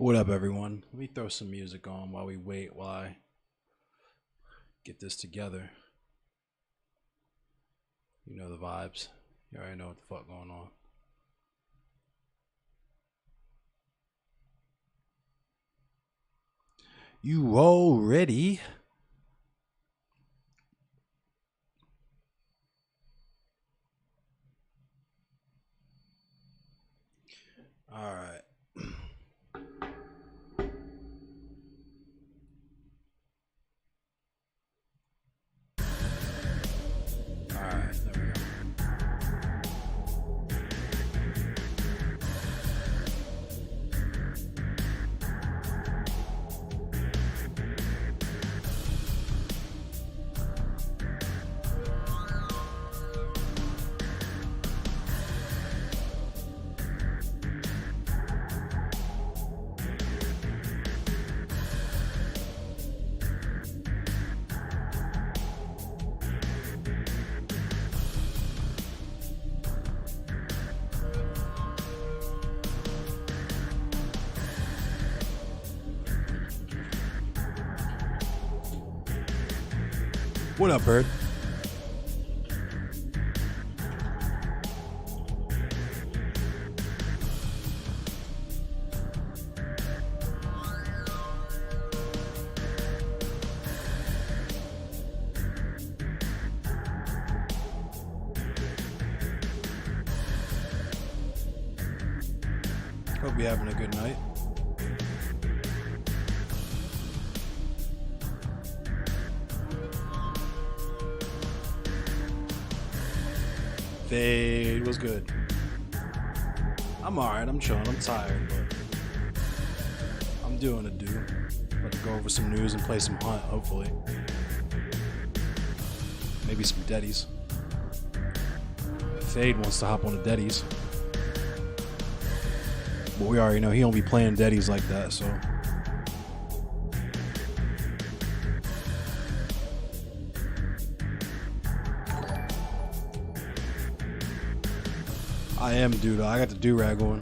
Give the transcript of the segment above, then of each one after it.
What up, everyone? Let me throw some music on while we wait, while I get this together. You know the vibes. You already know what the fuck going on. You all ready? All right. All right, there we go. What up, Bird? Hope you're having a good night. Fade was good. I'm alright, I'm chilling, I'm tired, but I'm doing a do. About to go over some news and play some Hunt, hopefully. Maybe some Deddies. Fade wants to hop on the Deddies. But we already know he don't be playing Deddies like that, so. I am, dude. I got the do-rag on.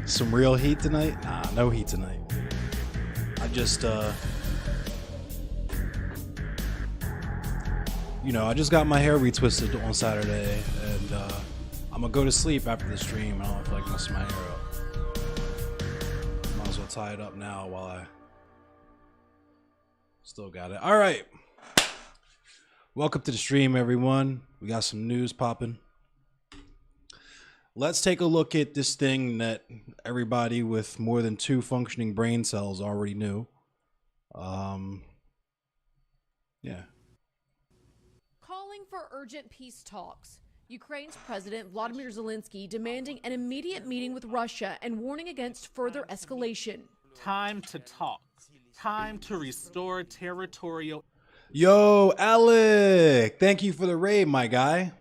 Some real heat tonight? Nah, no heat tonight. I just, I just got my hair retwisted on Saturday, and I'm gonna go to sleep after the stream. I don't feel like messing my hair up. Might as well tie it up now while I still got it. All right. Welcome to the stream, everyone. We got some news popping. Let's take a look at this thing that everybody with more than 2 functioning brain cells already knew. Yeah. Calling for urgent peace talks. Ukraine's President Vladimir Zelensky demanding an immediate meeting with Russia and warning against further escalation. Time to talk. Time to restore territorial. Yo, Alec! Thank you for the raid, my guy.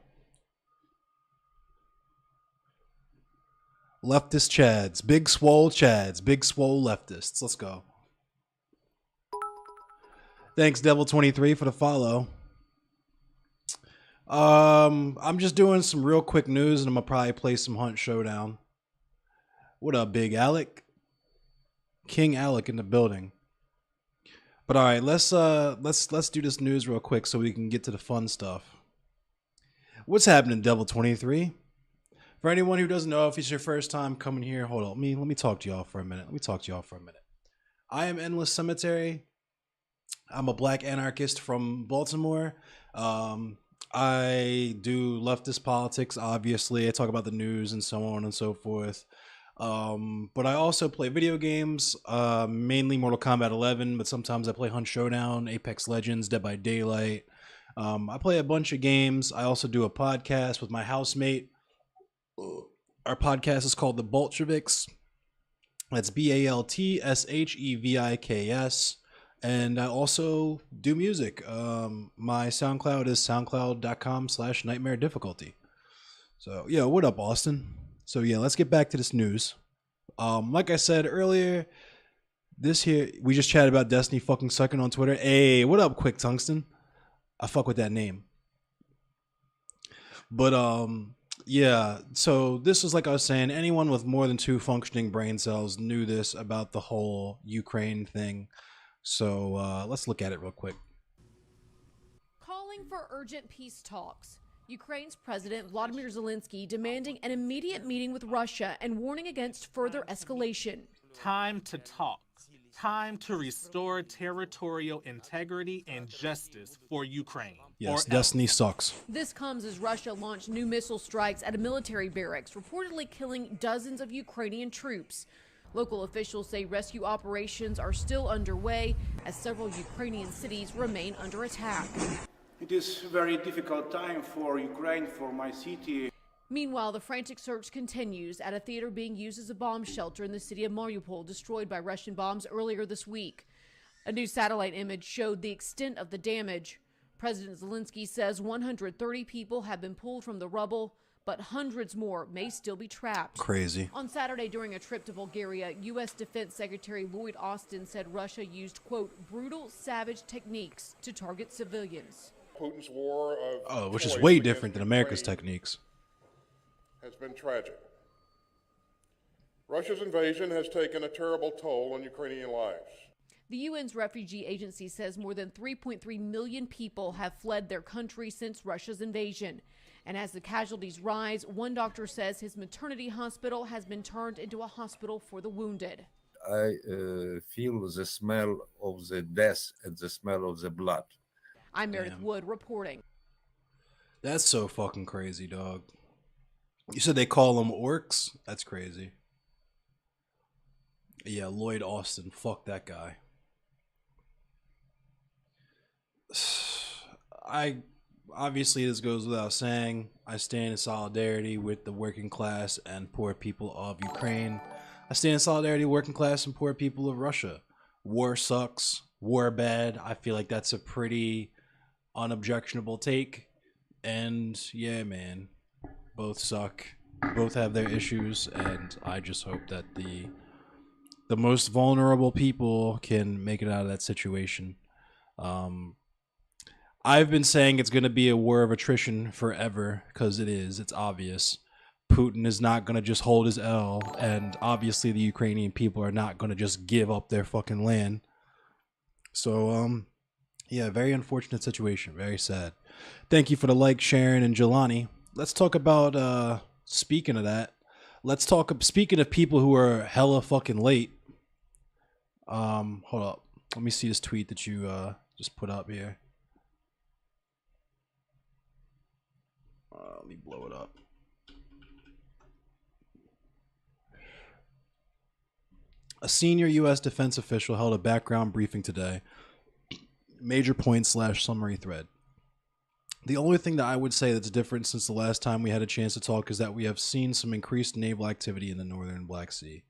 Leftist Chads. Big swole Chads. Big swole leftists. Let's go. Thanks, Devil23, for the follow. I'm just doing some real quick news, and I'm gonna probably play some Hunt Showdown. What up, Big Alec? King Alec in the building. But all right, let's do this news real quick so we can get to the fun stuff. What's happening, Devil23? For anyone who doesn't know, if it's your first time coming here, hold on. Let me talk to y'all for a minute. I am Endless Cemetery. I'm a black anarchist from Baltimore. I do leftist politics, obviously. I talk about the news and so on and so forth. But I also play video games, mainly Mortal Kombat 11, but sometimes I play Hunt Showdown, Apex Legends, Dead by Daylight. I play a bunch of games. I also do a podcast with my housemate. Our podcast is called The Bolsheviks. That's BALTSHEVIKS. And I also do music. My SoundCloud is soundcloud.com/nightmare difficulty. So yeah, what up, Austin? So yeah, let's get back to this news. Like I said earlier, this here we just chatted about Destiny fucking sucking on Twitter. Hey, what up, Quick Tungsten? I fuck with that name. But yeah, so this was like I was saying, anyone with more than 2 functioning brain cells knew this about the whole Ukraine thing. So let's look at it real quick. Calling for urgent peace talks. Ukraine's President Vladimir Zelensky demanding an immediate meeting with Russia and warning against further escalation. Time to talk. Time to restore territorial integrity and justice for Ukraine. Yes, Destiny sucks. This comes as Russia launched new missile strikes at a military barracks, reportedly killing dozens of Ukrainian troops. Local officials say rescue operations are still underway as several Ukrainian cities remain under attack. It is a very difficult time for Ukraine, for my city. Meanwhile, the frantic search continues at a theater being used as a bomb shelter in the city of Mariupol, destroyed by Russian bombs earlier this week. A new satellite image showed the extent of the damage. President Zelensky says 130 people have been pulled from the rubble, but hundreds more may still be trapped. Crazy. On Saturday, during a trip to Bulgaria, U.S. Defense Secretary Lloyd Austin said Russia used, quote, brutal, savage techniques to target civilians. Putin's war of which is choice way against different than America's Ukraine techniques. has been tragic. Russia's invasion has taken a terrible toll on Ukrainian lives. The UN's refugee agency says more than 3.3 million people have fled their country since Russia's invasion. And as the casualties rise, one doctor says his maternity hospital has been turned into a hospital for the wounded. I feel the smell of the death and the smell of the blood. I'm Meredith Wood reporting. That's so fucking crazy, dog. You said they call them orcs? That's crazy. Yeah, Lloyd Austin. Fuck that guy. Obviously, this goes without saying, I stand in solidarity with the working class and poor people of Ukraine. I stand in solidarity with working class and poor people of Russia. War sucks. War bad. I feel like that's a pretty unobjectionable take. And yeah, man, both suck. Both have their issues, and I just hope that the most vulnerable people can make it out of that situation. I've been saying it's going to be a war of attrition forever, because it is. It's obvious. Putin is not going to just hold his L, and obviously the Ukrainian people are not going to just give up their fucking land. So, yeah, very unfortunate situation. Very sad. Thank you for the like, Sharon and Jelani. Let's talk about, speaking of that, speaking of people who are hella fucking late. Hold up. Let me see this tweet that you, just put up here. Let me blow it up. A senior U.S. defense official held a background briefing today. Major point / summary thread. The only thing that I would say that's different since the last time we had a chance to talk is that we have seen some increased naval activity in the northern Black Sea.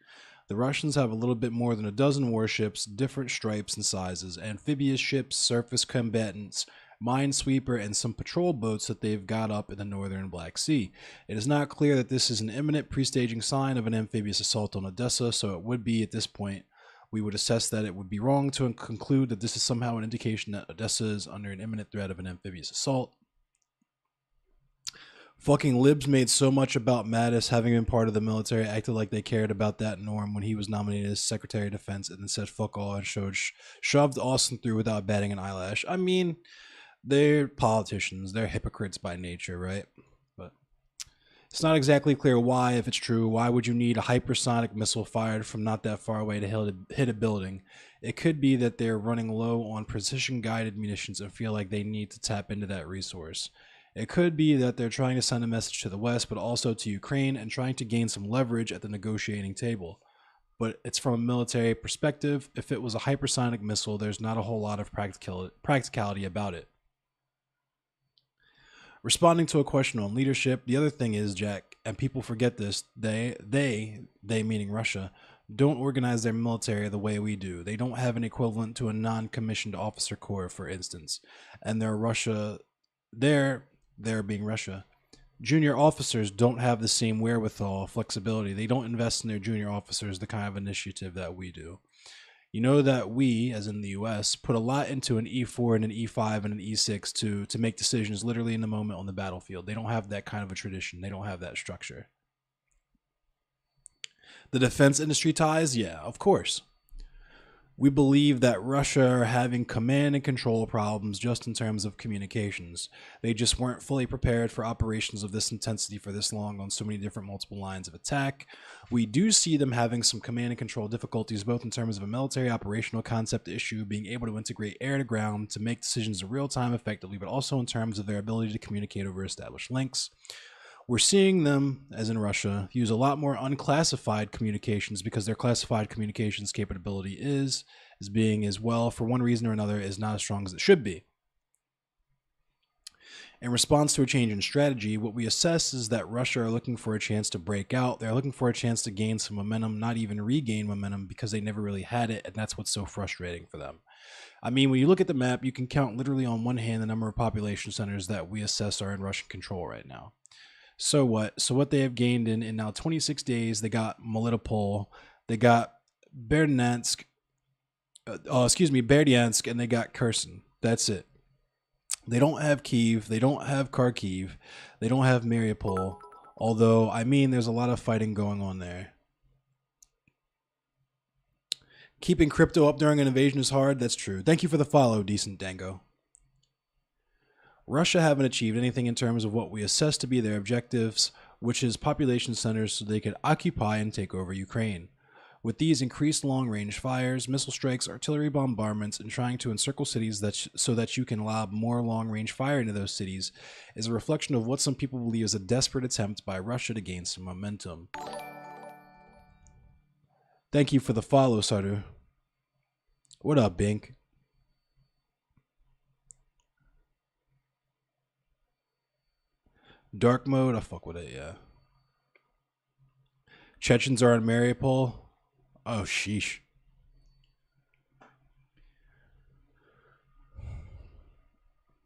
The Russians have a little bit more than a dozen warships, different stripes and sizes, amphibious ships, surface combatants, minesweeper, and some patrol boats that they've got up in the northern Black Sea. It is not clear that this is an imminent pre-staging sign of an amphibious assault on Odessa, so it would be, at this point, we would assess that it would be wrong to conclude that this is somehow an indication that Odessa is under an imminent threat of an amphibious assault. Fucking libs made so much about Mattis having been part of the military, acted like they cared about that norm when he was nominated as Secretary of Defense, and then said fuck all and shoved Austin through without batting an eyelash. I mean, they're politicians. They're hypocrites by nature, right? But it's not exactly clear why, if it's true. Why would you need a hypersonic missile fired from not that far away to hit a building? It could be that they're running low on precision-guided munitions and feel like they need to tap into that resource. It could be that they're trying to send a message to the West, but also to Ukraine, and trying to gain some leverage at the negotiating table. But it's from a military perspective. If it was a hypersonic missile, there's not a whole lot of practicality about it. Responding to a question on leadership, the other thing is, Jack, and people forget this, they meaning Russia, don't organize their military the way we do. They don't have an equivalent to a non-commissioned officer corps, for instance. And they're Russia, they're being Russia. Junior officers don't have the same wherewithal, flexibility. They don't invest in their junior officers the kind of initiative that we do. You know that we, as in the US, put a lot into an E4 and an E5 and an E6 to make decisions literally in the moment on the battlefield. They don't have that kind of a tradition. They don't have that structure. The defense industry ties? Yeah, of course. We believe that Russia are having command and control problems just in terms of communications. They just weren't fully prepared for operations of this intensity for this long on so many different multiple lines of attack. We do see them having some command and control difficulties, both in terms of a military operational concept issue, being able to integrate air to ground to make decisions in real time effectively, but also in terms of their ability to communicate over established links. We're seeing them, as in Russia, use a lot more unclassified communications because their classified communications capability is being as well, for one reason or another, is not as strong as it should be. In response to a change in strategy, what we assess is that Russia are looking for a chance to break out. They're looking for a chance to gain some momentum, not even regain momentum, because they never really had it, and that's what's so frustrating for them. I mean, when you look at the map, you can count literally on one hand the number of population centers that we assess are in Russian control right now. So what? So what they have gained in now 26 days, they got Melitopol, they got Berdyansk, and they got Kherson. That's it. They don't have Kyiv, they don't have Kharkiv, they don't have Mariupol, although, I mean, there's a lot of fighting going on there. Keeping crypto up during an invasion is hard, that's true. Thank you for the follow, Decent Dango. Russia haven't achieved anything in terms of what we assess to be their objectives, which is population centers so they could occupy and take over Ukraine. With these increased long-range fires, missile strikes, artillery bombardments, and trying to encircle cities so that you can lob more long-range fire into those cities is a reflection of what some people believe is a desperate attempt by Russia to gain some momentum. Thank you for the follow, Saru. What up, Bink? Dark mode, I fuck with it, yeah. Chechens are in Mariupol. Oh, sheesh.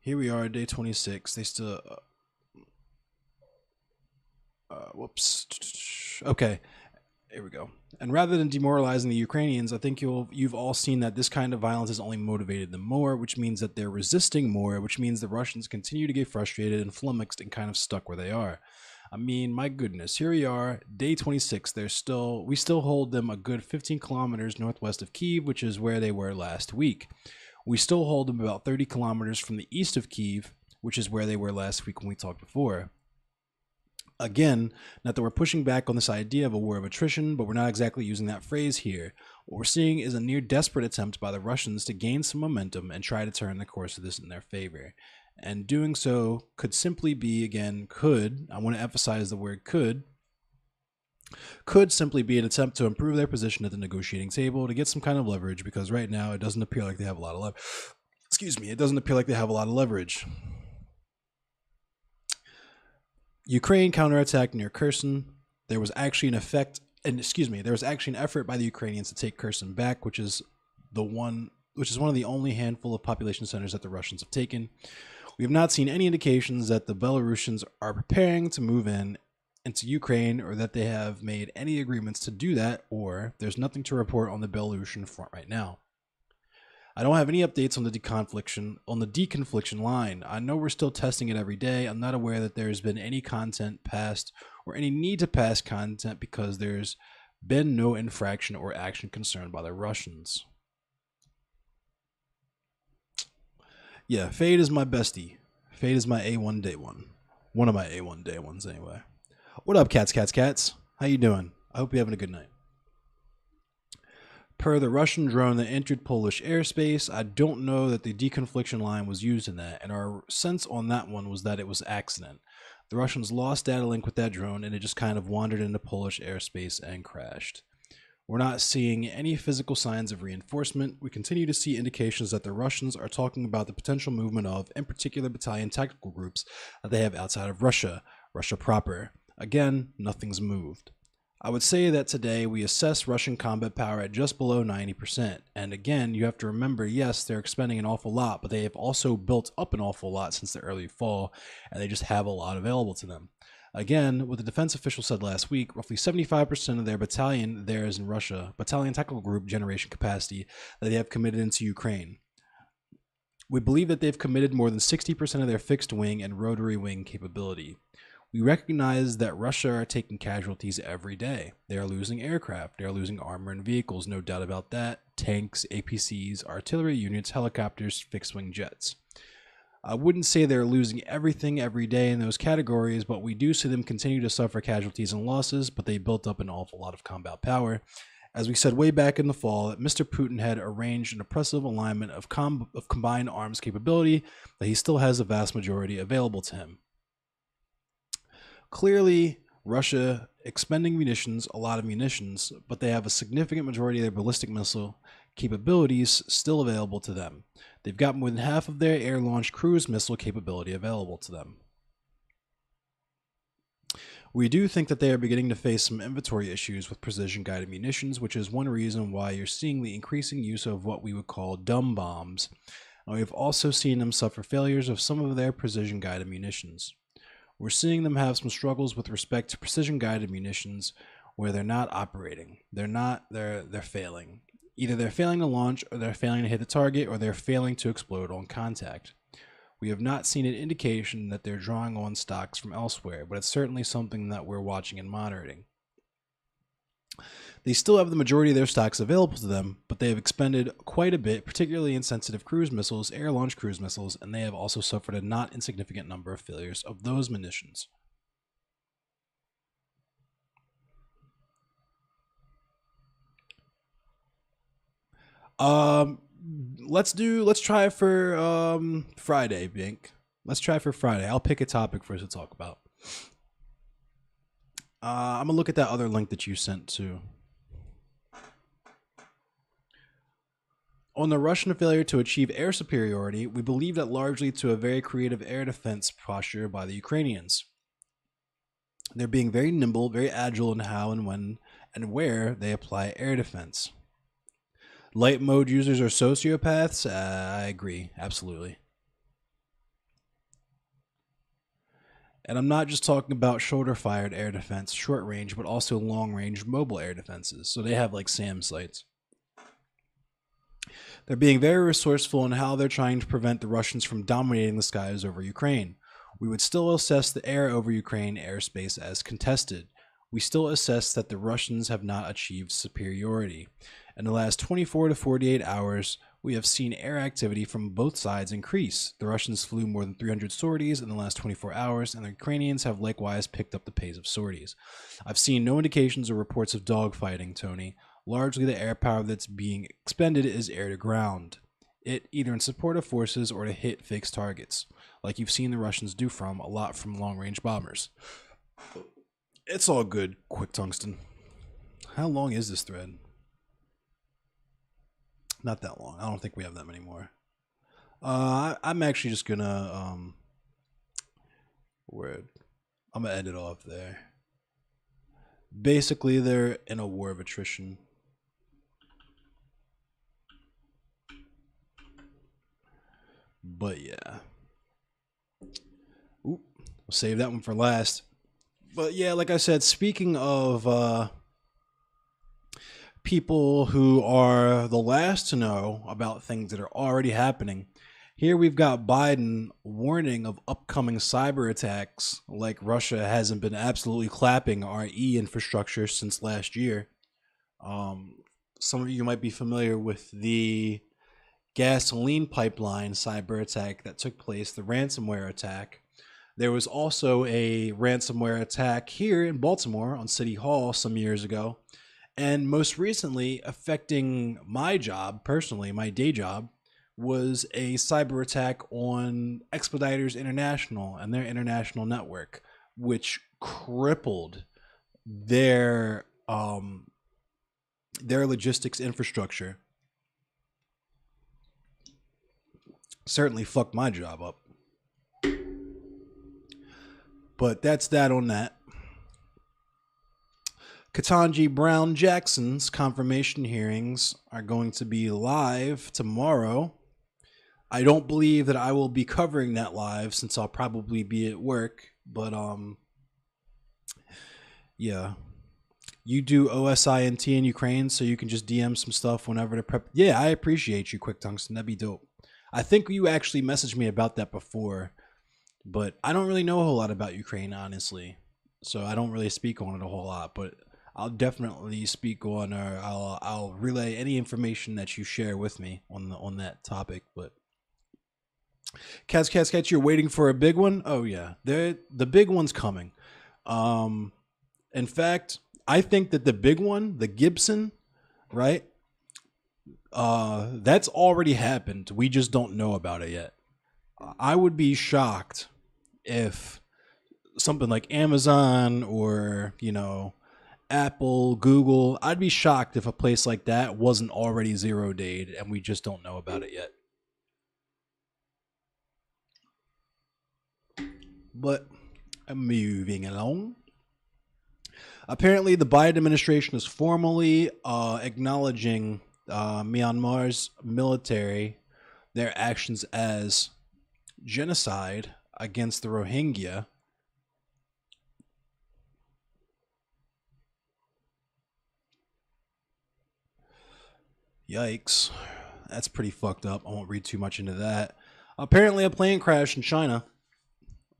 Here we are, day 26. They still... whoops. Okay, here we go. And rather than demoralizing the Ukrainians, I think you've all seen that this kind of violence has only motivated them more, which means that they're resisting more, which means the Russians continue to get frustrated and flummoxed and kind of stuck where they are. I mean, my goodness, here we are, day 26. We still hold them a good 15 kilometers northwest of Kyiv, which is where they were last week. We still hold them about 30 kilometers from the east of Kyiv, which is where they were last week when we talked before. Again, not that we're pushing back on this idea of a war of attrition, but we're not exactly using that phrase here. What we're seeing is a near desperate attempt by the Russians to gain some momentum and try to turn the course of this in their favor. And doing so could simply be, again, I want to emphasize the word could simply be an attempt to improve their position at the negotiating table to get some kind of leverage, because right now it doesn't appear like they have a lot of leverage. It doesn't appear like they have a lot of leverage. Ukraine counterattacked near Kherson. There was actually an effort by the Ukrainians to take Kherson back, which is one of the only handful of population centers that the Russians have taken. We have not seen any indications that the Belarusians are preparing to move into Ukraine, or that they have made any agreements to do that, or there's nothing to report on the Belarusian front right now. I don't have any updates on the deconfliction line. I know we're still testing it every day. I'm not aware that there's been any content passed or any need to pass content because there's been no infraction or action concerned by the Russians. Yeah, Fade is my bestie. Fade is my A1 day one. One of my A1 day ones anyway. What up, cats? How you doing? I hope you're having a good night. Per the Russian drone that entered Polish airspace, I don't know that the deconfliction line was used in that, and our sense on that one was that it was accident. The Russians lost data link with that drone, and it just kind of wandered into Polish airspace and crashed. We're not seeing any physical signs of reinforcement. We continue to see indications that the Russians are talking about the potential movement of, in particular, battalion tactical groups that they have outside of Russia proper. Again, nothing's moved. I would say that today we assess Russian combat power at just below 90%. And again, you have to remember, yes, they're expending an awful lot, but they have also built up an awful lot since the early fall, and they just have a lot available to them. Again, what the defense official said last week, roughly 75% of their battalion there is in Russia, battalion technical group generation capacity that they have committed into Ukraine. We believe that they've committed more than 60% of their fixed wing and rotary wing capability. We recognize that Russia are taking casualties every day. They are losing aircraft, they are losing armor and vehicles, no doubt about that, tanks, APCs, artillery units, helicopters, fixed-wing jets. I wouldn't say they're losing everything every day in those categories, but we do see them continue to suffer casualties and losses, but they built up an awful lot of combat power. As we said way back in the fall, that Mr. Putin had arranged an oppressive alignment of combined arms capability that he still has a vast majority available to him. Clearly, Russia expending munitions, a lot of munitions, but they have a significant majority of their ballistic missile capabilities still available to them. They've got more than half of their air-launched cruise missile capability available to them. We do think that they are beginning to face some inventory issues with precision-guided munitions, which is one reason why you're seeing the increasing use of what we would call dumb bombs. And we've also seen them suffer failures of some of their precision-guided munitions. We're seeing them have some struggles with respect to precision-guided munitions where they're not operating. They're failing. Either they're failing to launch, or they're failing to hit the target, or they're failing to explode on contact. We have not seen an indication that they're drawing on stocks from elsewhere, but it's certainly something that we're watching and monitoring. They still have the majority of their stocks available to them, but they have expended quite a bit, particularly in sensitive cruise missiles, air-launched cruise missiles, and they have also suffered a not insignificant number of failures of those munitions. Let's try for Friday, Bink. Let's try for Friday. I'll pick a topic for us to talk about. I'm gonna look at that other link that you sent too. On the Russian failure to achieve air superiority, we believe that largely to a very creative air defense posture by the Ukrainians. They're being very nimble, very agile in how and when and where they apply air defense. Light mode users are sociopaths? I agree, absolutely. And I'm not just talking about shoulder-fired air defense, short range, but also long-range mobile air defenses. So they have like SAM sites. They're being very resourceful in how they're trying to prevent the Russians from dominating the skies over Ukraine. We would still assess the air over Ukraine airspace as contested. We still assess that the Russians have not achieved superiority. In the last 24 to 48 hours, we have seen air activity from both sides increase. The Russians flew more than 300 sorties in the last 24 hours, and the Ukrainians have likewise picked up the pace of sorties. I've seen no indications or reports of dogfighting, Tony. Largely the air power that's being expended is air to ground. It either in support of forces or to hit fixed targets, like you've seen the Russians do from a lot from long-range bombers. It's all good, Quick Tungsten. How long is this thread? Not that long. I don't think we have that many more. I'm actually just gonna I'm gonna end it off there. Basically, they're in a war of attrition. But yeah. We'll save that one for last. But yeah, like I said, speaking of people who are the last to know about things that are already happening, here we've got Biden warning of upcoming cyber attacks, like Russia hasn't been absolutely clapping our infrastructure since last year. Some of you might be familiar with the gasoline pipeline cyber attack that took place, the ransomware attack. There was also a ransomware attack here in Baltimore on City Hall some years ago. And most recently, affecting my job, personally, my day job, was a cyber attack on Expeditors International and their international network, which crippled their logistics infrastructure. Certainly fucked my job up. But that's that on that. Ketanji Brown Jackson's confirmation hearings are going to be live tomorrow. I don't believe that I will be covering that live since I'll probably be at work, but yeah. You do OSINT in Ukraine, so you can just DM some stuff whenever to prep. Yeah, I appreciate you, Quick Tungsten. That'd be dope. I think you actually messaged me about that before, but I don't really know a whole lot about Ukraine, honestly. So I don't really speak on it a whole lot, but I'll definitely speak on, or I'll relay any information that you share with me on that topic. But Cats, you're waiting for a big one? Oh yeah, the big one's coming. In fact, I think that the big one, the Gibson, right? That's already happened. We just don't know about it yet. I would be shocked if something like Amazon or, Apple, Google, I'd be shocked if a place like that wasn't already 0-dayed and we just don't know about it yet. But moving along. Apparently, the Biden administration is formally acknowledging Myanmar's military, their actions as genocide against the Rohingya. Yikes. That's pretty fucked up. I won't read too much into that. Apparently, a plane crashed in China.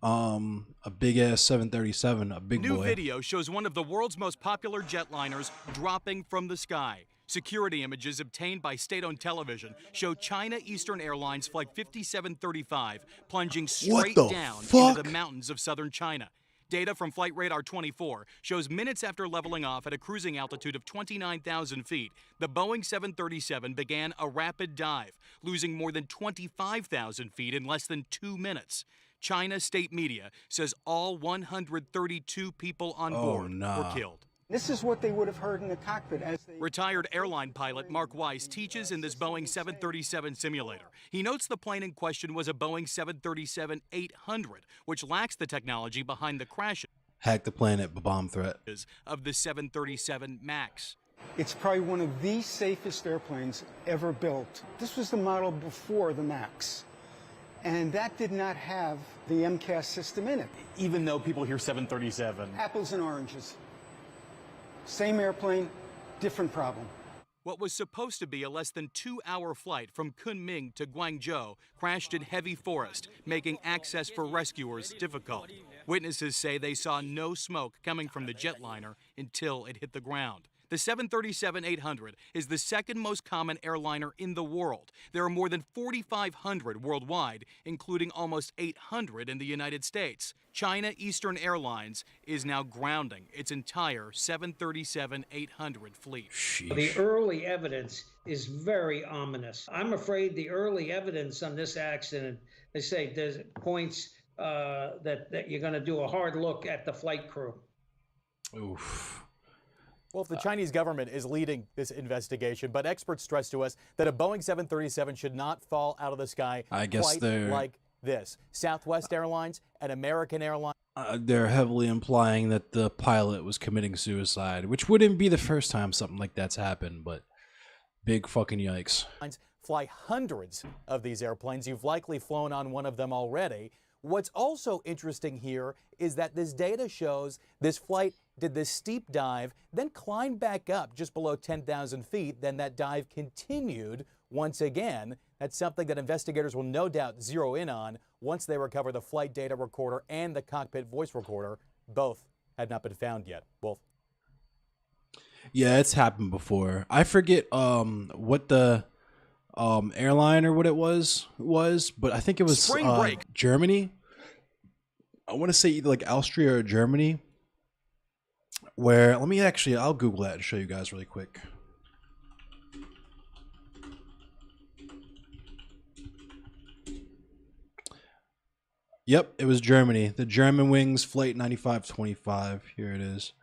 A big ass 737, a big boy. New video shows one of the world's most popular jetliners dropping from the sky. Security images obtained by state-owned television show China Eastern Airlines Flight 5735 plunging straight down into the mountains of southern China. Data from Flight Radar 24 shows minutes after leveling off at a cruising altitude of 29,000 feet, the Boeing 737 began a rapid dive, losing more than 25,000 feet in less than 2 minutes. China state media says all 132 people on board were killed. This is what they would have heard in the cockpit as they... Retired airline pilot Mark Weiss teaches in this Boeing 737 simulator. He notes the plane in question was a Boeing 737-800, which lacks the technology behind the crashes. Hack the planet, bomb threat. Of the 737 MAX. It's probably one of the safest airplanes ever built. This was the model before the MAX. And that did not have the MCAS system in it. Even though people hear 737. Apples and oranges. Same airplane, different problem. What was supposed to be a less than 2-hour flight from Kunming to Guangzhou crashed in heavy forest, making access for rescuers difficult. Witnesses say they saw no smoke coming from the jetliner until it hit the ground. The 737-800 is the second most common airliner in the world. There are more than 4,500 worldwide, including almost 800 in the United States. China Eastern Airlines is now grounding its entire 737-800 fleet. Sheesh. The early evidence is very ominous. I'm afraid the early evidence on this accident, they say there's points that you're going to do a hard look at the flight crew. Oof. Well, if the Chinese government is leading this investigation, but experts stress to us that a Boeing 737 should not fall out of the sky quite like this. Southwest Airlines and American Airlines. They're heavily implying that the pilot was committing suicide, which wouldn't be the first time something like that's happened, but big fucking yikes. Fly hundreds of these airplanes. You've likely flown on one of them already. What's also interesting here is that this data shows this flight did this steep dive, then climbed back up just below 10,000 feet. Then that dive continued once again. That's something that investigators will no doubt zero in on once they recover the flight data recorder and the cockpit voice recorder. Both had not been found yet. Wolf. Yeah, it's happened before. I forget what the airline or what it was, but I think it was Germany. I want to say either like Austria or Germany. Where, I'll Google that and show you guys really quick. Yep, it was Germany. The German Wings Flight 9525. Here it is.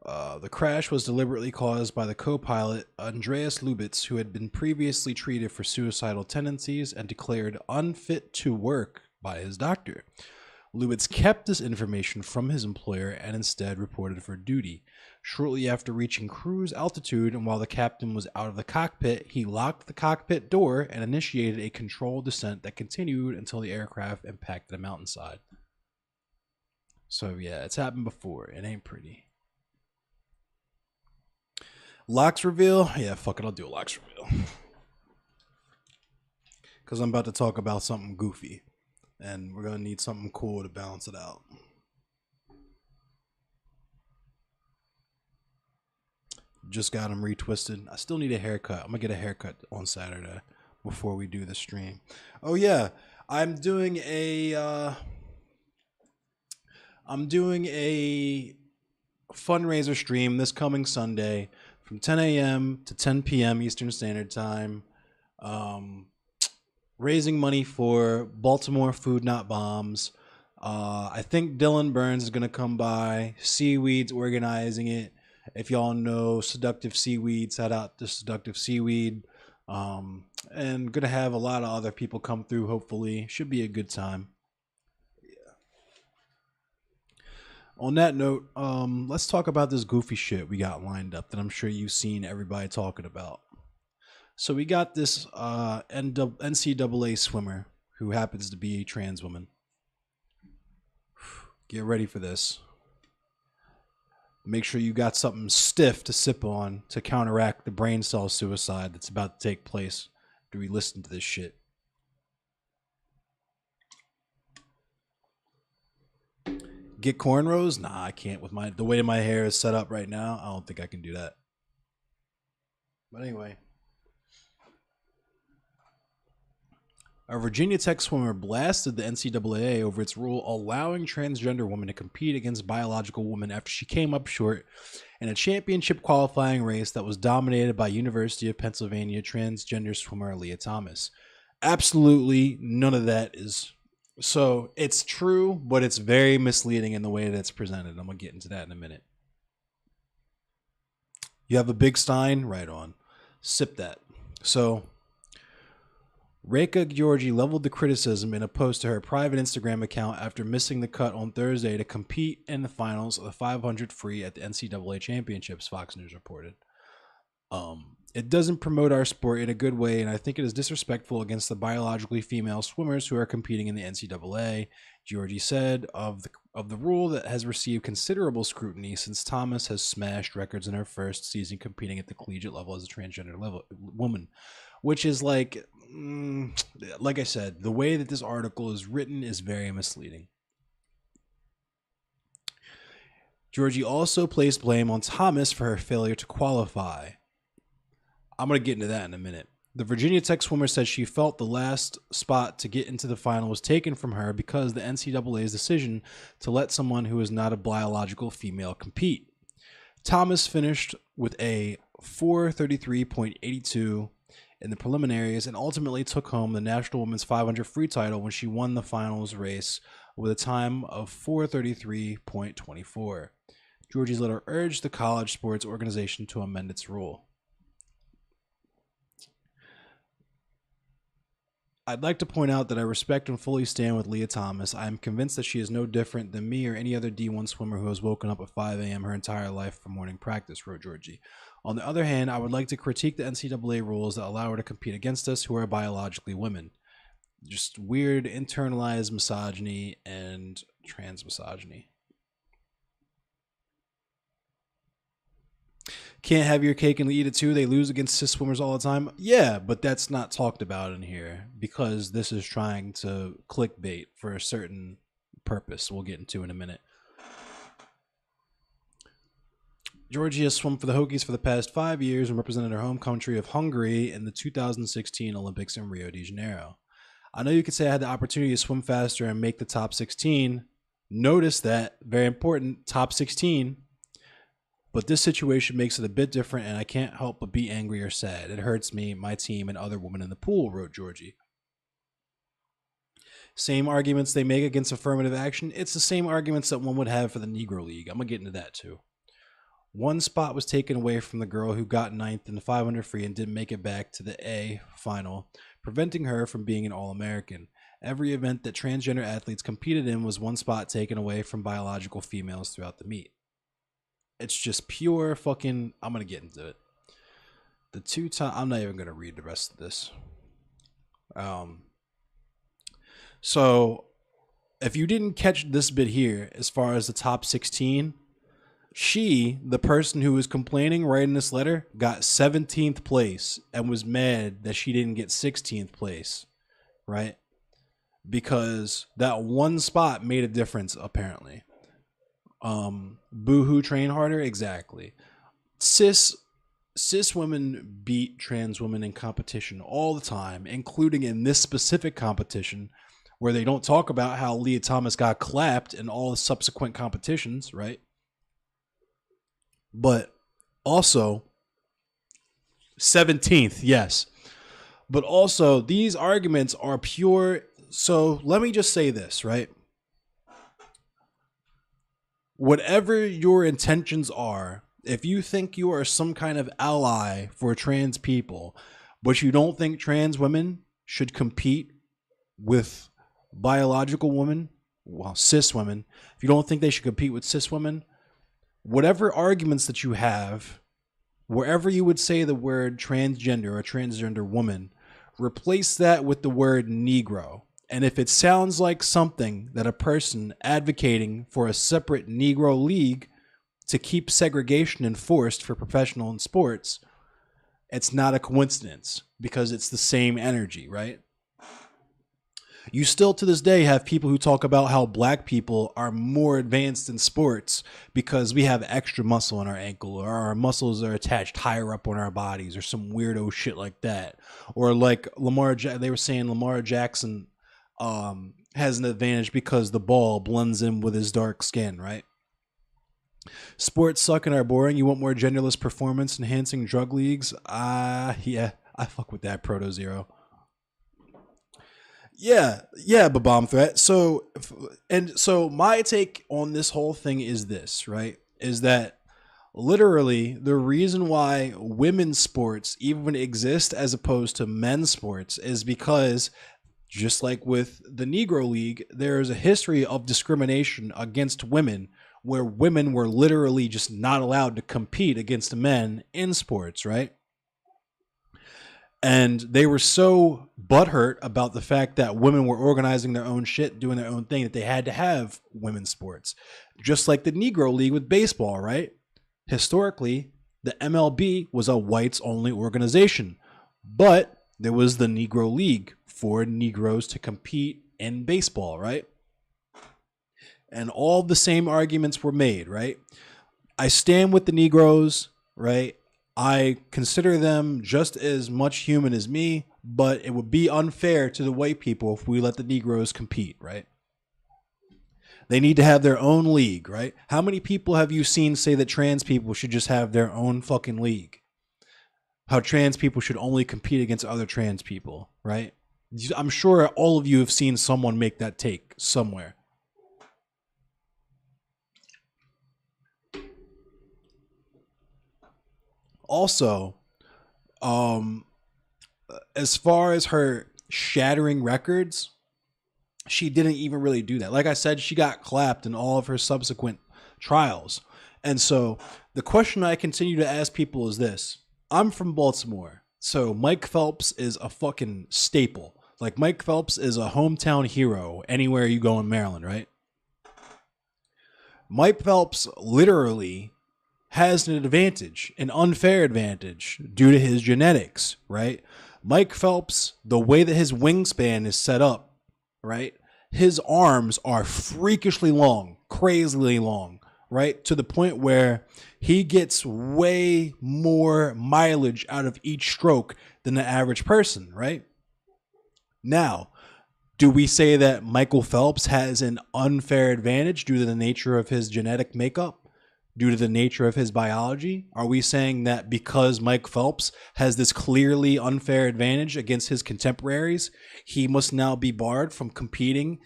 The crash was deliberately caused by the co-pilot Andreas Lubitz, who had been previously treated for suicidal tendencies and declared unfit to work by his doctor. Lubitz kept this information from his employer and instead reported for duty. Shortly after reaching cruise altitude and while the captain was out of the cockpit, he locked the cockpit door and initiated a controlled descent that continued until the aircraft impacted a mountainside. So yeah, it's happened before. It ain't pretty. Locks reveal? Yeah, fuck it, I'll do a locks reveal. Because I'm about to talk about something goofy. And we're going to need something cool to balance it out. Just got them retwisted. I still need a haircut. I'm going to get a haircut on Saturday before we do the stream. Oh yeah, I'm doing a fundraiser stream this coming Sunday from 10 a.m. to 10 p.m. Eastern Standard Time. Raising money for Baltimore Food Not Bombs. I think Dylan Burns is going to come by. Seaweed's organizing it. If y'all know Seductive Seaweed, shout out to Seductive Seaweed. And going to have a lot of other people come through, hopefully. Should be a good time. Yeah. On that note, let's talk about this goofy shit we got lined up that I'm sure you've seen everybody talking about. So we got this NCAA swimmer who happens to be a trans woman. Get ready for this. Make sure you got something stiff to sip on to counteract the brain cell suicide that's about to take place after we listen to this shit. Get cornrows? Nah, I can't with the way my hair is set up right now. I don't think I can do that. But anyway. A Virginia Tech swimmer blasted the NCAA over its rule allowing transgender women to compete against biological women after she came up short in a championship qualifying race that was dominated by University of Pennsylvania transgender swimmer Leah Thomas. Absolutely none of that is... So it's true, but it's very misleading in the way that it's presented. I'm going to get into that in a minute. You have a big stein? Right on. Sip that. So... Reka Georgi leveled the criticism in a post to her private Instagram account after missing the cut on Thursday to compete in the finals of the 500 free at the NCAA championships, Fox News reported. It doesn't promote our sport in a good way, and I think it is disrespectful against the biologically female swimmers who are competing in the NCAA, Georgi said, of the rule that has received considerable scrutiny since Thomas has smashed records in her first season competing at the collegiate level as a transgender woman, which is like I said, the way that this article is written is very misleading. Georgi also placed blame on Thomas for her failure to qualify. I'm going to get into that in a minute. The Virginia Tech swimmer said she felt the last spot to get into the final was taken from her because the NCAA's decision to let someone who is not a biological female compete. Thomas finished with a 4:33.82 in the preliminaries and ultimately took home the National Women's 500 free title when she won the finals race with a time of 4:33.24. Georgi's letter urged the college sports organization to amend its rule. I'd like to point out that I respect and fully stand with Leah Thomas. I am convinced that she is no different than me or any other D1 swimmer who has woken up at 5 a.m. her entire life for morning practice, wrote Georgi. On the other hand, I would like to critique the NCAA rules that allow her to compete against us who are biologically women. Just weird internalized misogyny and trans misogyny. Can't have your cake and eat it too. They lose against cis swimmers all the time. Yeah, but that's not talked about in here because this is trying to clickbait for a certain purpose we'll get into in a minute. Georgia has swum for the Hokies for the past 5 years and represented her home country of Hungary in the 2016 Olympics in Rio de Janeiro. I know you could say I had the opportunity to swim faster and make the top 16. Notice that, very important, top 16. But this situation makes it a bit different, and I can't help but be angry or sad. It hurts me, my team, and other women in the pool, wrote Georgi. Same arguments they make against affirmative action. It's the same arguments that one would have for the Negro League. I'm going to get into that, too. One spot was taken away from the girl who got 9th in the 500 free and didn't make it back to the A final, preventing her from being an All-American. Every event that transgender athletes competed in was one spot taken away from biological females throughout the meet. It's just pure fucking... I'm going to get into it. The 2 time... I'm not even going to read the rest of this. So, if you didn't catch this bit here, as far as the top 16, she, the person who was complaining writing this letter, got 17th place and was mad that she didn't get 16th place, right? Because that one spot made a difference, apparently. Boohoo, train harder, exactly. Cis women beat trans women in competition all the time, including in this specific competition, where they don't talk about how Leah Thomas got clapped in all the subsequent competitions, right? But also 17th, yes. But also, these arguments are pure. So let me just say this, right? Whatever your intentions are, if you think you are some kind of ally for trans people, but you don't think trans women should compete with biological women, well, cis women, if you don't think they should compete with cis women, whatever arguments that you have, wherever you would say the word transgender or transgender woman, replace that with the word Negro. And if it sounds like something that a person advocating for a separate Negro league to keep segregation enforced for professional and sports, it's not a coincidence, because it's the same energy, right? You still to this day have people who talk about how black people are more advanced in sports because we have extra muscle in our ankle, or our muscles are attached higher up on our bodies, or some weirdo shit like that. Or like they were saying Lamar Jackson has an advantage because the ball blends in with his dark skin, right? Sports suck and are boring. You want more genderless performance enhancing drug leagues? Yeah, I fuck with that, Proto Zero. Yeah, but bomb threat. So my take on this whole thing is this, right? Is that literally the reason why women's sports even exist as opposed to men's sports is because, just like with the Negro League, there is a history of discrimination against women, where women were literally just not allowed to compete against men in sports, right? And they were so butthurt about the fact that women were organizing their own shit, doing their own thing, that they had to have women's sports. Just like the Negro League with baseball, right? Historically, the MLB was a whites-only organization, but there was the Negro League for Negroes to compete in baseball, right? And all the same arguments were made, right? I stand with the Negroes, right? I consider them just as much human as me, but it would be unfair to the white people if we let the Negroes compete, right? They need to have their own league, right? How many people have you seen say that trans people should just have their own fucking league? How trans people should only compete against other trans people, right? I'm sure all of you have seen someone make that take somewhere. Also, as far as her shattering records, she didn't even really do that. Like I said, she got clapped in all of her subsequent trials. And so the question I continue to ask people is this. I'm from Baltimore, so Mike Phelps is a fucking staple. Like, Mike Phelps is a hometown hero anywhere you go in Maryland, right? Mike Phelps literally has an advantage, an unfair advantage, due to his genetics, right? Mike Phelps, the way that his wingspan is set up, right? His arms are freakishly long, crazily long, right? To the point where he gets way more mileage out of each stroke than the average person, right? Now, do we say that Michael Phelps has an unfair advantage due to the nature of his genetic makeup? Due to the nature of his biology? Are we saying that because Mike Phelps has this clearly unfair advantage against his contemporaries, he must now be barred from competing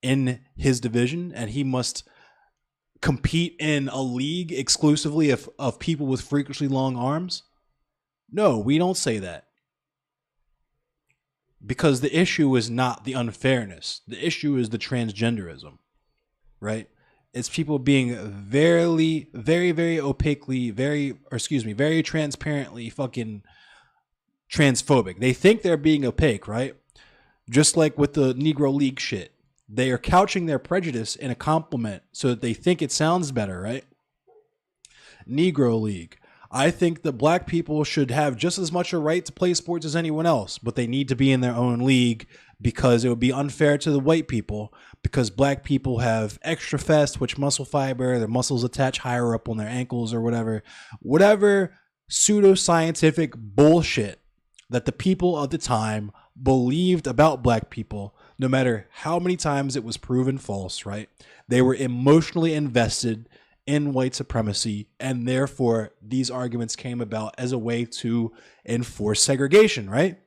in his division, and he must compete in a league exclusively of people with freakishly long arms? No, we don't say that. because the issue is not the unfairness. The issue is the transgenderism, right? It's people being very, very, very opaquely, very transparently fucking transphobic. They think they're being opaque, right? Just like with the Negro League shit. They are couching their prejudice in a compliment so that they think it sounds better, right? Negro League. I think that black people should have just as much a right to play sports as anyone else, but they need to be in their own league because it would be unfair to the white people because black people have extra fast twitch muscle fiber, their muscles attach higher up on their ankles or whatever pseudoscientific bullshit that the people of the time believed about black people, no matter how many times it was proven false, right? They were emotionally invested in white supremacy, and therefore these arguments came about as a way to enforce segregation, right?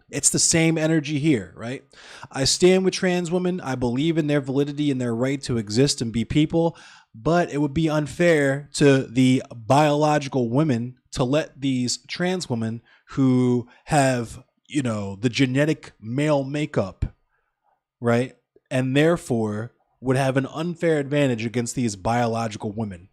It's the same energy here, right? I stand with trans women. I believe in their validity and their right to exist and be people, but it would be unfair to the biological women to let these trans women who have, the genetic male makeup, right? And therefore would have an unfair advantage against these biological women.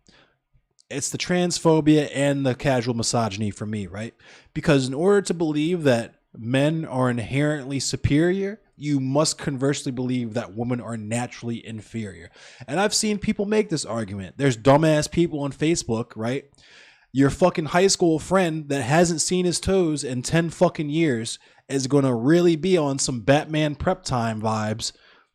It's the transphobia and the casual misogyny for me, right? Because in order to believe that men are inherently superior, you must conversely believe that women are naturally inferior. And I've seen people make this argument. There's dumbass people on Facebook, right? Your fucking high school friend that hasn't seen his toes in 10 fucking years is going to really be on some Batman prep time vibes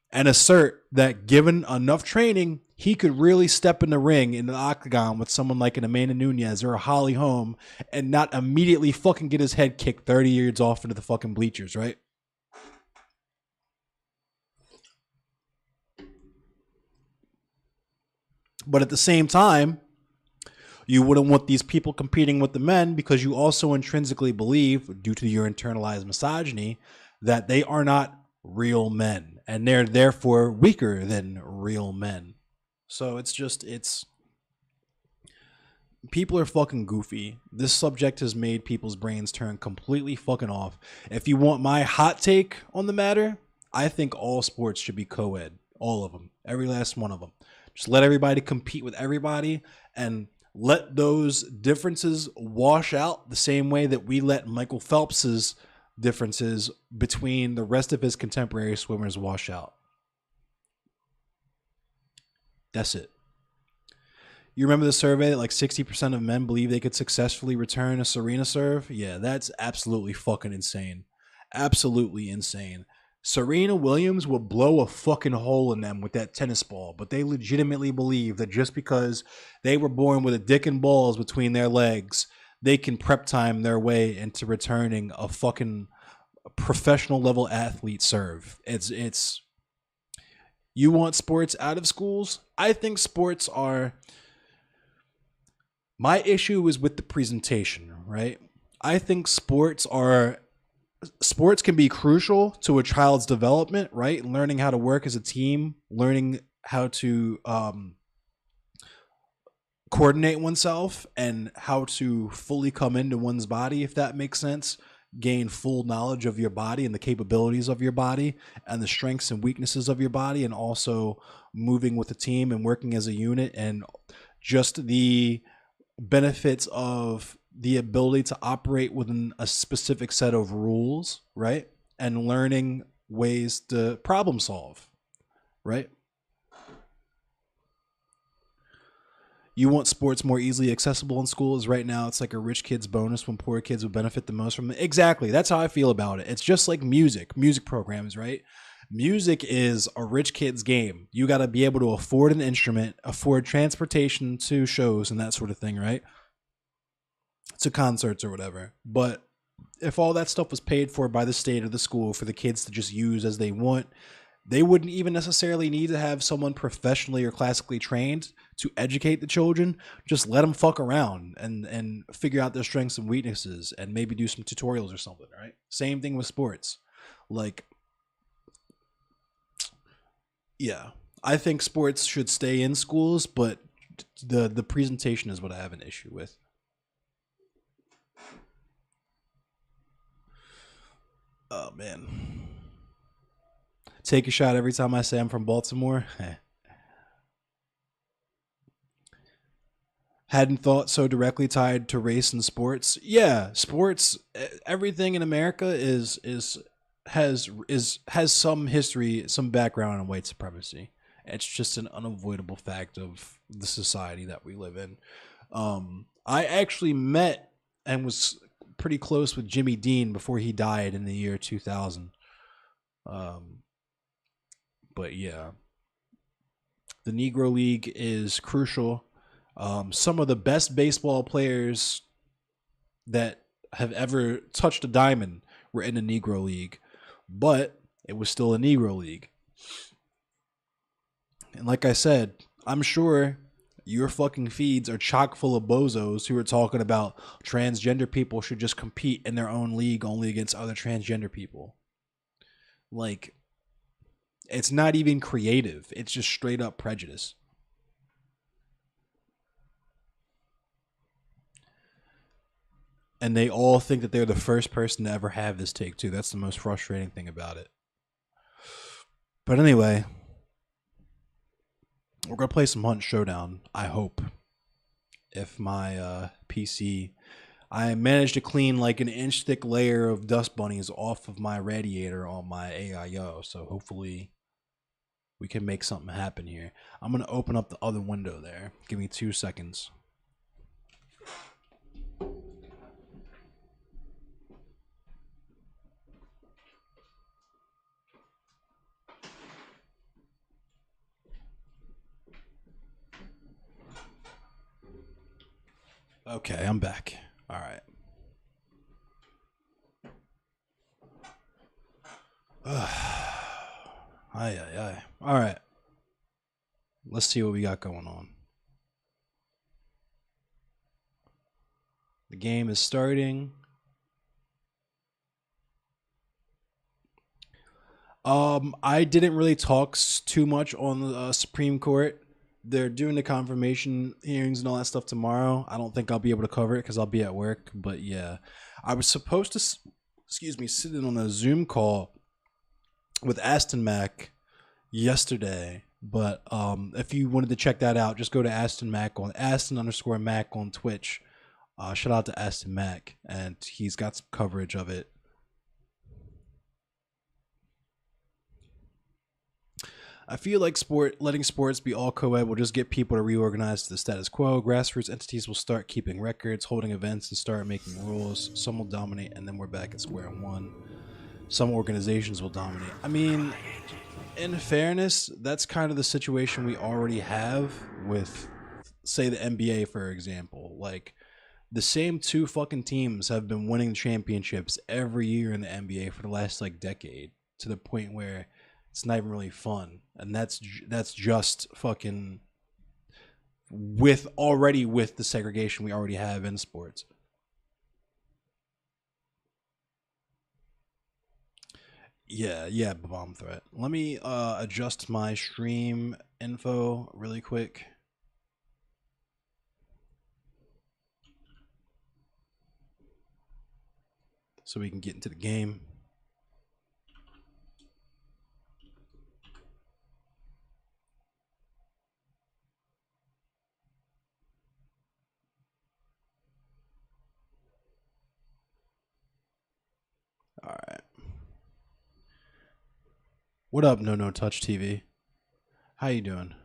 and assert that given enough training, he could really step in the ring in the octagon with someone like an Amanda Nunes or a Holly Holm and not immediately fucking get his head kicked 30 yards off into the fucking bleachers, right? But at the same time, you wouldn't want these people competing with the men because you also intrinsically believe, due to your internalized misogyny, that they are not real men and they're therefore weaker than real men. So people are fucking goofy. This subject has made people's brains turn completely fucking off. If you want my hot take on the matter, I think all sports should be co-ed. All of them. Every last one of them. Just let everybody compete with everybody and let those differences wash out the same way that we let Michael Phelps's differences between the rest of his contemporary swimmers wash out. That's it. You remember the survey that like 60% of men believe they could successfully return a Serena serve? Yeah, that's absolutely fucking insane. Absolutely insane. Serena Williams will blow a fucking hole in them with that tennis ball, but they legitimately believe that just because they were born with a dick and balls between their legs, they can prep time their way into returning a fucking professional level athlete serve. It's you want sports out of schools? I think sports are... My issue is with the presentation, right? I think sports can be crucial to a child's development, right? Learning how to work as a team, learning how to coordinate oneself and how to fully come into one's body, if that makes sense. Gain full knowledge of your body and the capabilities of your body and the strengths and weaknesses of your body, and also moving with a team and working as a unit, and just the benefits of the ability to operate within a specific set of rules, right? And learning ways to problem solve, right? You want sports more easily accessible in schools. Right now, it's like a rich kid's bonus when poor kids would benefit the most from it. Exactly. That's how I feel about it. It's just like music programs, right? Music is a rich kid's game. You got to be able to afford an instrument, afford transportation to shows and that sort of thing, right? To concerts or whatever. But if all that stuff was paid for by the state or the school for the kids to just use as they want, they wouldn't even necessarily need to have someone professionally or classically trained to educate the children. Just let them fuck around and figure out their strengths and weaknesses and maybe do some tutorials or something, right? Same thing with sports. Like, yeah, I think sports should stay in schools, but the presentation is what I have an issue with. Oh man. Take a shot every time I say I'm from Baltimore. Hadn't thought so directly tied to race and sports. Yeah, sports. Everything in America has some history, some background in white supremacy. It's just an unavoidable fact of the society that we live in. I actually met and was pretty close with Jimmy Dean before he died in the year 2000. But yeah, the Negro League is crucial. Some of the best baseball players that have ever touched a diamond were in the Negro League, but it was still a Negro League. And like I said, I'm sure your fucking feeds are chock full of bozos who are talking about transgender people should just compete in their own league only against other transgender people. Like, it's not even creative. It's just straight up prejudice. And they all think that they're the first person to ever have this take too. That's the most frustrating thing about it. But anyway, we're going to play some Hunt Showdown, I hope. If my PC... I managed to clean like an inch thick layer of dust bunnies off of my radiator on my AIO. So hopefully we can make something happen here. I'm going to open up the other window there. Give me 2 seconds. Okay, I'm back. All right. Aye. All right. Let's see what we got going on. The game is starting. I didn't really talk too much on the Supreme Court. They're doing the confirmation hearings and all that stuff tomorrow. I don't think I'll be able to cover it because I'll be at work. But yeah, I was supposed to, sit in on a Zoom call with Aston Mac yesterday. But if you wanted to check that out, just go to Aston Mac on Aston_Mac on Twitch. Shout out to Aston Mac, and he's got some coverage of it. I feel like letting sports be all co-ed will just get people to reorganize to the status quo. Grassroots entities will start keeping records, holding events, and start making rules. Some will dominate, and then we're back at square one. Some organizations will dominate. I mean, in fairness, that's kind of the situation we already have with, say, the NBA, for example. Like, the same two fucking teams have been winning championships every year in the NBA for the last, like, decade, to the point where it's not even really fun. And that's just fucking with the segregation we already have in sports. Yeah, bomb threat. Let me adjust my stream info really quick. So we can get into the game. All right. What up, No Touch TV? How you doing?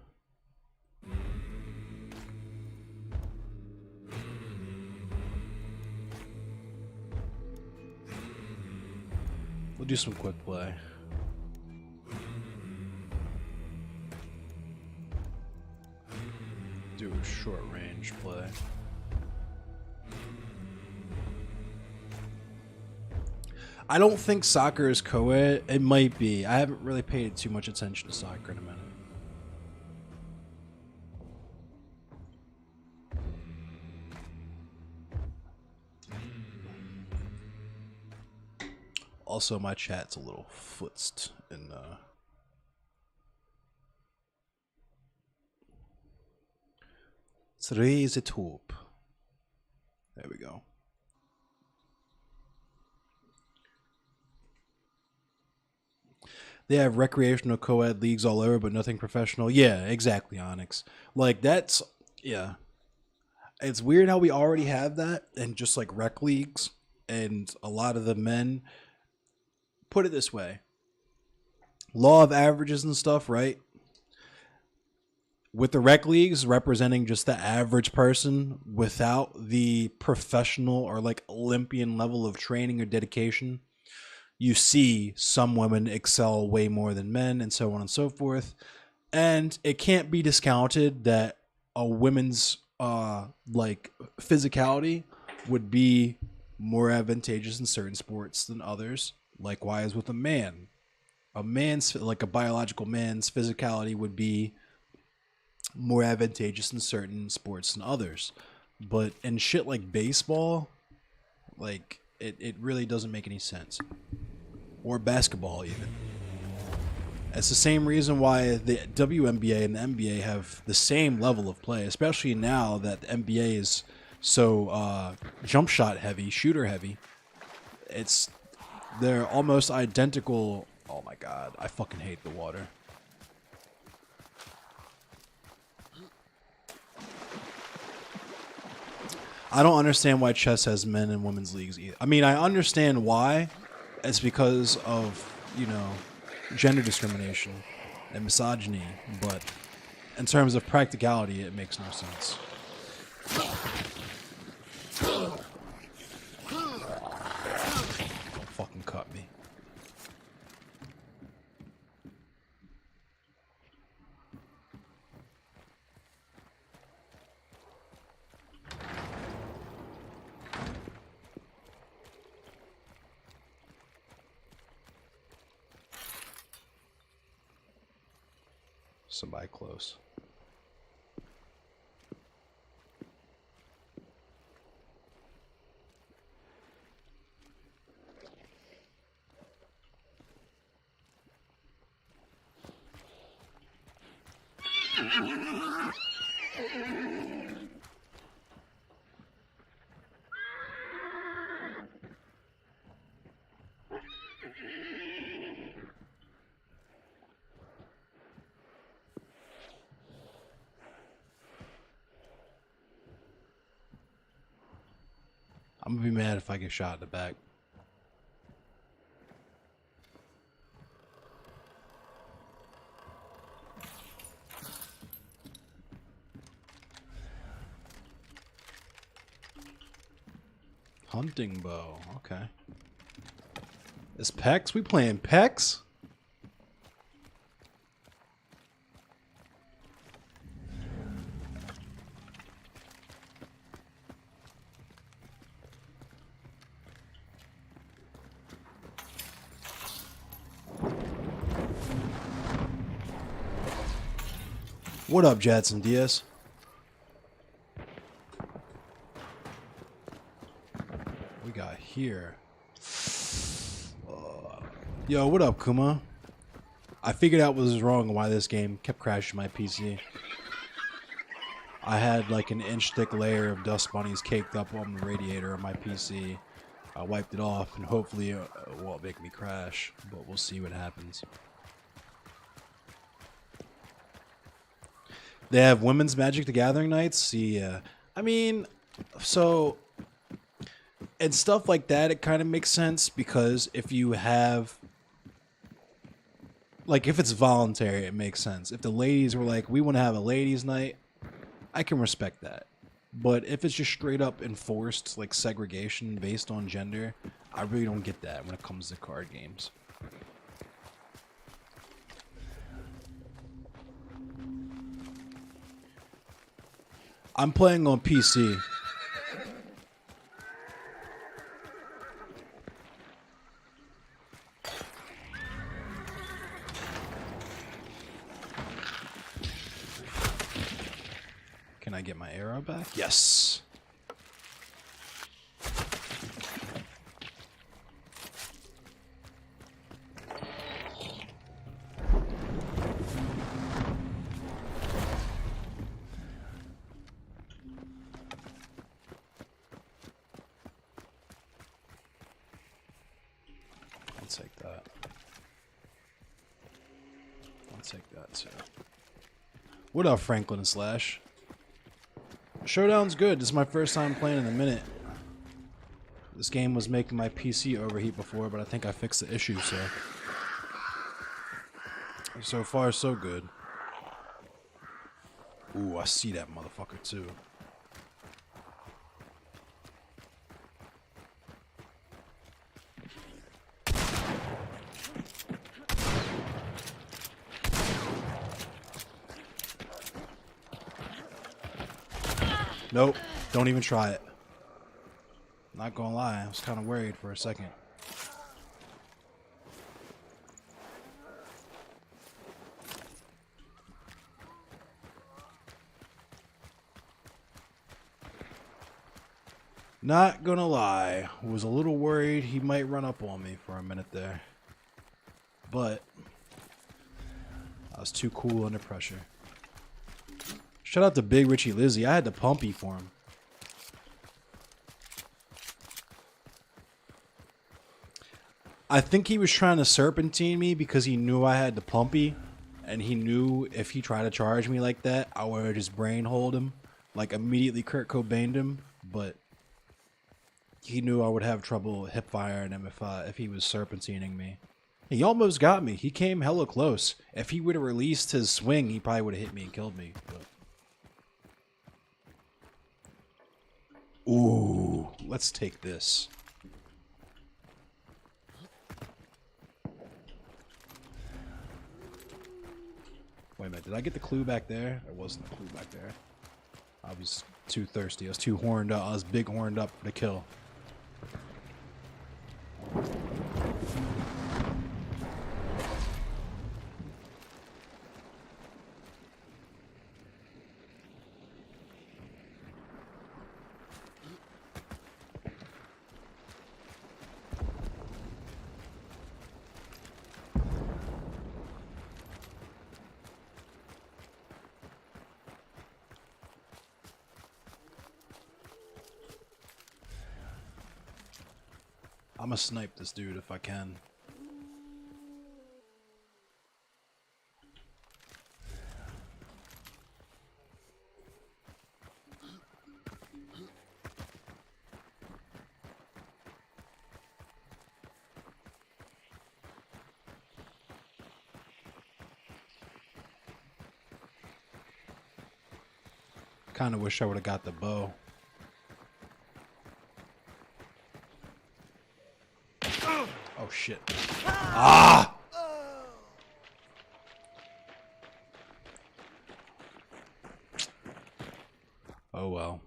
We'll do some quick play. Do a short range play. I don't think soccer is co-ed. It might be. I haven't really paid too much attention to soccer in a minute. Also, my chat's a little futzed in let's raise it up. There we go. They have recreational co-ed leagues all over, but nothing professional. Yeah, exactly, Onyx. Like, that's, yeah. It's weird how we already have that and just like rec leagues, and a lot of the men, put it this way, law of averages and stuff, right? With the rec leagues representing just the average person without the professional or like Olympian level of training or dedication, you see some women excel way more than men, and so on and so forth. And it can't be discounted that a women's like physicality would be more advantageous in certain sports than others. Likewise with a man. A man's, like a biological man's physicality would be more advantageous in certain sports than others. But in shit like baseball, like it really doesn't make any sense. Or basketball even. It's the same reason why the WNBA and the NBA have the same level of play, especially now that the NBA is so jump shot heavy, shooter heavy. They're almost identical. Oh my god, I fucking hate the water. I don't understand why chess has men and women's leagues either. I mean, I understand why. It's because of, you know, gender discrimination and misogyny, but in terms of practicality, it makes no sense. Don't fucking cut me. Somebody close. I'm gonna be mad if I get shot in the back. Hunting bow, okay. Is Pex? We playing Pex? What up, Jadson Diaz? We got here. Yo, what up, Kuma? I figured out what was wrong and why this game kept crashing my PC. I had like an inch thick layer of dust bunnies caked up on the radiator of my PC. I wiped it off and hopefully it won't make me crash, but we'll see what happens. They have women's Magic the Gathering nights. Yeah, I mean, so and stuff like that, it kind of makes sense because if you have, like, if it's voluntary, it makes sense. If the ladies were like, we want to have a ladies' night, I can respect that. But if it's just straight up enforced, like segregation based on gender, I really don't get that when it comes to card games. I'm playing on PC. Can I get my arrow back? Yes. I'll take that. I'll take that too. What up, Franklin and Slash? Showdown's good. This is my first time playing in a minute. This game was making my PC overheat before, but I think I fixed the issue, so far so good. Ooh, I see that motherfucker too. Nope, don't even try it. Not gonna lie, I was kind of worried for a second. Not gonna lie, was a little worried he might run up on me for a minute there. But I was too cool under pressure. Shout out to Big Richie Lizzie. I had the pumpy for him. I think he was trying to serpentine me because he knew I had the pumpy, and he knew if he tried to charge me like that, I would just brain hold him, like immediately Kurt Cobained him. But he knew I would have trouble hip firing him if he was serpentining me. He almost got me. He came hella close. If he would have released his swing, he probably would have hit me and killed me. But... Ooh, let's take this. Wait a minute, did I get the clue back there? There wasn't a clue back there. I was too thirsty. I was too horned up. I was big horned up for the kill. I'm gonna snipe this dude if I can. Kinda wish I would have got the bow. Oh shit. Ah! Oh well.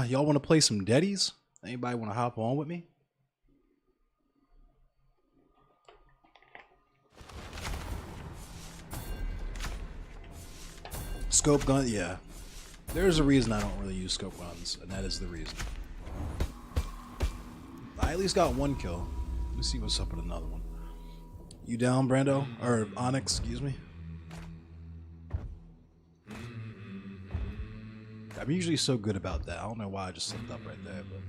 Y'all wanna play some Deadies? Anybody wanna hop on with me? Scope gun, yeah. There's a reason I don't really use scope guns, and that is the reason. I at least got one kill. Let me see what's up with another one. You down, Brando? Or Onyx, excuse me? I'm usually so good about that. I don't know why I just slipped up right there, but...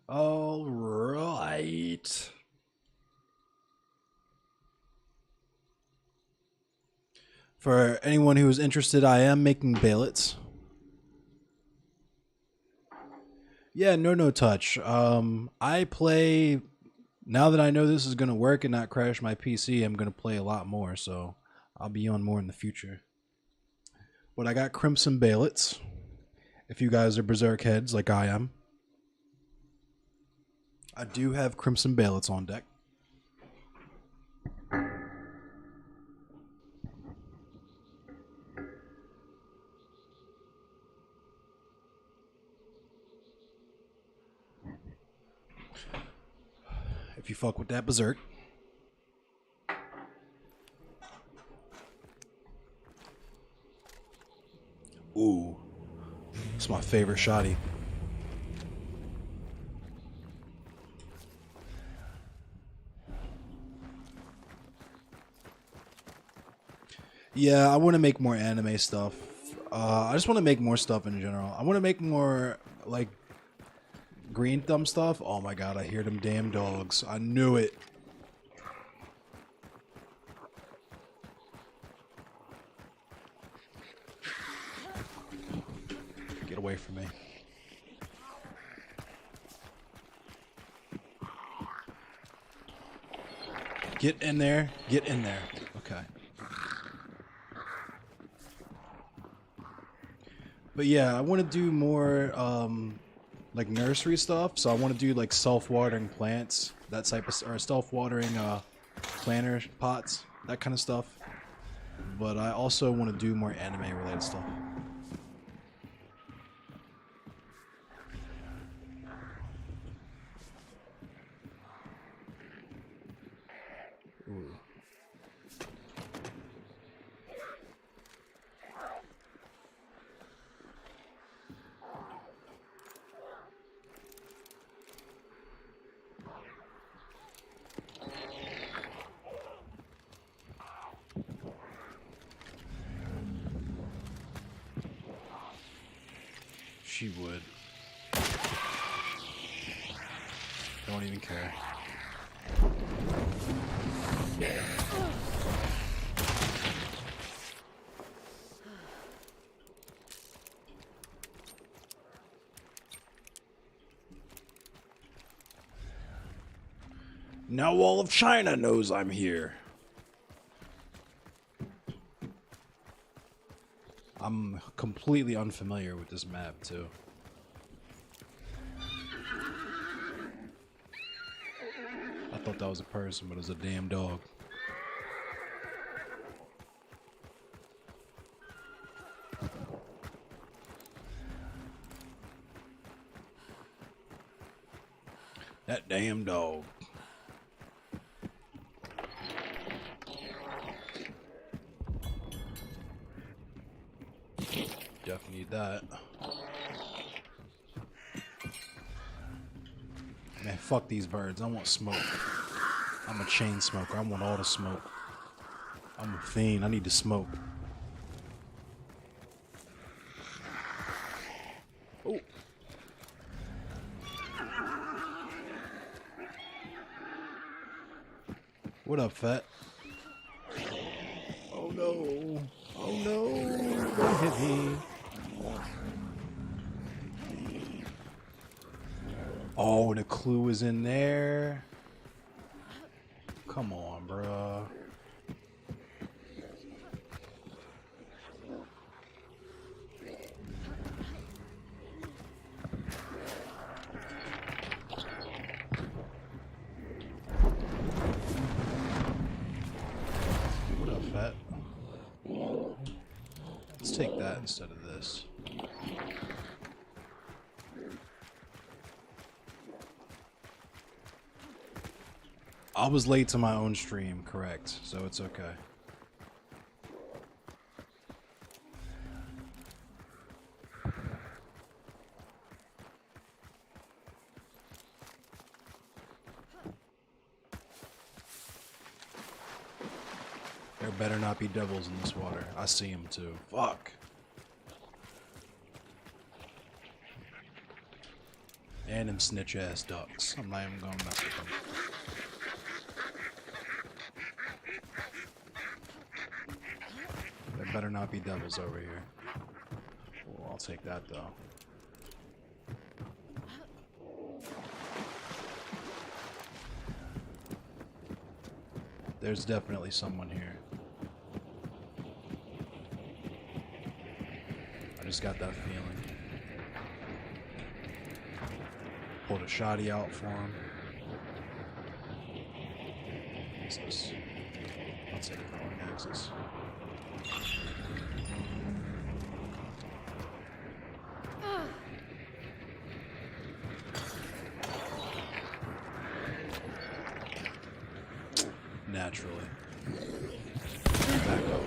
All right. For anyone who is interested, I am making baillets. Yeah, no touch. I play, now that I know this is going to work and not crash my PC, I'm going to play a lot more, so I'll be on more in the future. But I got Crimson Baillets, if you guys are Berserk heads like I am. I do have Crimson Ballots on deck. If you fuck with that Berserk. Ooh. It's my favorite shoddy. Yeah, I want to make more anime stuff. I just want to make more stuff in general. I want to make more, like, green thumb stuff. Oh my god, I hear them damn dogs. I knew it. Get away from me. Get in there. Get in there. Okay. But yeah, I want to do more like nursery stuff. So I want to do like self-watering plants, that type of, or self-watering planter pots, that kind of stuff. But I also want to do more anime related stuff. Ooh. She would. Don't even care. Now all of China knows I'm here. I'm completely unfamiliar with this map, too. I thought that was a person, but it was a damn dog. That damn dog. Definitely need that. Man, fuck these birds. I want smoke. I'm a chain smoker. I want all the smoke. I'm a fiend. I need to smoke. Oh. What up, fat? Oh no. Oh no. Don't hit me. Oh, the clue is in there. Come on, bruh. What up, fat? Let's take that instead of this. I was late to my own stream, correct, so it's okay. There better not be devils in this water. I see them too. Fuck. And them snitch ass ducks. I'm not even gonna mess with them. There better not be devils over here. Well, I'll take that though. There's definitely someone here. I just got that feeling. Pulled a shoddy out for him. is this? I'll take a throwing axis. Naturally. Back up.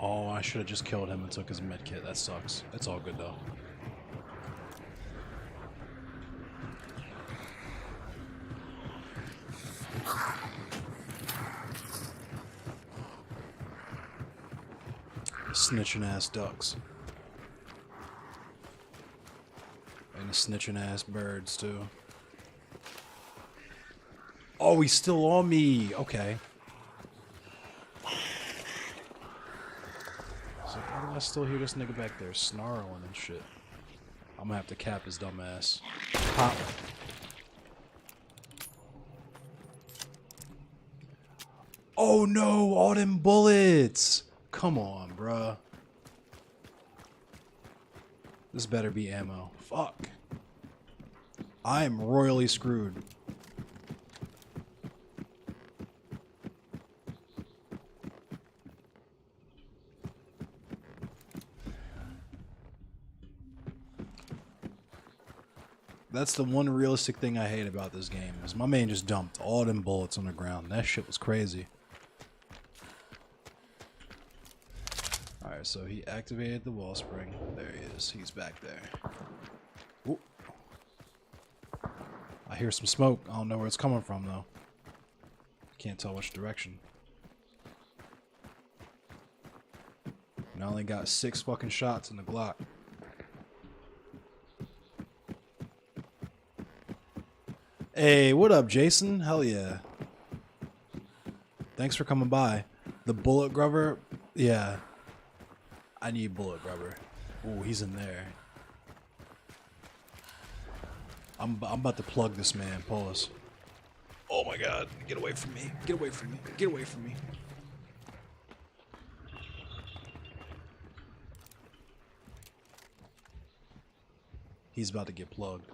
Oh, I should have just killed him and took his med kit. That sucks. It's all good though. Snitching ass ducks. And the snitching ass birds too. Oh, he's still on me. Okay. So why do I still hear this nigga back there snarling and shit? I'm gonna have to cap his dumb ass. Pop. Oh no, all them bullets. Come on, bruh. This better be ammo. Fuck. I am royally screwed. That's the one realistic thing I hate about this game, is my man just dumped all them bullets on the ground. That shit was crazy. Alright, so he activated the wellspring. There he is. He's back there. Ooh. I hear some smoke. I don't know where it's coming from, though. Can't tell which direction. And I only got 6 fucking shots in the Glock. Hey, what up, Jason? Hell yeah. Thanks for coming by. The bullet grubber? Yeah. I need bullet grubber. Ooh, he's in there. I'm about to plug this man. Pause. Oh my god. Get away from me. Get away from me. Get away from me. He's about to get plugged.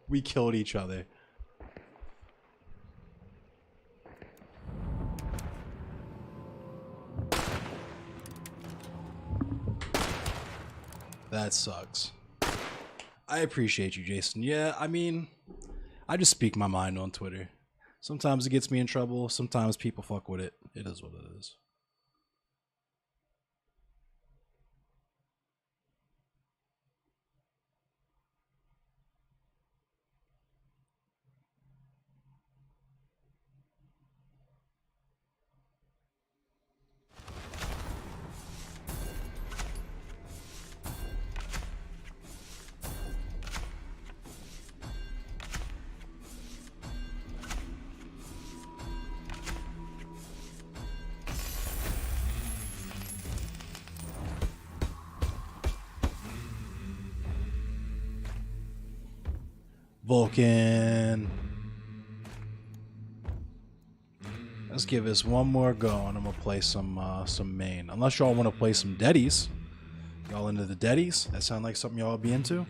We killed each other. That sucks. I appreciate you, Jason. Yeah, I mean, I just speak my mind on Twitter. Sometimes it gets me in trouble. Sometimes people fuck with it. It is what it is. Vulcan. Let's give this one more go, and I'm gonna play some main. Unless y'all want to play some Deadies. Y'all into the Deadies? That sound like something y'all be into?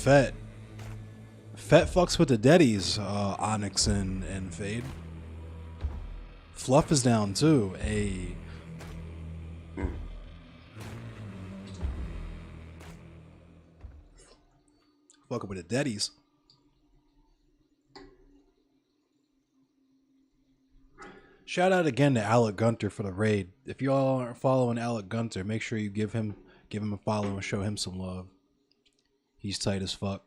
Fett. Fett fucks with the Deddies, Onyx and Fade. Fluff is down too. Fucking with the Deddies. Shout out again to Alec Gunter for the raid. If y'all aren't following Alec Gunter, make sure you give him a follow and show him some love. He's tight as fuck.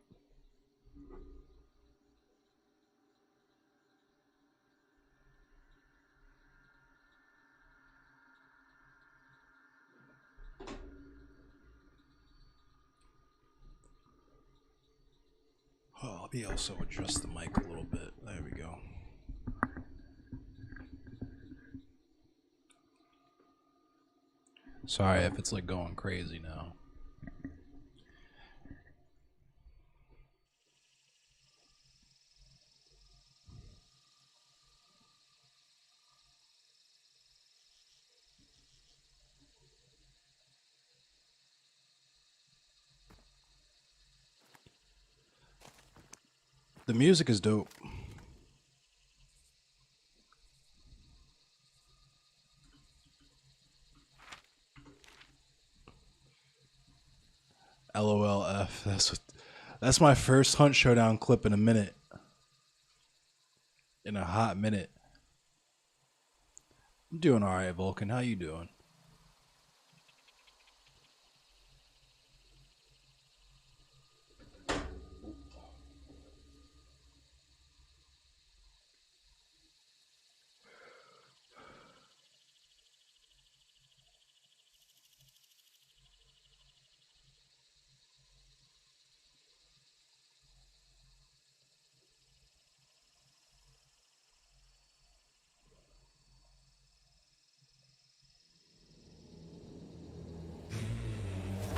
Oh, let me also adjust the mic a little bit. There we go. Sorry if it's like going crazy now. The music is dope. LOLF. That's my first Hunt Showdown clip in a minute. In a hot minute. I'm doing alright, Vulcan. How you doing?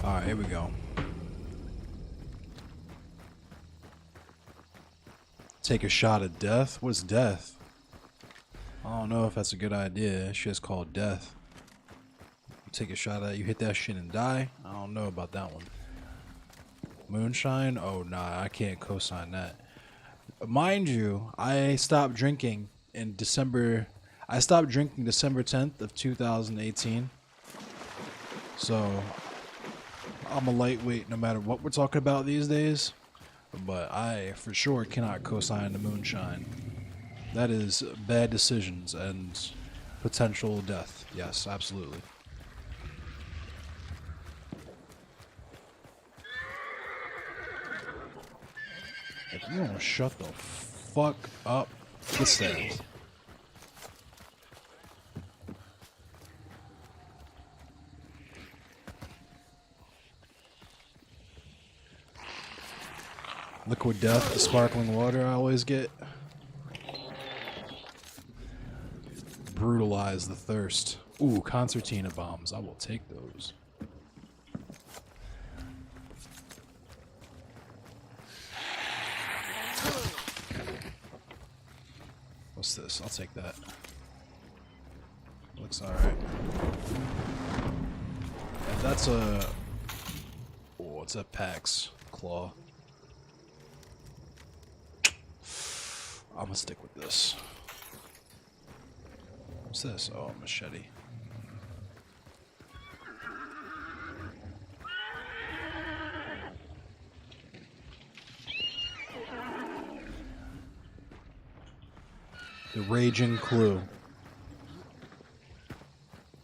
Alright, here we go. Take a shot at death? What's death? I don't know if that's a good idea. That shit's called death. You take a shot at it, you hit that shit and die? I don't know about that one. Moonshine? Oh, nah, I can't co-sign that. Mind you, I stopped drinking in December. I stopped drinking December 10th of 2018. So I'm a lightweight no matter what we're talking about these days. But I for sure cannot co-sign the moonshine. That is bad decisions and potential death. Yes, absolutely. If you don't shut the fuck up, get stabbed. Liquid death, the sparkling water I always get. Brutalize the thirst. Ooh, concertina bombs. I will take those. What's this? I'll take that. Looks alright. And that's a... Oh, it's a Pax Claw. I'm gonna stick with this. What's this? Oh, a machete. The Raging Clue.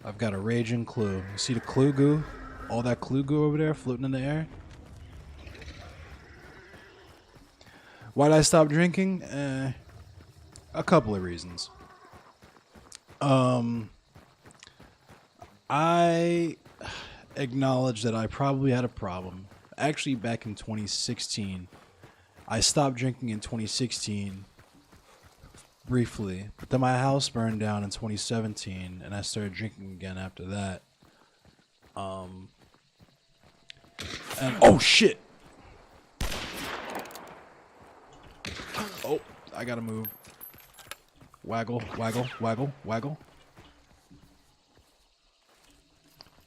I've got a Raging Clue. You see the clue goo? All that clue goo over there floating in the air? Why did I stop drinking? A couple of reasons. I acknowledge that I probably had a problem. Actually, back in 2016, I stopped drinking in 2016 briefly, but then my house burned down in 2017, and I started drinking again after that. And oh shit! Oh, I gotta move. Waggle, waggle, waggle, waggle.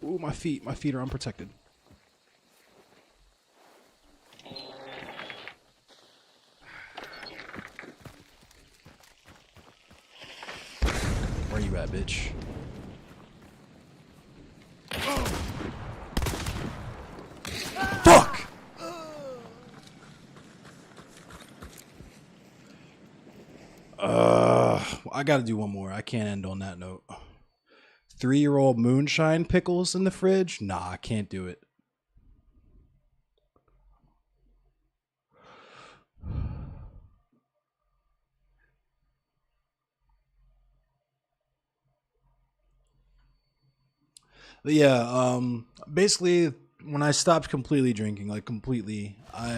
Ooh, my feet are unprotected. Where you at, bitch? Fuck! I gotta do one more. I can't end on that note. 3-year-old moonshine pickles in the fridge? Nah, I can't do it. But yeah, basically, when I stopped completely drinking, like completely, I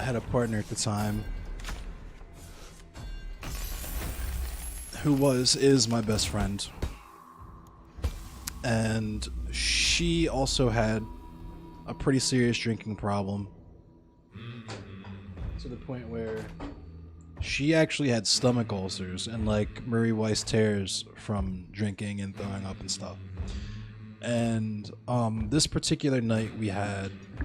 had a partner at the time who is my best friend, and she also had a pretty serious drinking problem, to the point where she actually had stomach ulcers and like Murray Weiss tears from drinking and throwing up and stuff. And this particular night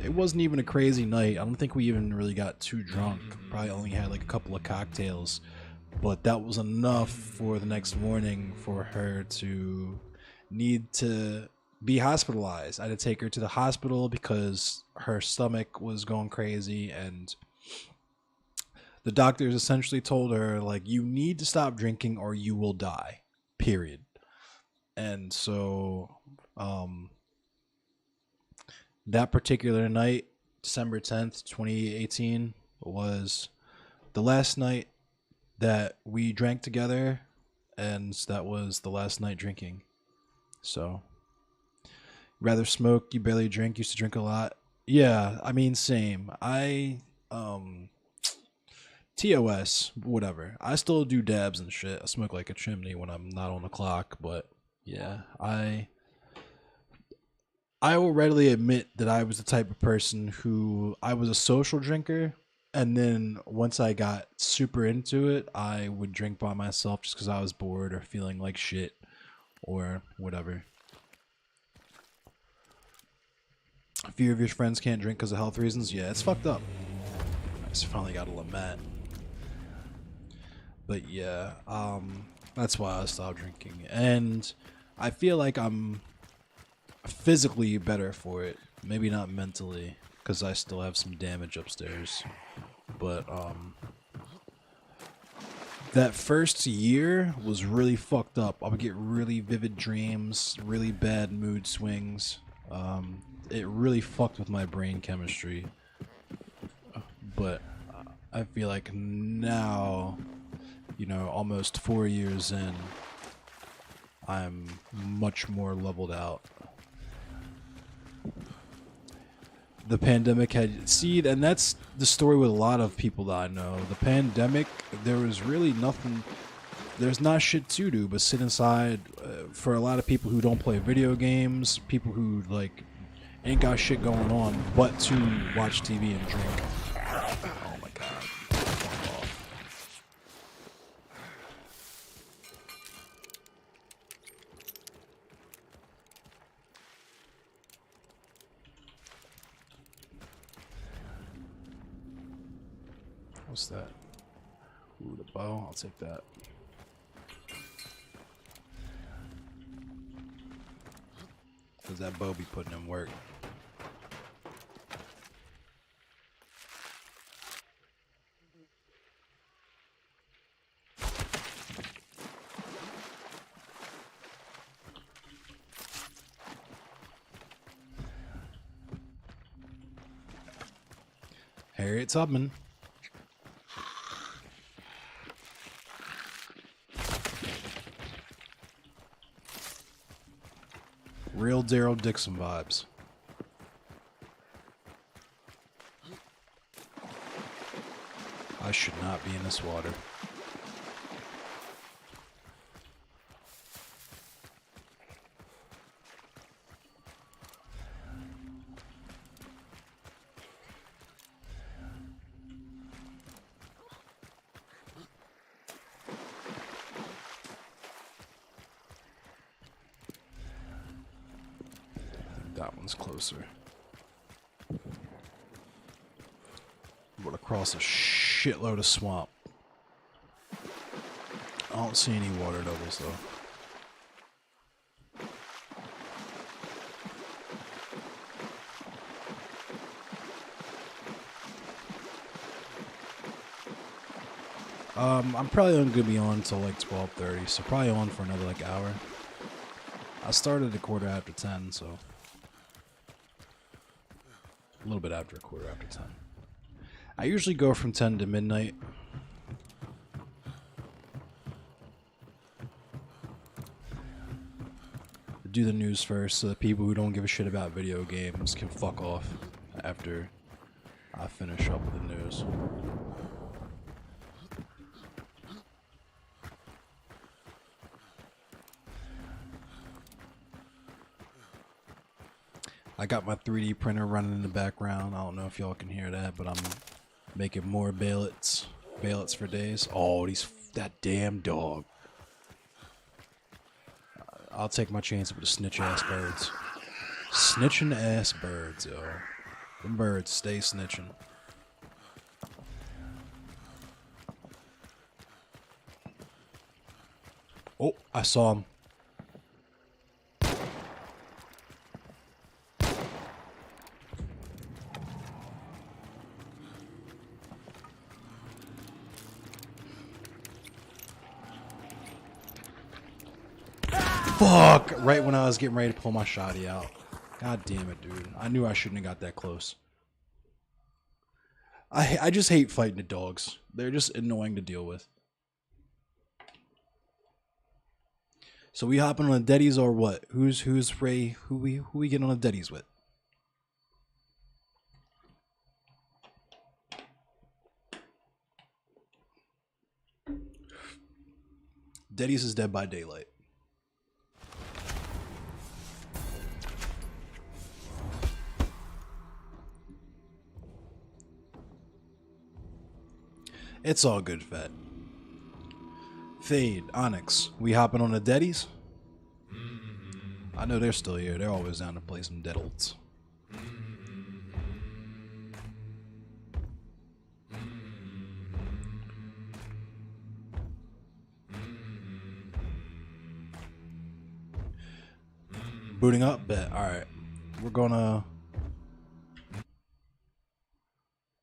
it wasn't even a crazy night. I don't think we even really got too drunk. Probably only had like a couple of cocktails, but that was enough for the next morning for her to need to be hospitalized. I had to take her to the hospital because her stomach was going crazy, and the doctors essentially told her, like, you need to stop drinking or you will die, period. And so that particular night, December 10th, 2018, was the last night that we drank together, and that was the last night drinking. So, rather smoke, you barely drink, used to drink a lot. Yeah, I mean, same. TOS, whatever. I still do dabs and shit. I smoke like a chimney when I'm not on the clock, but yeah, I will readily admit that I was the type of person who I was a social drinker, and then once I got super into it, I would drink by myself just because I was bored or feeling like shit or whatever. A few of your friends can't drink because of health reasons. Yeah, it's fucked up. I just finally got a lament. But yeah, that's why I stopped drinking. And I feel like I'm physically better for it. Maybe not mentally, because I still have some damage upstairs. But that first year was really fucked up. I would get really vivid dreams, really bad mood swings. It really fucked with my brain chemistry. But I feel like now, you know, almost 4 years in, I'm much more leveled out. The pandemic and that's the story with a lot of people that I know. The pandemic, there was really nothing, there's not shit to do but sit inside. For a lot of people who don't play video games, people who like ain't got shit going on but to watch TV and drink. Oh my god. Fuck off. What's that? Ooh, the bow. I'll take that. Does that bow be putting in work? Harriet Tubman. Real Daryl Dixon vibes. I should not be in this water. That one's closer. I'm gonna cross a shitload of swamp. I don't see any water doubles though. I'm probably only gonna be on until like 12:30, so probably on for another like hour. I started at 10:15, so a little bit after 10:15. I usually go from 10 to midnight. Do the news first, so the people who don't give a shit about video games can fuck off after I finish up with the news. I got my 3D printer running in the background. I don't know if y'all can hear that, but I'm making more ballots for days. Oh, that damn dog. I'll take my chance with the snitch ass birds. Snitching ass birds, yo. Them birds stay snitching. Oh, I saw him. Fuck! Right when I was getting ready to pull my shotty out. God damn it, dude. I knew I shouldn't have got that close. I just hate fighting the dogs. They're just annoying to deal with. So we hopping on the Deddies or what? Who's Ray? Who we getting on the Deddies with? Deddies is Dead by Daylight. It's all good, Fat. Fade, Onyx, we hopping on the Deddies? I know they're still here. They're always down to play some Deadolts. Booting up? Bet. Alright. We're gonna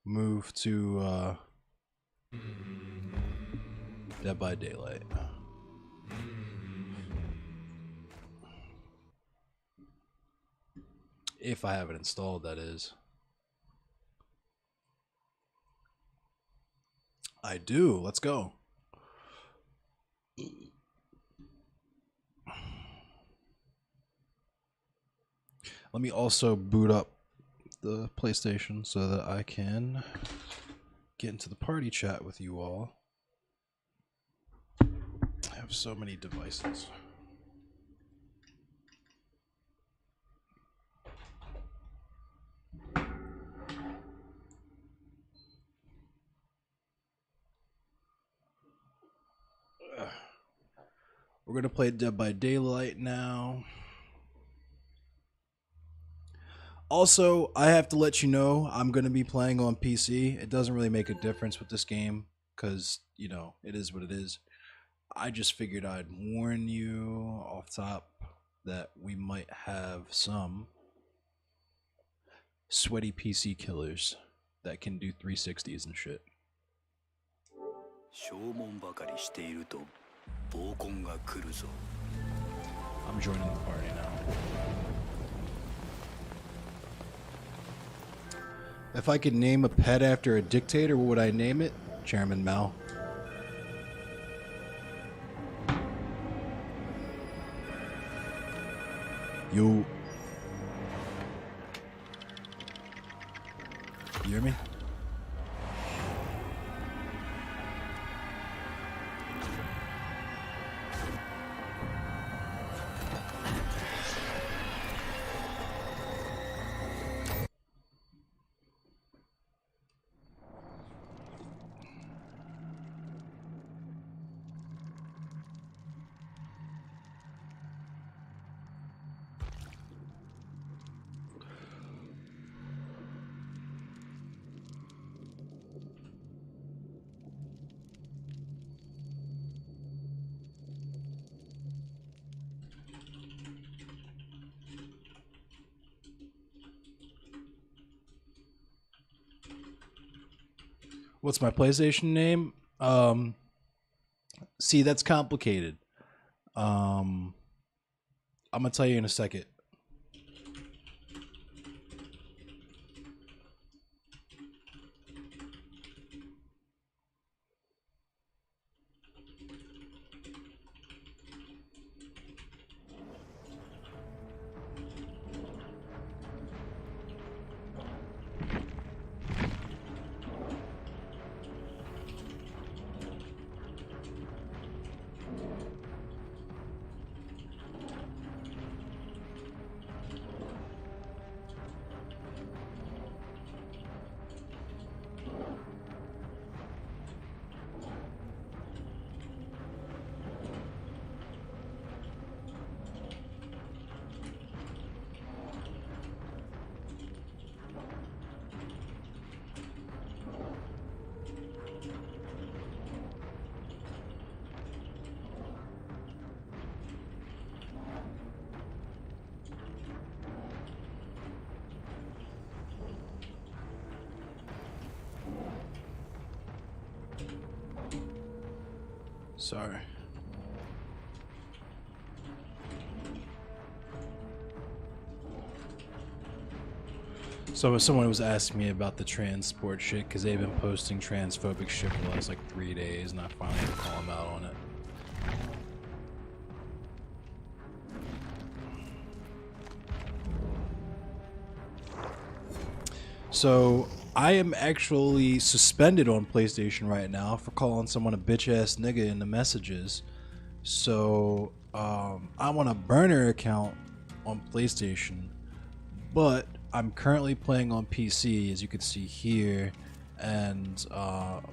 move to Dead by Daylight. If I have it installed, that is. I do. Let's go. Let me also boot up the PlayStation so that I can get into the party chat with you all. I have so many devices. We're going to play Dead by Daylight now. Also, I have to let you know, I'm going to be playing on PC. It doesn't really make a difference with this game because, you know, it is what it is. I just figured I'd warn you off top that we might have some sweaty PC killers that can do 360s and shit. I'm joining the party now. If I could name a pet after a dictator, what would I name it? Chairman Mao. You hear me? What's my PlayStation name? See, that's complicated. I'm gonna tell you in a second. Sorry. So someone was asking me about the transport shit because they've been posting transphobic shit for the last like 3 days, and I finally had to call them out on it. So I am actually suspended on PlayStation right now for calling someone a bitch ass nigga in the messages. So I'm on a burner account on PlayStation, but I'm currently playing on PC, as you can see here, and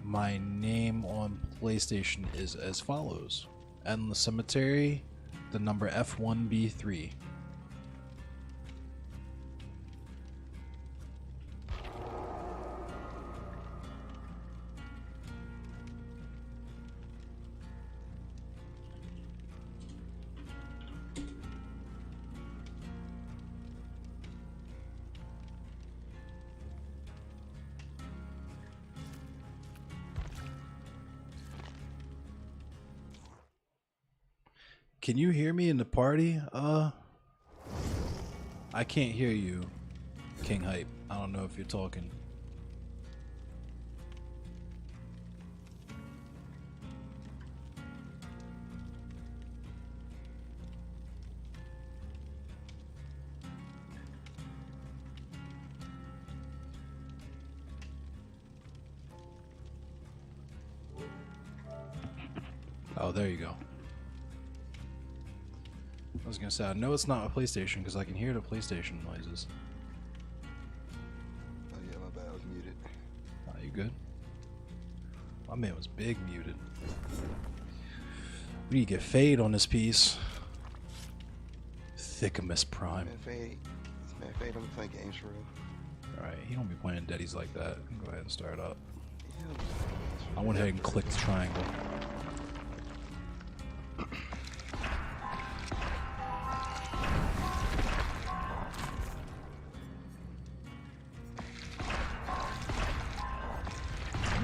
my name on PlayStation is as follows: Endless Cemetery, the number F1B3. Can you hear me in the party? I can't hear you, King Hype. I don't know if you're talking. Oh, there you go. I was gonna say, I know it's not a PlayStation because I can hear the PlayStation noises. Oh yeah, my bad, I was muted. Are you good? My man was big muted. What do you get fade on this piece? Thickamus Prime. Man, Fade don't be playing games for real. Alright, he don't be playing Daddies like that. Go ahead and start up. I went ahead and clicked the triangle.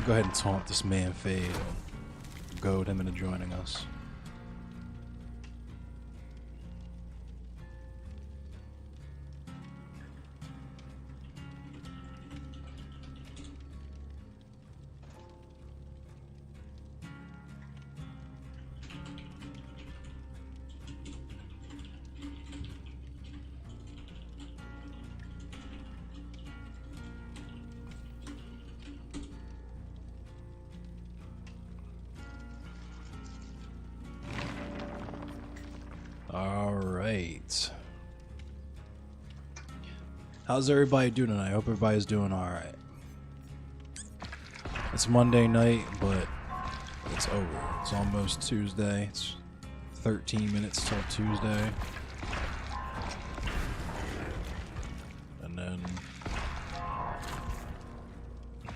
Go ahead and taunt this man Fade and goad him into joining us. Alright. How's everybody doing tonight? I hope everybody's doing alright. It's Monday night, but it's over. It's almost Tuesday. It's 13 minutes till Tuesday. And then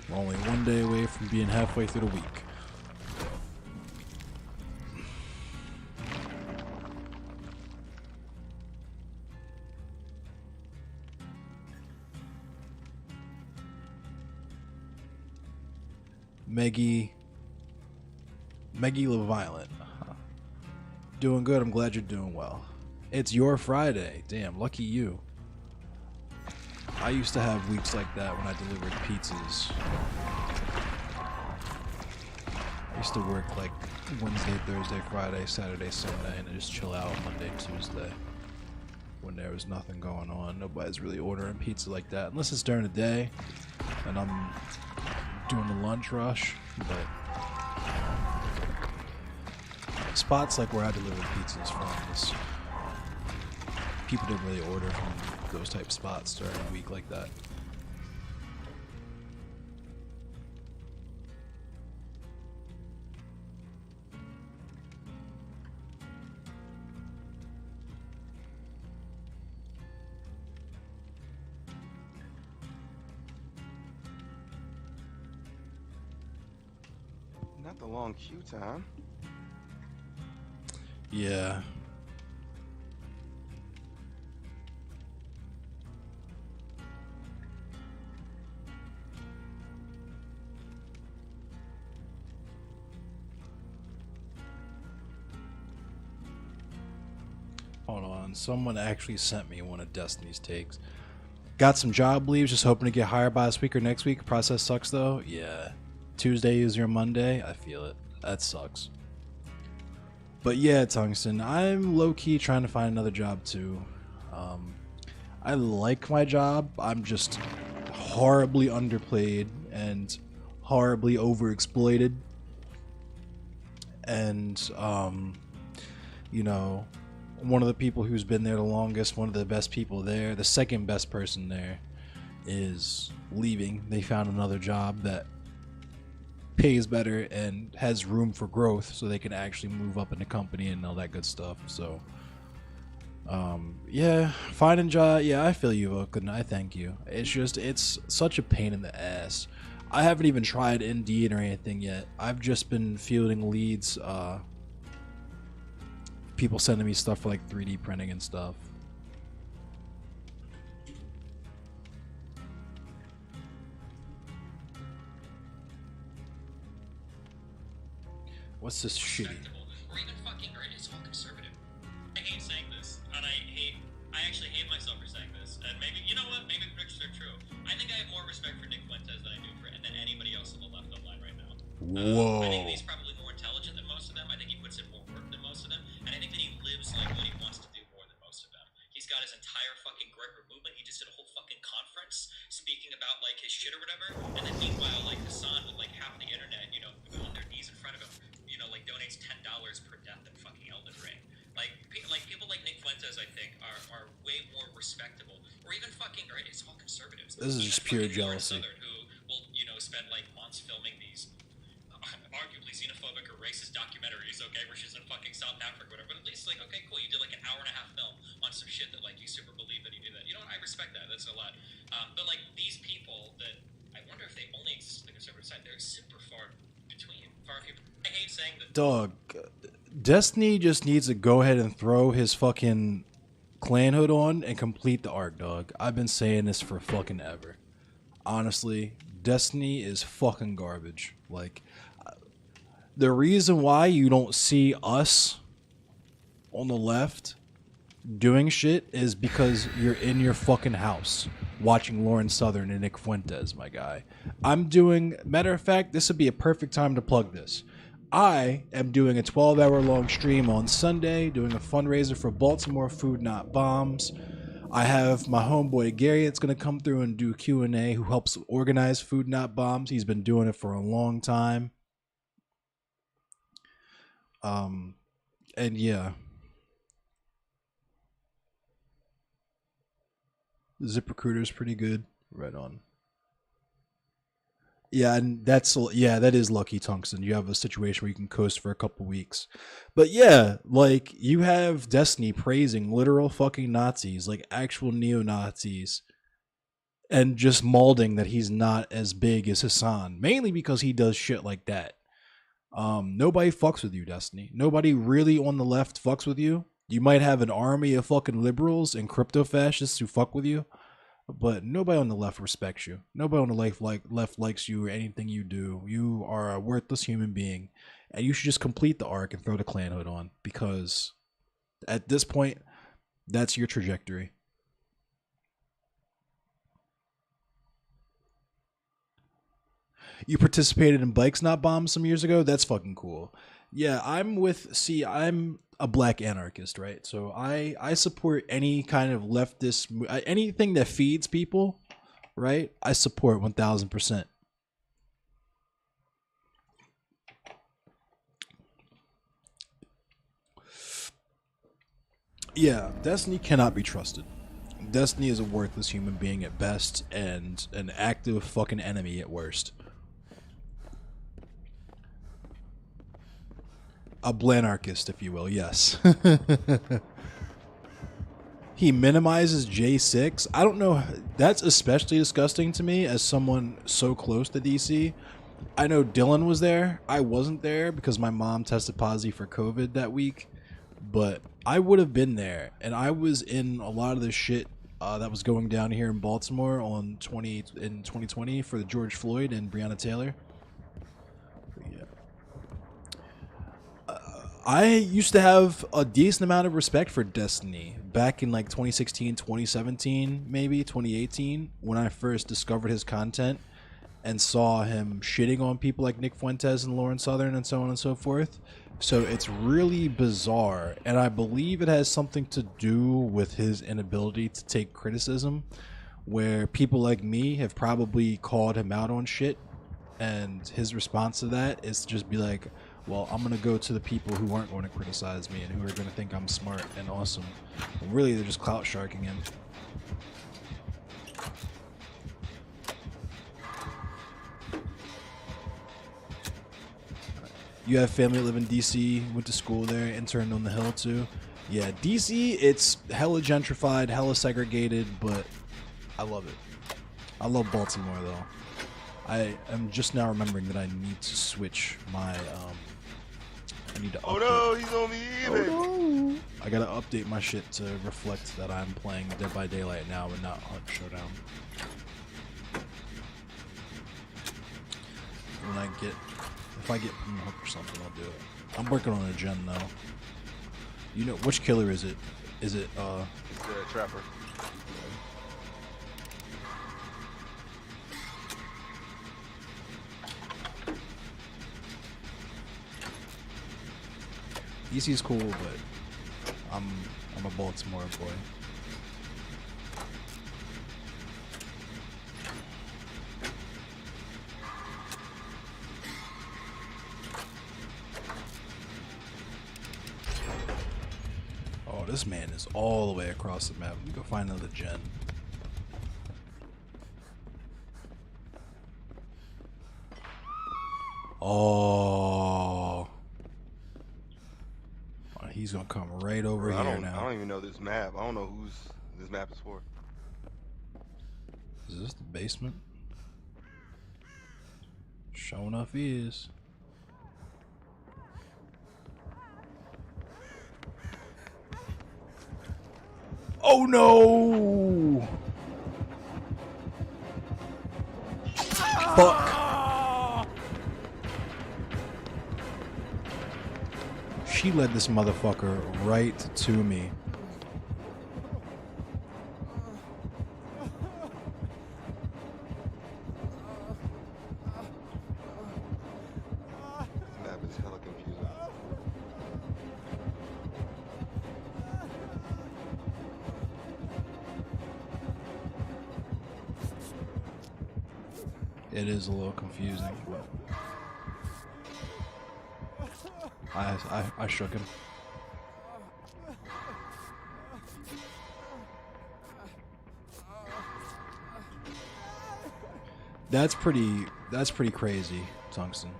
we're only one day away from being halfway through the week. Meggie LaViolent. Doing good. I'm glad you're doing well. It's your Friday. Damn, lucky you. I used to have weeks like that when I delivered pizzas. I used to work like Wednesday, Thursday, Friday, Saturday, Sunday, and just chill out Monday, Tuesday. When there was nothing going on. Nobody's really ordering pizza like that. Unless it's during the day and I'm doing the lunch rush. But spots like where I deliver pizzas from, people didn't really order from those type of spots during a week like that. Not the long queue time. Yeah. Hold on, someone actually sent me one of Destiny's takes. Got some job leaves, just hoping to get hired by this week or next week. Process sucks though. Yeah. Tuesday is your Monday. I feel it. That sucks. But yeah, Tungsten, I'm low-key trying to find another job too. I like my job. I'm just horribly underpaid and horribly overexploited. And, you know, one of the people who's been there the longest, one of the best people there, the second best person there is leaving. They found another job that pays better and has room for growth so they can actually move up in the company and all that good stuff. So yeah, finding job, yeah, I feel you, Oakland. I thank you. It's such a pain in the ass. I haven't even tried Indeed or anything yet. I've just been fielding leads, people sending me stuff for like 3D printing and stuff. What's this shitty? Or even fucking great. It's all conservative. I hate saying this, and I actually hate myself for saying this. And maybe, you know what? Maybe the predictions are true. I think I have more respect for Nick Fuentes than I do for than anybody else on the left online right now. Whoa. I think he's probably more intelligent than most of them. I think he puts in more work than most of them, and I think that he lives like what he wants to do more than most of them. He's got his entire fucking Gregor movement. He just did a whole fucking conference speaking about like his shit or whatever, and then meanwhile like Hassan with like half the internet, you know, on their knees in front of him, you know, like donates $10 per death in fucking Elden Ring. Like people like Nick Fuentes, I think, are way more respectable, or even fucking right. It's all conservatives. This is just pure jealousy. Who will, you know, spend like months filming these arguably xenophobic or racist documentaries, okay, where she's in fucking South Africa, whatever. But at least like, okay, cool, you did like an hour and a half film on some shit that like you super believe that he did that. You know what? I respect that. That's a lot. But like these people that I wonder if they only exist on the conservative side. They're super far between. Far few. I hate saying that. Dog, Destiny just needs to go ahead and throw his fucking clan hood on and complete the arc, dog. I've been saying this for fucking ever. Honestly, Destiny is fucking garbage. Like, the reason why you don't see us on the left doing shit is because you're in your fucking house watching Lauren Southern and Nick Fuentes, my guy. Matter of fact, this would be a perfect time to plug this. I am doing a 12-hour long stream on Sunday, doing a fundraiser for Baltimore Food Not Bombs. I have my homeboy Gary that's going to come through and do Q&A, who helps organize Food Not Bombs. He's been doing it for a long time. And yeah. ZipRecruiter's pretty good. Right on. Yeah, and that is lucky, Tungsten. You have a situation where you can coast for a couple weeks. But yeah, like, you have Destiny praising literal fucking Nazis, like actual neo-Nazis, and just mauling that he's not as big as Hassan, mainly because he does shit like that. Nobody fucks with you, Destiny. Nobody really on the left fucks with you. You might have an army of fucking liberals and crypto fascists who fuck with you, but nobody on the left respects you. Nobody on the left likes you or anything you do. You are a worthless human being, and you should just complete the arc and throw the clan hood on, because at this point, that's your trajectory. You participated in Bikes Not Bombs some years ago? That's fucking cool. Yeah, I'm a black anarchist, right? So I support any kind of leftist, anything that feeds people, right? I support 1000%. Yeah, Destiny cannot be trusted. Destiny is a worthless human being at best and an active fucking enemy at worst. A blanarchist, if you will, yes. He minimizes J6. I don't know. That's especially disgusting to me as someone so close to DC. I know Dylan was there. I wasn't there because my mom tested positive for COVID that week. But I would have been there. And I was in a lot of the shit that was going down here in Baltimore in 2020 for the George Floyd and Breonna Taylor. Yeah. I used to have a decent amount of respect for Destiny back in like 2016, 2017, maybe 2018, when I first discovered his content and saw him shitting on people like Nick Fuentes and Lauren Southern and so on and so forth. So it's really bizarre, and I believe it has something to do with his inability to take criticism, where people like me have probably called him out on shit, and his response to that is to just be like, well, I'm going to go to the people who aren't going to criticize me and who are going to think I'm smart and awesome. And really, they're just clout sharking him. You have family that live in DC, went to school there, interned on the Hill too. Yeah, DC, it's hella gentrified, hella segregated, but I love it. I love Baltimore though. I am just now remembering that I need to switch my I need to update. Oh no, he's on me even. Oh no. I gotta update my shit to reflect that I'm playing Dead by Daylight now and not Hunt Showdown. When if I get hook or something, I'll do it. I'm working on a gen though. You know, which killer is it? Is it It's the Trapper. DC's cool, but I'm a Baltimore boy. Oh, this man is all the way across the map. Let me go find another gen. Oh. He's gonna come right over here now. I don't even know this map. I don't know who's this map is for. Is this the basement? Sure enough is. Oh no! Fuck. She led this motherfucker right to me. This map is hella confusing. It is a little confusing, but I shook him. That's pretty crazy, Tungsten.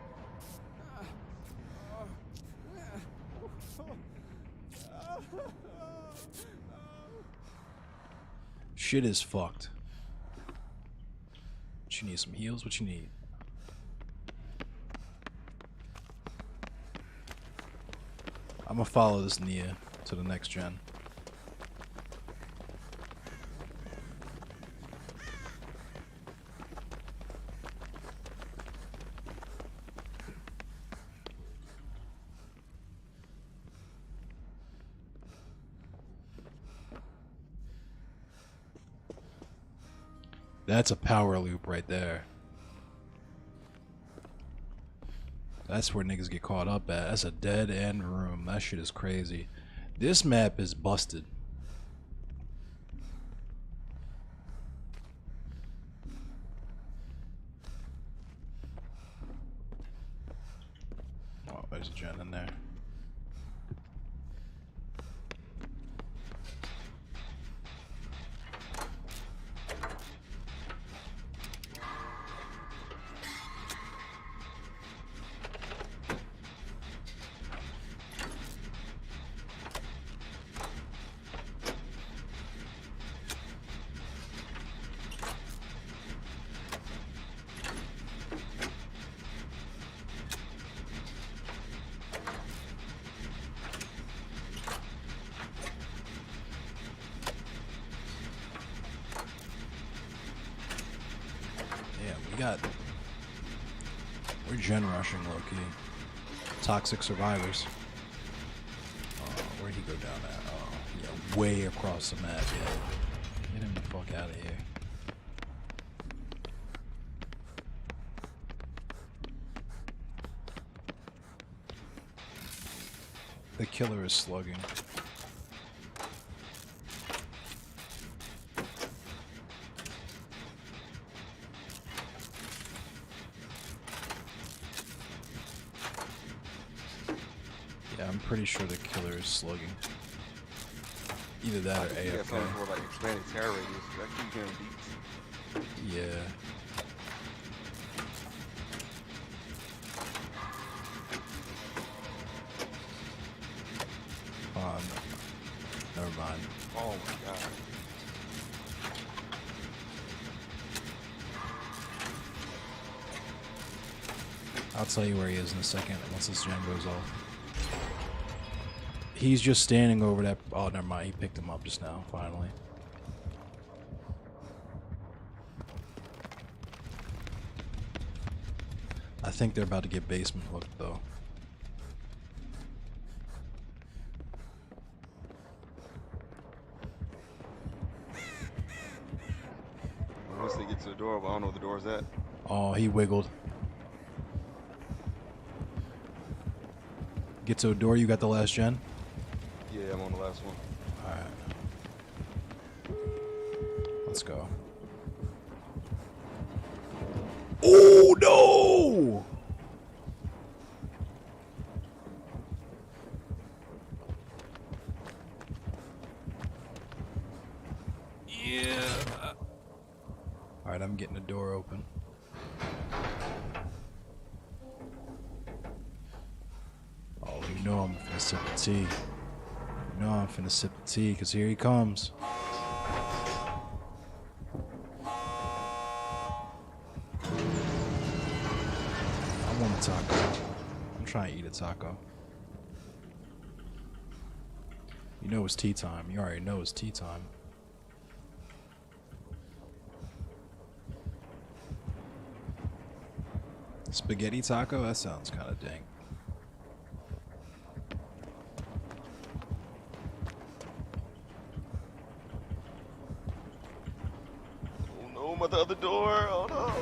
Shit is fucked. What you need, some heals? What you need? I'm gonna follow this Nia to the next gen. That's a power loop right there. That's where niggas get caught up at. That's a dead end room. That shit is crazy. This map is busted. Oh, there's a gen in there. We're gen rushing low-key. Toxic survivors. Where'd he go down at? Oh, yeah, way across the map, yeah. Get him the fuck out of here. The killer is slugging. I'm pretty sure the killer is slugging. Either that or AFK. For like expanded terror radius. That keeps getting beats. Yeah. Never mind. Oh my god. I'll tell you where he is in a second once this gen goes off. He's just standing over that. Oh, never mind. He picked him up just now, finally. I think they're about to get basement hooked, though. Once they get to the door, but I don't know where the door's at. Oh, he wiggled. Get to a door. You got the last gen? Yeah, I'm on the last one. Alright. Let's go. Oh, no! Yeah. Alright, I'm getting the door open. Oh, you know I'm finna sip the tea. You know I'm finna sip the tea, because here he comes. I want a taco. I'm trying to eat a taco. You know it's tea time. You already know it's tea time. Spaghetti taco? That sounds kind of dank. Oh no, I'm at the other door. Oh no.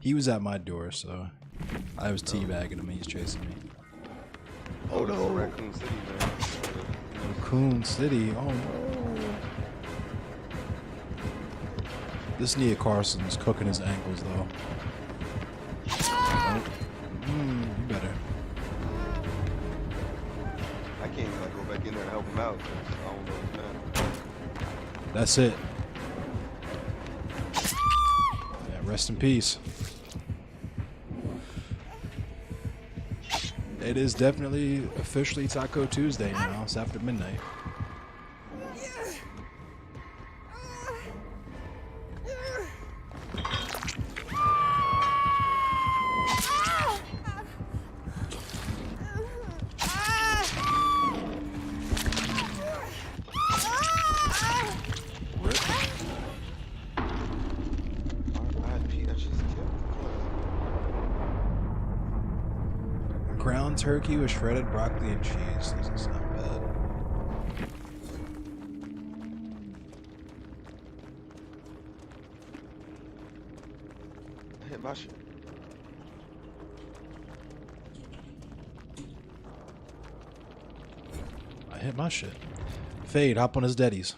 He was at my door, so I was teabagging him. He's chasing me. Oh no! Raccoon City, man. Raccoon City. Oh no! This Nia Carson's cooking his ankles, though. Oh. You better. I can't even like go back in there and help him out. I don't know what's man. That's it. Yeah, rest in peace. It is definitely officially Taco Tuesday now. It's after midnight. ground turkey with shredded broccoli and cheese. Doesn't sound bad. Hit my shit. I hit my shit. Fade, hop on his daddies.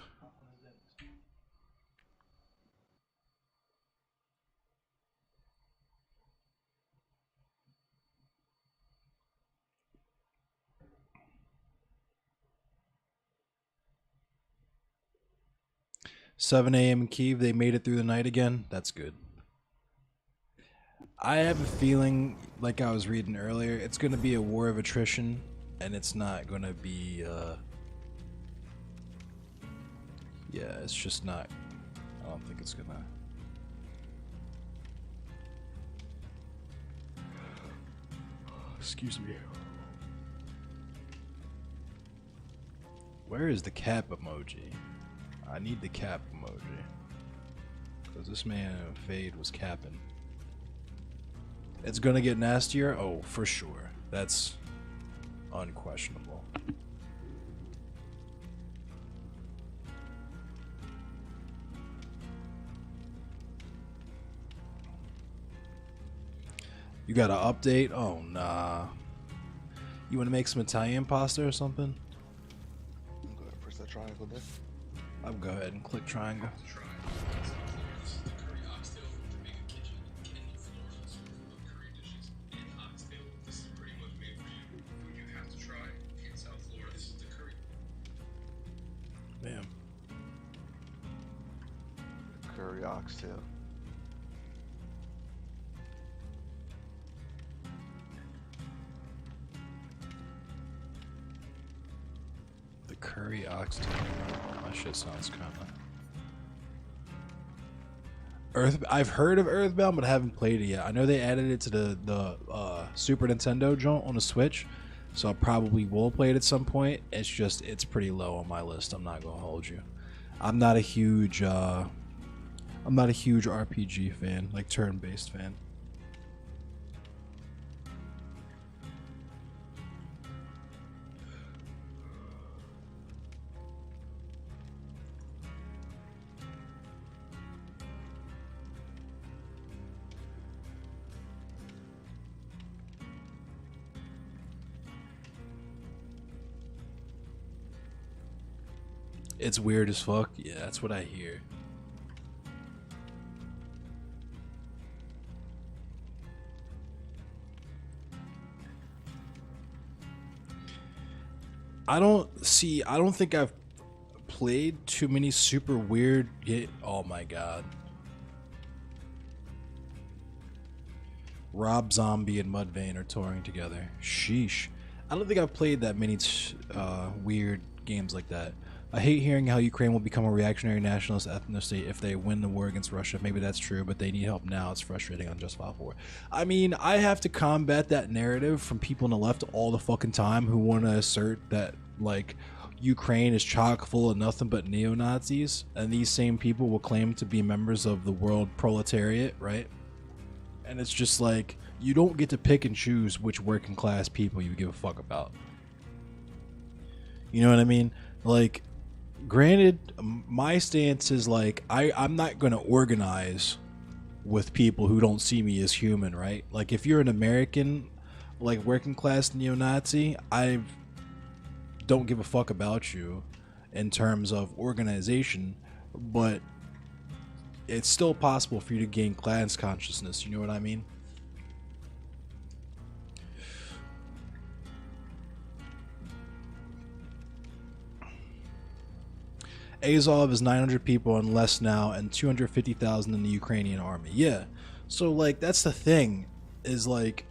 $7 a.m. in Kyiv, they made it through the night again. That's good. I have a feeling, like I was reading earlier, it's going to be a war of attrition, and it's not going to be, yeah, it's just not, I don't think it's going to. Excuse me. Where is the cap emoji? I need the cap emoji. Because this man Fade was capping. It's gonna get nastier? Oh, for sure. That's unquestionable. You got an update? Oh, nah. You wanna make some Italian pasta or something? I'm going to press that triangle there. I'll go ahead and click triangle. Damn. Curry oxtail. The curry oxtail. That shit sounds kind of. I've heard of Earthbound, but I haven't played it yet. I know they added it to the Super Nintendo joint on the Switch, so I probably will play it at some point. It's just it's pretty low on my list. I'm not gonna hold you. I'm not a huge RPG fan, like turn-based fan. It's weird as fuck. Yeah, that's what I hear. I don't think I've played too many super weird oh my god. Rob Zombie and Mudvayne are touring together. Sheesh. I don't think I've played that many weird games like that. I hate hearing how Ukraine will become a reactionary nationalist ethno-state if they win the war against Russia. Maybe that's true, but they need help now. It's frustrating, unjustified war. I mean, I have to combat that narrative from people on the left all the fucking time who want to assert that, like, Ukraine is chock full of nothing but neo-Nazis, and these same people will claim to be members of the world proletariat, right? And it's just like, you don't get to pick and choose which working class people you give a fuck about. You know what I mean? Like, granted, my stance is like, I'm not going to organize with people who don't see me as human, right? Like, if you're an American, like, working class neo-Nazi, I don't give a fuck about you in terms of organization, but it's still possible for you to gain class consciousness, you know what I mean? Azov is 900 people and less now, and 250,000 in the Ukrainian army. Yeah, so like that's the thing, is like,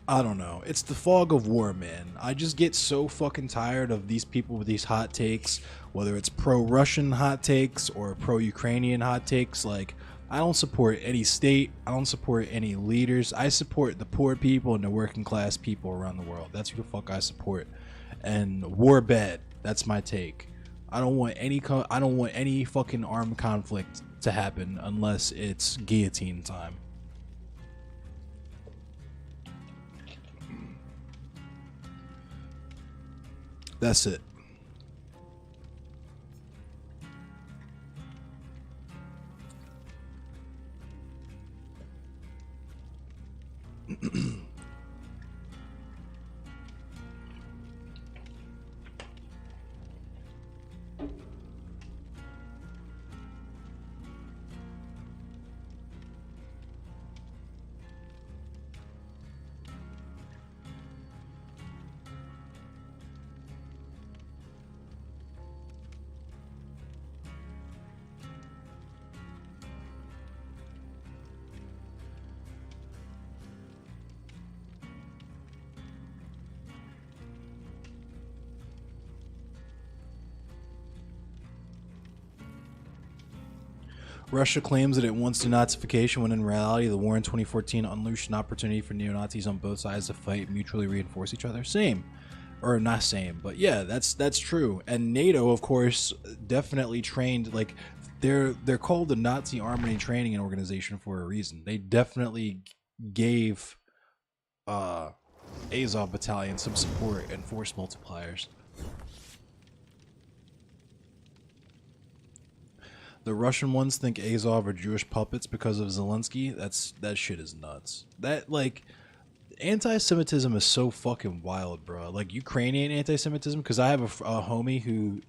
I don't know. It's the fog of war, man. I just get so fucking tired of these people with these hot takes, whether it's pro-Russian hot takes or pro-Ukrainian hot takes. Like, I don't support any state. I don't support any leaders. I support the poor people and the working class people around the world. That's who the fuck I support. And war bad. That's my take. I don't want any fucking armed conflict to happen unless it's guillotine time. That's it. Russia claims that it wants denazification when in reality the war in 2014 unleashed an opportunity for neo-Nazis on both sides to fight, mutually reinforce each other. Same. Or not same, but yeah, that's true. And NATO, of course, definitely trained, like, they're called the Nazi Army Training Organization for a reason. They definitely gave Azov Battalion some support and force multipliers. The Russian ones think Azov are Jewish puppets because of Zelensky. That shit is nuts. That, like, anti-Semitism is so fucking wild, bro. Like, Ukrainian anti-Semitism, because I have a homie who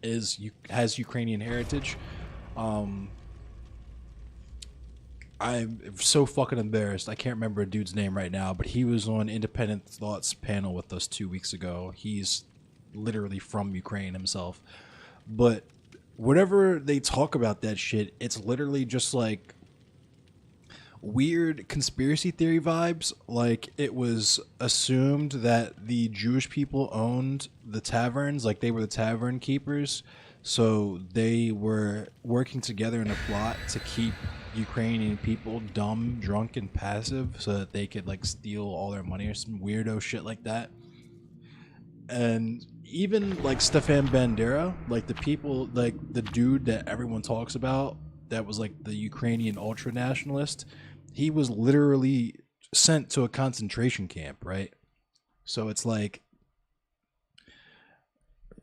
has Ukrainian heritage. I'm so fucking embarrassed. I can't remember a dude's name right now, but he was on Independent Thoughts panel with us 2 weeks ago. He's literally from Ukraine himself. But whenever they talk about that shit, it's literally just like weird conspiracy theory vibes. Like, it was assumed that the Jewish people owned the taverns, like they were the tavern keepers, so they were working together in a plot to keep Ukrainian people dumb, drunk, and passive so that they could, like, steal all their money or some weirdo shit like that. And even, like, Stefan Bandera, like, the people, like, the dude that everyone talks about that was, like, the Ukrainian ultra-nationalist, he was literally sent to a concentration camp, right? So it's like,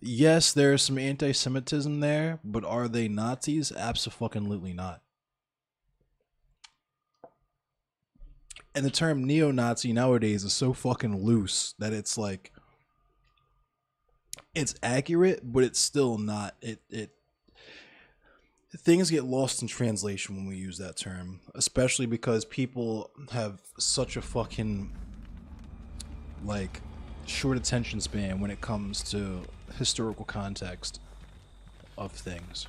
yes, there's some anti-Semitism there, but are they Nazis? Abso-fucking-lutely not. And the term neo-Nazi nowadays is so fucking loose that it's like, it's accurate, but it's still not. Things get lost in translation when we use that term, especially because people have such a fucking, like, short attention span when it comes to historical context of things.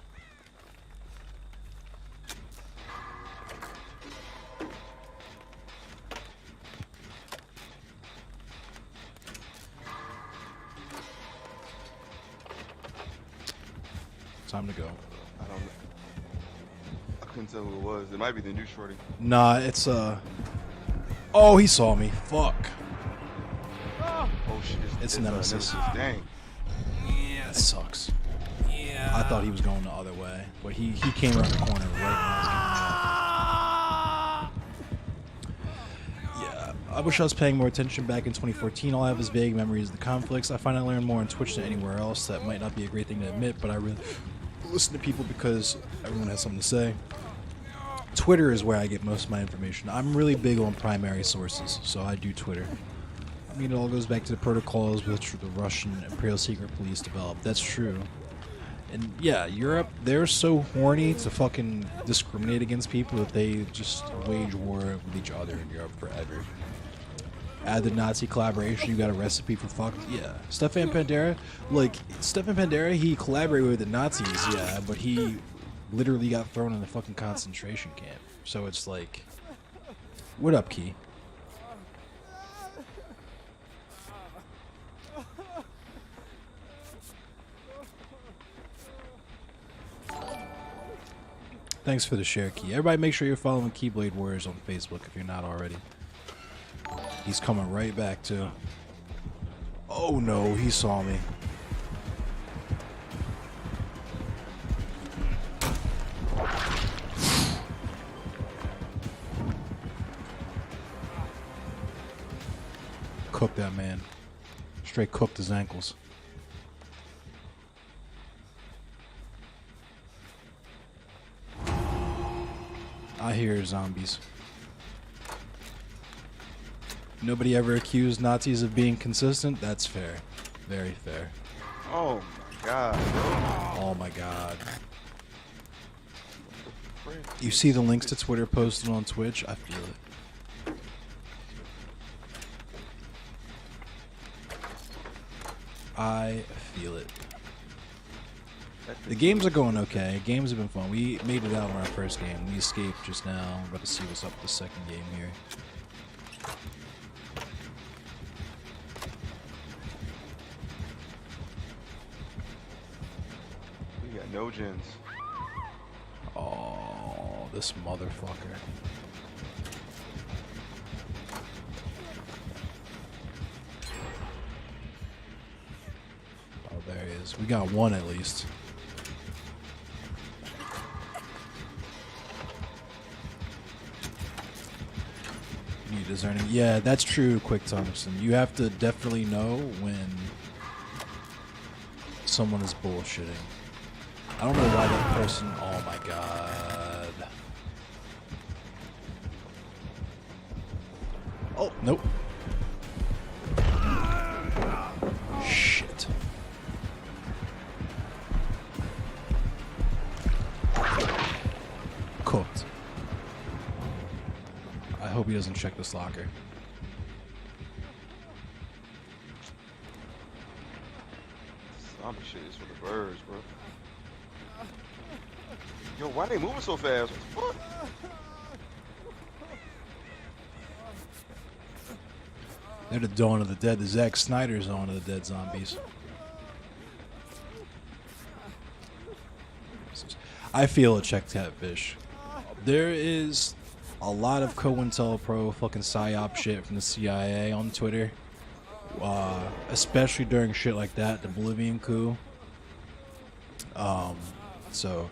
Time to go. I don't know. I couldn't tell who it was. It might be the new shorty. Nah, it's oh, he saw me. Fuck. Oh shit. It's Nemesis. Dang. Yeah. That sucks. Yeah. I thought he was going the other way, but he came around the corner right when I was getting out. Yeah. I wish I was paying more attention back in 2014. All I have is vague memories of the conflicts. I find I learn more on Twitch than anywhere else. That might not be a great thing to admit, but I really listen to people because everyone has something to say. Twitter is where I get most of my information. I'm really big on primary sources, so I do Twitter. I mean, it all goes back to the protocols which the Russian Imperial Secret Police developed. That's true. And yeah, Europe, they're so horny to fucking discriminate against people that they just wage war with each other in Europe forever. Add the Nazi collaboration, you got a recipe for fuck. Yeah. Stefan Bandera, he collaborated with the Nazis, yeah, but he literally got thrown in a fucking concentration camp. So it's like, what up, Key? Thanks for the share, Key. Everybody make sure you're following Keyblade Warriors on Facebook if you're not already. He's coming right back, too. Oh, no, he saw me. Cooked that man. Straight cooked his ankles. I hear zombies. Nobody ever accused Nazis of being consistent? That's fair. Very fair. Oh my god, bro. Oh my god. You see the links to Twitter posted on Twitch? I feel it. I feel it. The games are going okay. Games have been fun. We made it out on our first game. We escaped just now. We're about to see what's up with the second game here. We got no gens. Oh, this motherfucker. Oh, there he is. We got one at least. You discerning? Yeah, that's true, Quick Thompson. You have to definitely know when someone is bullshitting. I don't know why that person. Oh my god. Oh, nope. Shit. Cooked. I hope he doesn't check this locker. Zombie shit is for the birds, bro. Yo, why they moving so fast? What the fuck? They're the Dawn of the Dead. The Zack Snyder's Dawn of the Dead zombies. I feel a check catfish. There is a lot of COINTELPRO fucking psyop shit from the CIA on Twitter. Especially during shit like that, the Bolivian coup. So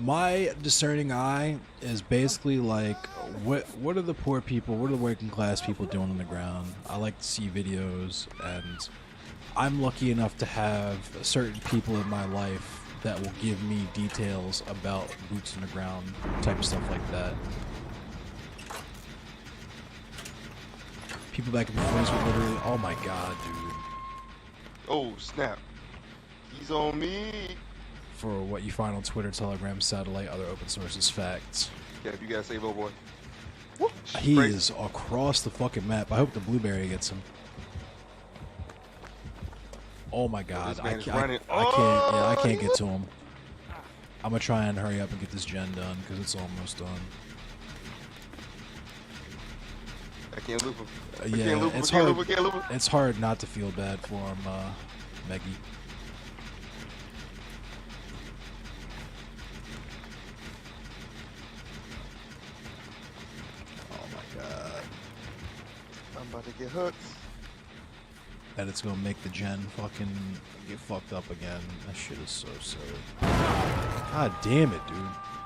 my discerning eye is basically like, what are the poor people, what are the working class people doing on the ground? I like to see videos, and I'm lucky enough to have certain people in my life that will give me details about boots on the ground type of stuff like that. People back in the 20s were literally, oh my god, dude. Oh, snap. He's on me. For what you find on Twitter, Telegram, Satellite, other open sources, facts. Yeah, you gotta save old boy. He is across the fucking map. I hope the blueberry gets him. Oh my god, I can't get to him. I'm gonna try and hurry up and get this gen done because it's almost done. I can't loop him. Yeah, it's hard. It's hard not to feel bad for him, Meggy. Oh my god. I'm about to get hooked. That it's gonna make the gen fucking get fucked up again. That shit is so silly. God damn it, dude.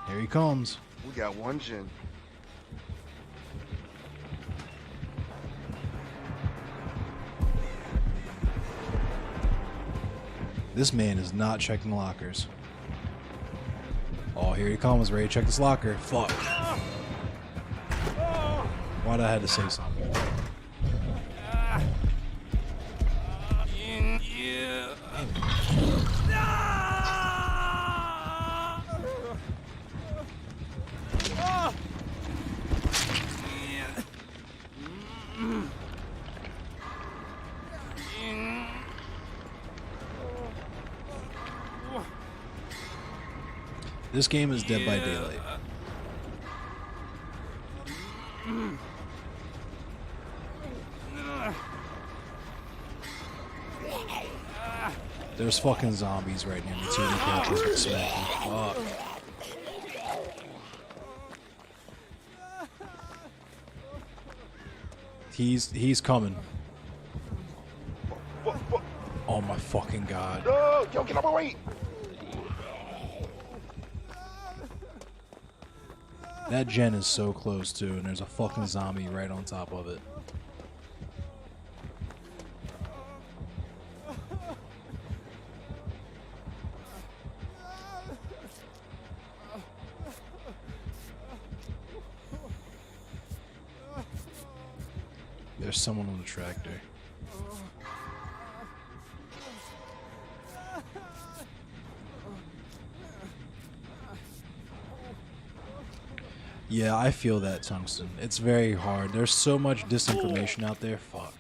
Here he comes. We got one gen. This man is not checking lockers. Oh, here he comes. Ready to check this locker. Fuck. Why'd I have to say something? This game is Dead by Daylight. There's fucking zombies right near me too. They can't just smack me. Fuck. He's coming. Oh my fucking god. No, yo, get out my way. That gen is so close too, and there's a fucking zombie right on top of it. There's someone on the tractor. Yeah, I feel that, Tungsten. It's very hard. There's so much disinformation out there. Fuck.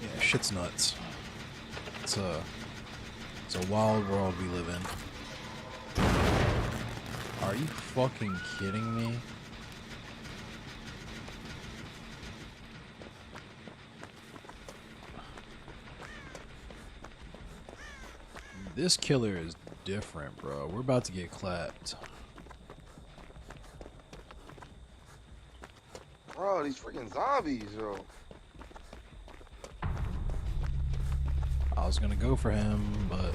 Yeah, shit's nuts. It's a wild world we live in. Are you fucking kidding me? This killer is different, bro. We're about to get clapped. Bro, these freaking zombies, yo. I was gonna go for him, but...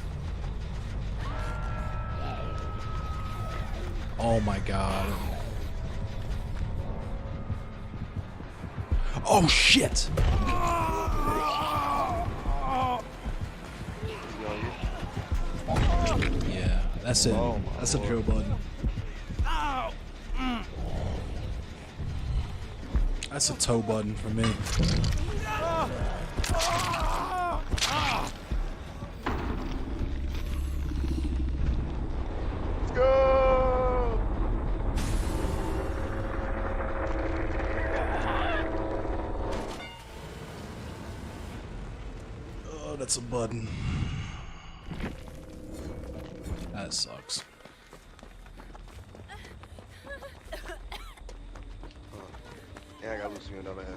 Oh my god. Oh shit! Yeah, that's it. That's a Joe Budden. That's a toe button for me. Let's go! Oh, that's a button. That sucks. Yeah, I gotta lose me another ass.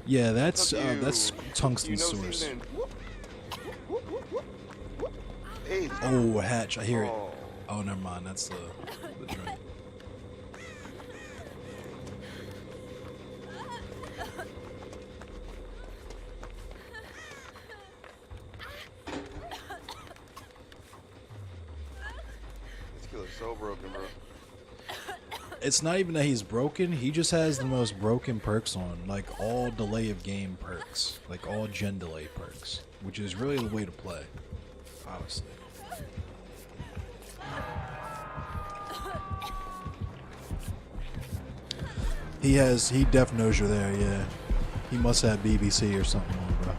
Yeah, that's Tungsten's source. Oh, hatch! I hear it. Oh, never mind. That's the joint. This killer's so broken, bro. It's not even that he's broken. He just has the most broken perks on, like all delay of game perks, like all gen delay perks, which is really the way to play, honestly. He def knows you're there, yeah. He must have BBC or something on, bro.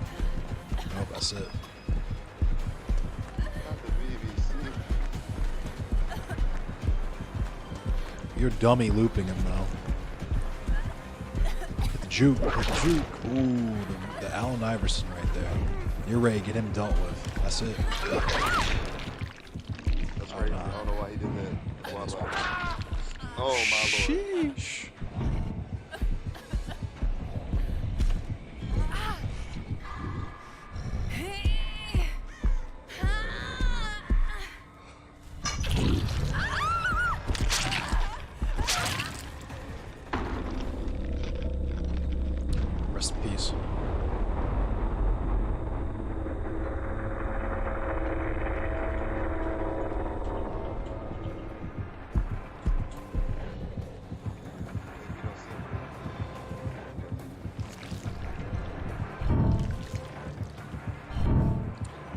Nope, that's it. You're dummy looping him though. Hit the juke, hit the juke. Ooh, the Allen Iverson right there. You're ready, get him dealt with. That's it. That's crazy. I don't know why he did that. Oh my lord. Sheesh. Rest in peace.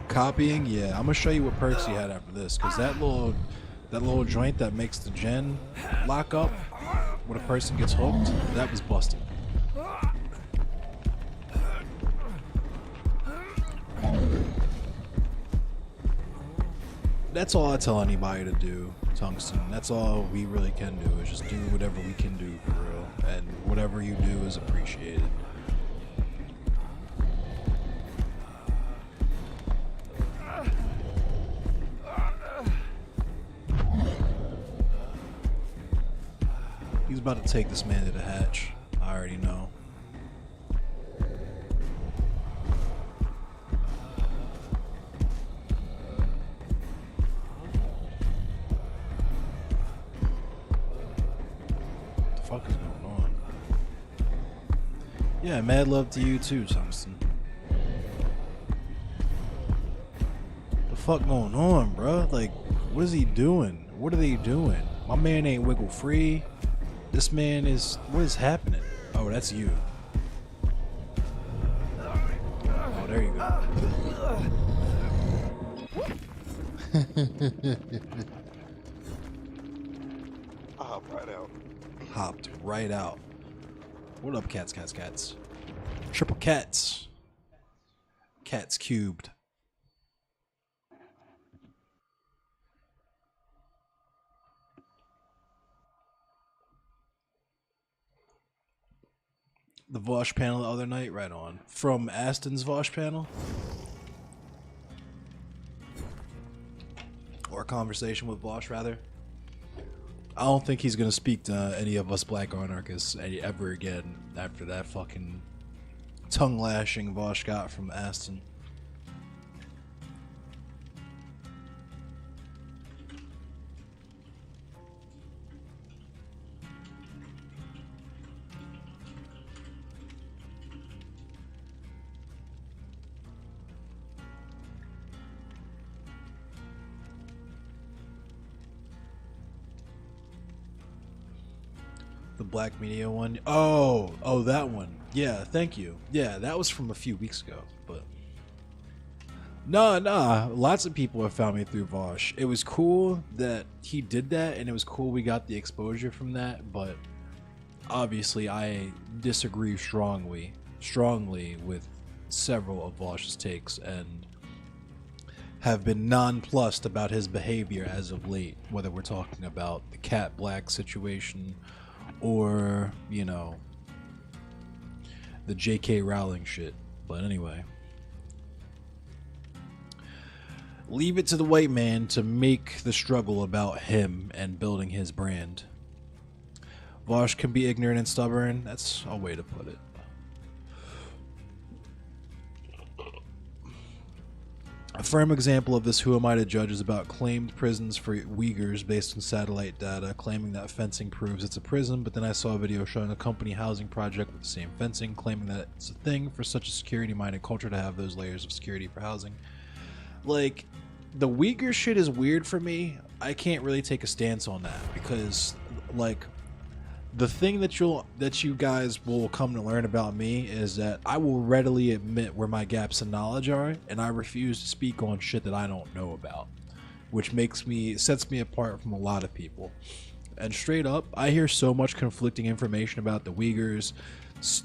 Copying, yeah. I'm gonna show you what perks he had after this, because that little joint that makes the gen lock up when a person gets hooked, that was busted. That's all I tell anybody to do, Tungsten. That's all we really can do, is just do whatever we can do for real, and whatever you do is appreciated. about to take this man to the hatch. I already know. What the fuck is going on? Yeah, mad love to you too, Tungsten. The fuck going on, bro? Like, what is he doing? What are they doing? My man ain't wiggle free. This man is... What is happening? Oh, that's you. Oh, there you go. I hopped right out. Hopped right out. What up, cats? Triple cats. Cats cubed. The Vosh panel the other night, right on. From Aston's Vosh panel. Or conversation with Vosh, rather. I don't think he's gonna speak to any of us black anarchists ever again after that fucking tongue lashing Vosh got from Aston. The Black Media one. Oh, that one. Yeah, thank you. Yeah, that was from a few weeks ago, but nah. Lots of people have found me through Vosh. It was cool that he did that, and it was cool we got the exposure from that. But obviously, I disagree strongly with several of Vosh's takes, and have been nonplussed about his behavior as of late. Whether we're talking about the Cat Black situation, or, you know, the J.K. Rowling shit. But anyway. Leave it to the white man to make the struggle about him and building his brand. Vosh can be ignorant and stubborn. That's a way to put it. A firm example of this Who Am I to Judge is about claimed prisons for Uyghurs based on satellite data, claiming that fencing proves it's a prison, but then I saw a video showing a company housing project with the same fencing, claiming that it's a thing for such a security-minded culture to have those layers of security for housing. Like, the Uyghur shit is weird for me. I can't really take a stance on that, because, like, the thing that you guys will come to learn about me is that I will readily admit where my gaps in knowledge are, and I refuse to speak on shit that I don't know about, which sets me apart from a lot of people. And straight up, I hear so much conflicting information about the Uyghurs.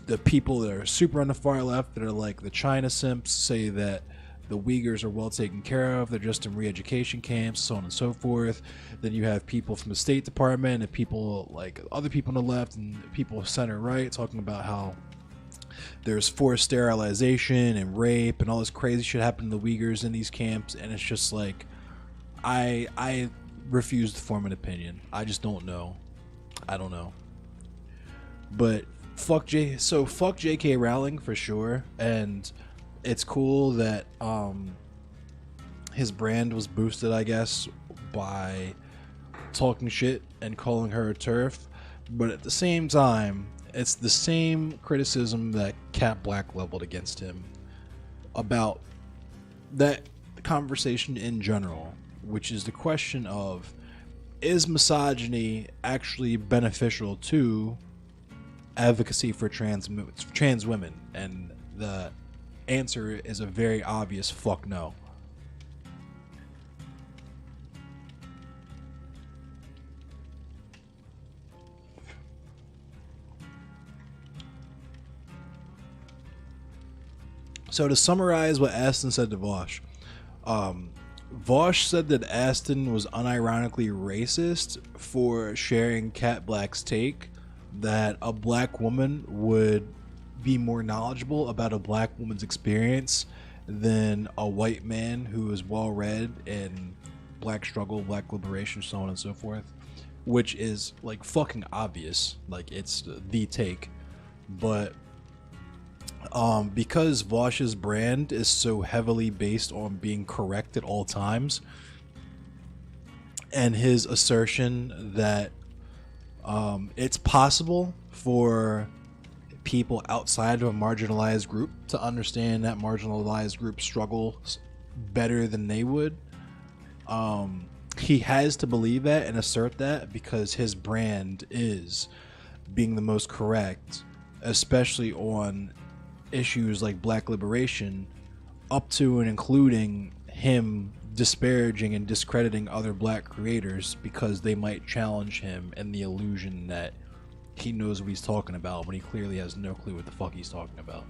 The people that are super on the far left that are like the China simps say that the Uyghurs are well taken care of, they're just in re-education camps, so on and so forth. Then you have people from the State Department and people like other people on the left and people center right talking about how there's forced sterilization and rape and all this crazy shit happening to the Uyghurs in these camps, and it's just like I refuse to form an opinion. I just don't know. I don't know. But fuck J.K. Rowling for sure, and it's cool that his brand was boosted, I guess, by talking shit and calling her a TERF. But at the same time, it's the same criticism that Cat Black leveled against him about that conversation in general, which is the question of, is misogyny actually beneficial to advocacy for trans women? And the answer is a very obvious fuck no. So to summarize what Aston said to Vosh, Vosh said that Aston was unironically racist for sharing Cat Black's take that a black woman would be more knowledgeable about a black woman's experience than a white man who is well read in black struggle, black liberation, so on and so forth. which is like fucking obvious, like it's the take. But because Vosh's brand is so heavily based on being correct at all times, and his assertion that it's possible for people outside of a marginalized group to understand that marginalized group struggles better than they would, he has to believe that and assert that because his brand is being the most correct, especially on issues like Black liberation, up to and including him disparaging and discrediting other Black creators because they might challenge him in the illusion that he knows what he's talking about when he clearly has no clue what the fuck he's talking about.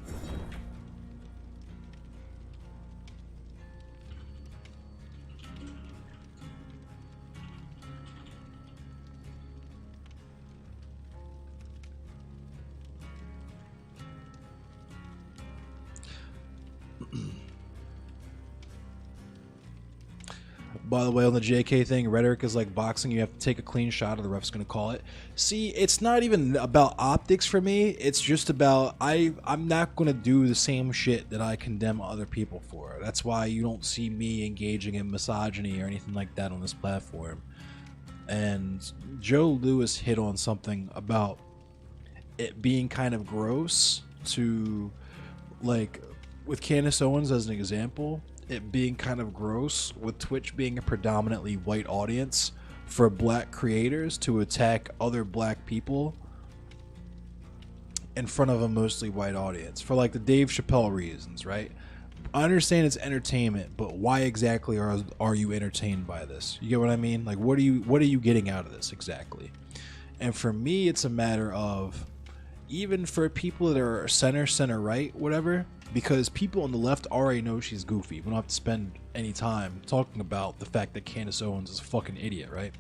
By the way, on the JK thing, rhetoric is like boxing. You have to take a clean shot or the ref's going to call it. See, it's not even about optics for me. It's just about I'm not going to do the same shit that I condemn other people for. That's why you don't see me engaging in misogyny or anything like that on this platform. And Joe Lewis hit on something about it being kind of gross to, like, with Candace Owens as an example, it being kind of gross with Twitch being a predominantly white audience for Black creators to attack other Black people in front of a mostly white audience for like the Dave Chappelle reasons, right? I understand it's entertainment, but why exactly are you entertained by this? You get what I mean? Like, what are you getting out of this exactly? And for me, it's a matter of, even for people that are center right, whatever, because people on the left already know she's goofy. We don't have to spend any time talking about the fact that Candace Owens is a fucking idiot, right?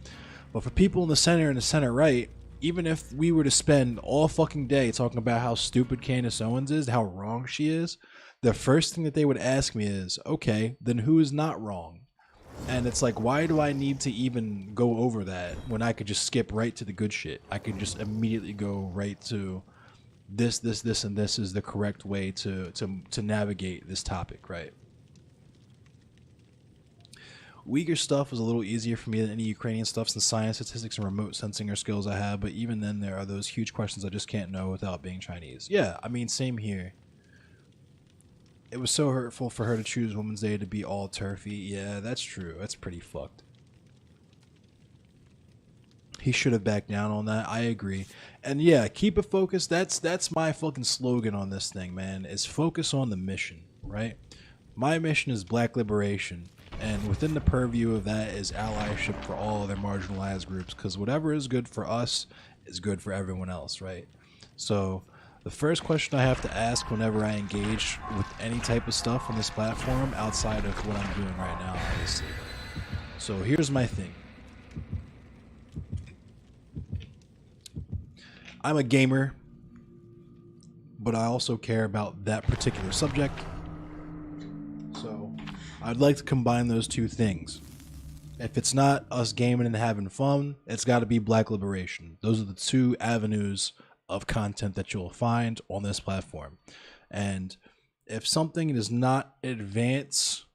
But for people in the center and the center right, even if we were to spend all fucking day talking about how stupid Candace Owens is, how wrong she is, the first thing that they would ask me is, okay, then who is not wrong? And it's like, why do I need to even go over that when I could just skip right to the good shit? I could just immediately go right to this, and this is the correct way to navigate this topic, right? Uyghur stuff was a little easier for me than any Ukrainian stuff since science, statistics, and remote sensing are skills I have, but even then there are those huge questions I just can't know without being Chinese. Yeah, I mean, same here. It was so hurtful for her to choose Women's Day to be all turfy. Yeah, that's true. That's pretty fucked. He should have backed down on that. I agree. And yeah, keep it focused. That's my fucking slogan on this thing, man, is focus on the mission, right? My mission is Black liberation. And within the purview of that is allyship for all other marginalized groups, because whatever is good for us is good for everyone else, right? So the first question I have to ask whenever I engage with any type of stuff on this platform, outside of what I'm doing right now, obviously. So here's my thing. I'm a gamer, but I also care about that particular subject. So I'd like to combine those two things. If it's not us gaming and having fun, it's got to be Black liberation. Those are the two avenues of content that you'll find on this platform. And if something does not advance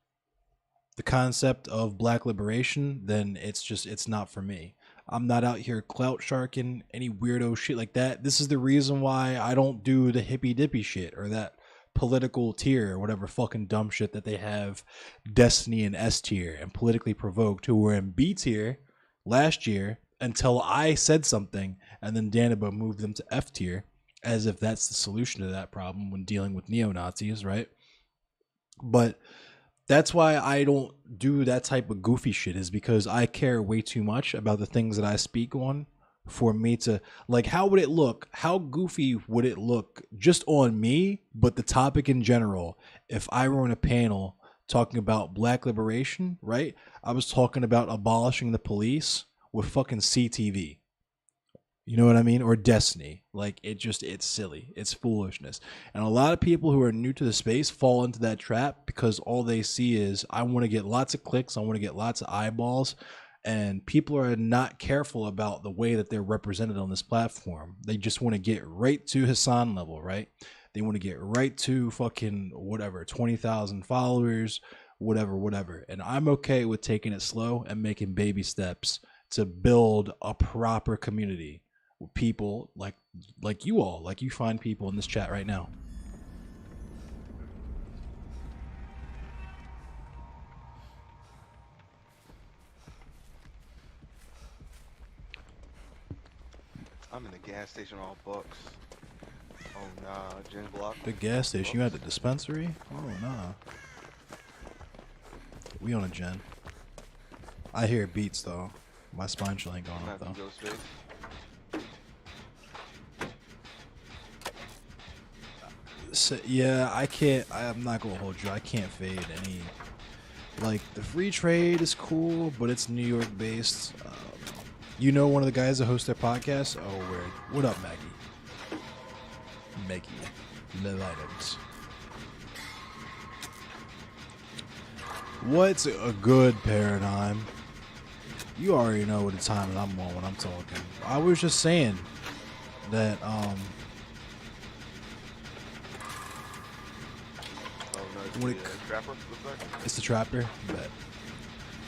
the concept of Black liberation, then it's not for me. I'm not out here clout sharking any weirdo shit like that. This is the reason why I don't do the hippy dippy shit or that political tier or whatever fucking dumb shit that they have Destiny and S tier and politically provoked, who were in B tier last year until I said something, and then Danaba moved them to F tier as if that's the solution to that problem when dealing with neo-Nazis, right? But that's why I don't do that type of goofy shit, is because I care way too much about the things that I speak on for me to, like, how would it look? How goofy would it look just on me, but the topic in general, if I were on a panel talking about Black liberation, right? I was talking about abolishing the police with fucking CTV. You know what I mean? Or Destiny. Like, it's silly. It's foolishness. And a lot of people who are new to the space fall into that trap because all they see is, I want to get lots of clicks. I want to get lots of eyeballs. And people are not careful about the way that they're represented on this platform. They just want to get right to Hassan level, right? They want to get right to fucking whatever, 20,000 followers, whatever. And I'm okay with taking it slow and making baby steps to build a proper community with people like you all, like you find people in this chat right now. I'm in the gas station all bucks. Oh nah, Gen Block. The gas station? You at the dispensary? Oh nah. We on a gen. I hear beats though. My spine chill ain't going up though. So, yeah, I'm not gonna hold you. I can't fade any. Like, the free trade is cool, but it's New York based. You know one of the guys that hosts their podcast? Oh, weird. What up, Maggie? Love items. What's a good paradigm? You already know what the time that I'm on when I'm talking. I was just saying that when it, Trapper, looks like? it's the trapper, but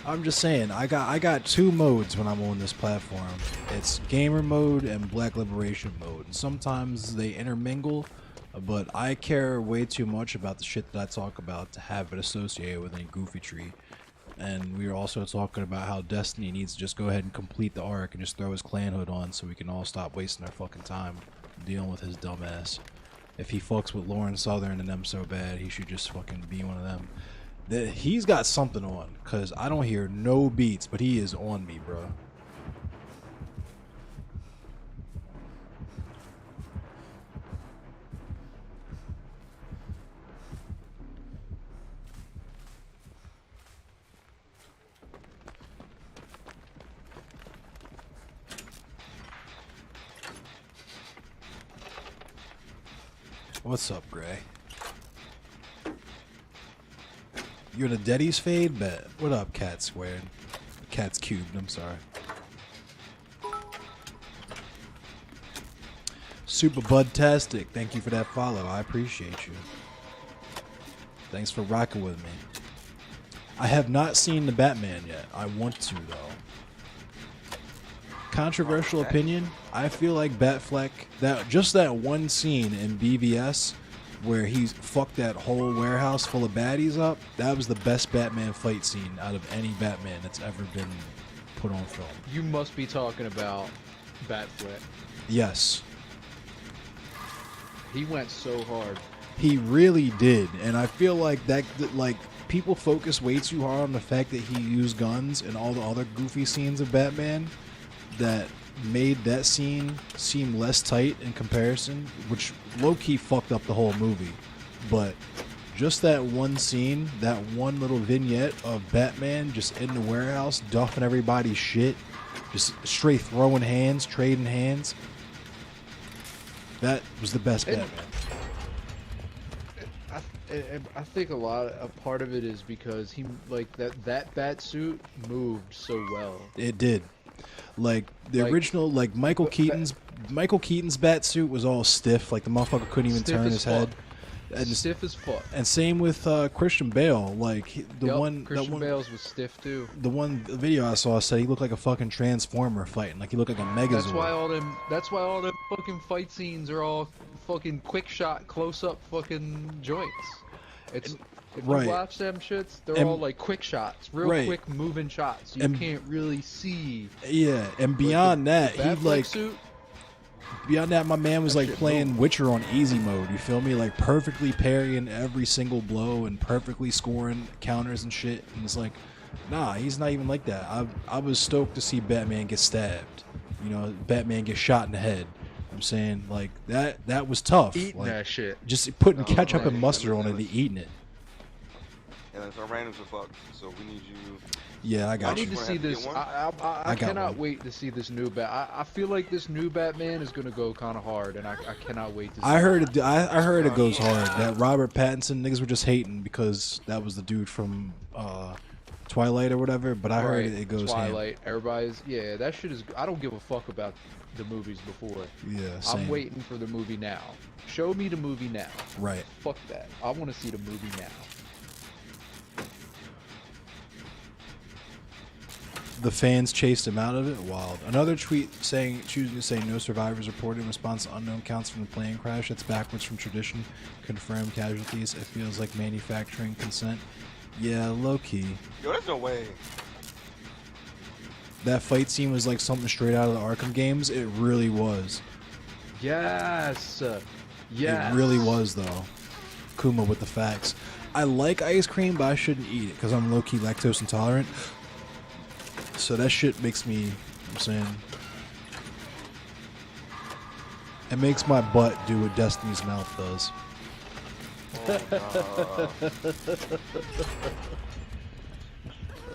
I'm just saying I got two modes when I'm on this platform. It's gamer mode and black liberation mode. And sometimes they intermingle, but I care way too much about the shit that I talk about to have it associated with any goofy tree. And we were also talking about how Destiny needs to just go ahead and complete the arc and just throw his clan hood on so we can all stop wasting our fucking time dealing with his dumb ass. If he fucks with Lauren Southern and them so bad, he should just fucking be one of them. He's got something on, because I don't hear no beats, but he is on me, bro. What's up, Gray? You're the Deddy's fade? Bet. What up, Cat Squared? Cat's cubed, I'm sorry. Super Budtastic, thank you for that follow. I appreciate you. Thanks for rocking with me. I have not seen the Batman yet. I want to, though. Controversial opinion, I feel like Batfleck, that one scene in BVS where he fucked that whole warehouse full of baddies up, that was the best Batman fight scene out of any Batman that's ever been put on film. You must be talking about Batfleck. Yes. He went so hard. He really did, and I feel like that people focus way too hard on the fact that he used guns and all the other goofy scenes of Batman that made that scene seem less tight in comparison, which low-key fucked up the whole movie. But just that one scene, that one little vignette of Batman just in the warehouse duffing everybody's shit, just straight throwing hands, trading hands, that was the best Batman. I think a part of it is because he that bat suit moved so well. It did. Like the original, like Michael Keaton's bat suit was all stiff. Like the motherfucker couldn't even turn his head. And stiff as fuck. And same with Christian Bale. Like Christian Bale's was stiff too. The video I saw said he looked like a fucking transformer fighting. Like he looked like a Megazord. That's why all them fucking fight scenes are all fucking quick shot, close up fucking joints. If right. you watch them shits, they're all like quick shots, real quick moving shots. You can't really see. Yeah, and beyond that, he like. Suit, beyond that, my man was like playing Witcher on easy mode. You feel me? Like perfectly parrying every single blow and perfectly scoring counters and shit. And it's like, nah, he's not even like that. I was stoked to see Batman get stabbed. You know, Batman get shot in the head. I'm saying like that was tough. Eating like, that shit. Just putting ketchup and mustard on it and eating it. And it's our randoms are fucked, so we need you. Yeah, I got you. I need to see this. I cannot wait to see this new Bat. I feel like this new Batman is gonna go kind of hard, and I cannot wait to see I heard it goes hard. That Robert Pattinson niggas were just hating because that was the dude from Twilight or whatever, but I heard Right, it goes ham. Twilight. Everybody's that shit is. I don't give a fuck about the movies before. Yeah, I'm same. waiting for the movie now. Show me the movie now. Right. Fuck that. I want to see the movie now. The fans chased him out of it. Wild. Another tweet choosing to say no survivors reported in response to unknown counts from the plane crash. That's backwards from tradition. Confirmed casualties. It feels like manufacturing consent. Yeah, low key. Yo, there's no way. That fight scene was like something straight out of the Arkham games. It really was. Yes. Yes. It really was though. Kuma with the facts. I like ice cream, but I shouldn't eat it because I'm low key lactose intolerant. So that shit makes me, I'm saying, it makes my butt do what Destiny's mouth does.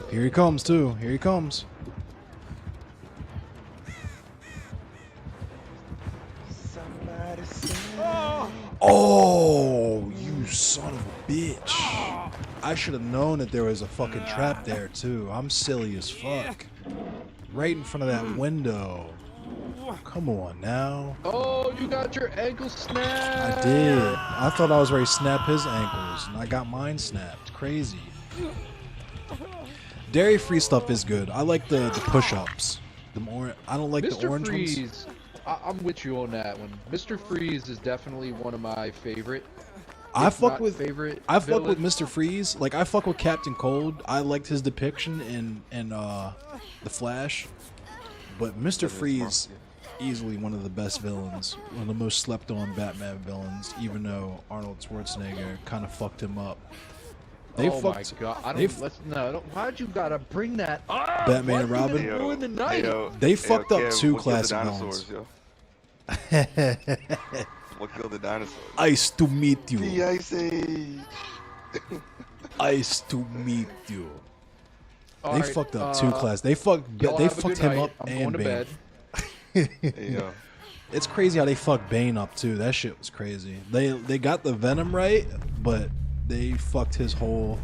Here he comes too. Here he comes. Oh, you son of a bitch. I should have known that there was a fucking trap there too. I'm silly as fuck. Right in front of that window. Come on now. Oh, you got your ankle snapped. I did. I thought I was ready to snap his ankles, and I got mine snapped. Crazy. Dairy-free stuff is good. I like the push-ups. I don't like Mr. the orange Freeze, ones. I'm with you on that one. Mr. Freeze is definitely one of my favorite. I fuck with villains. Mr. Freeze. Like I fuck with Captain Cold. I liked his depiction in The Flash. But Mr. Freeze, easily one of the best villains, one of the most slept on Batman villains. Even though Arnold Schwarzenegger kind of fucked him up. My god! Why'd you gotta bring that up? Batman and Why'd you Robin. ruin the night? They fucked up Kev, two what killed the classic dinosaurs, villains. yo? What killed the dinosaurs? Nice to meet you. The Ice Age. Nice to meet you. All They right, fucked up two class. They fucked him up I'm and going to Bane. bed. Hey, yo. It's crazy how they fucked Bane up too. That shit was crazy. They got the Venom right, but they fucked his whole,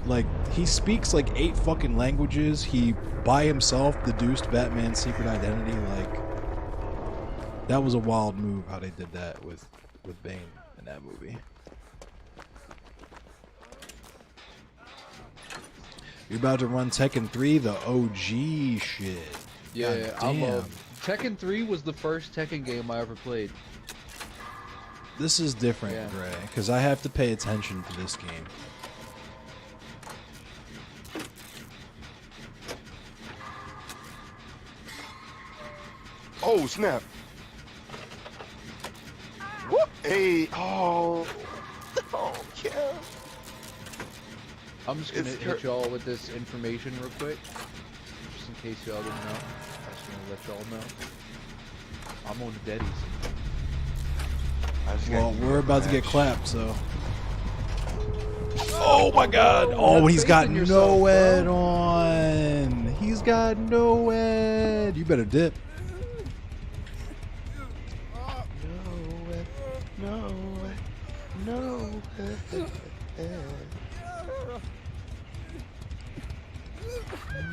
like, he speaks like 8 fucking languages. He by himself deduced Batman's secret identity. Like, that was a wild move how they did that with Bane in that movie. You're about to run Tekken 3, the OG shit. Yeah, God damn. I love Tekken 3 was the first Tekken game I ever played. This is different, Yeah. Gray, because I have to pay attention to this game. Oh, snap. What? Hey, oh. Oh, yeah. I'm just gonna It's hit y'all with this information real quick, just in case y'all didn't know. I just want to let y'all know. I'm on the deadies. Well, we're about to get clapped, so. Oh my god! Oh, he's got no ed on! He's got no ed! You better dip. No.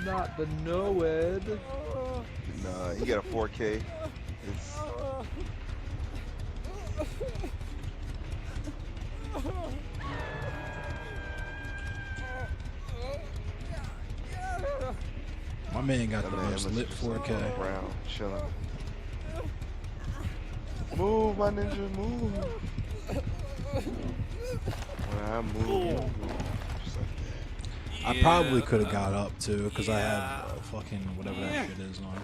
Not the no-ed. Nah, you got a 4K. It's... My man got the man most was lit just 4K. Around, chilling. Move, my ninja, move. When I move, just like that. I probably could have got up too, because I have fucking whatever that shit is on.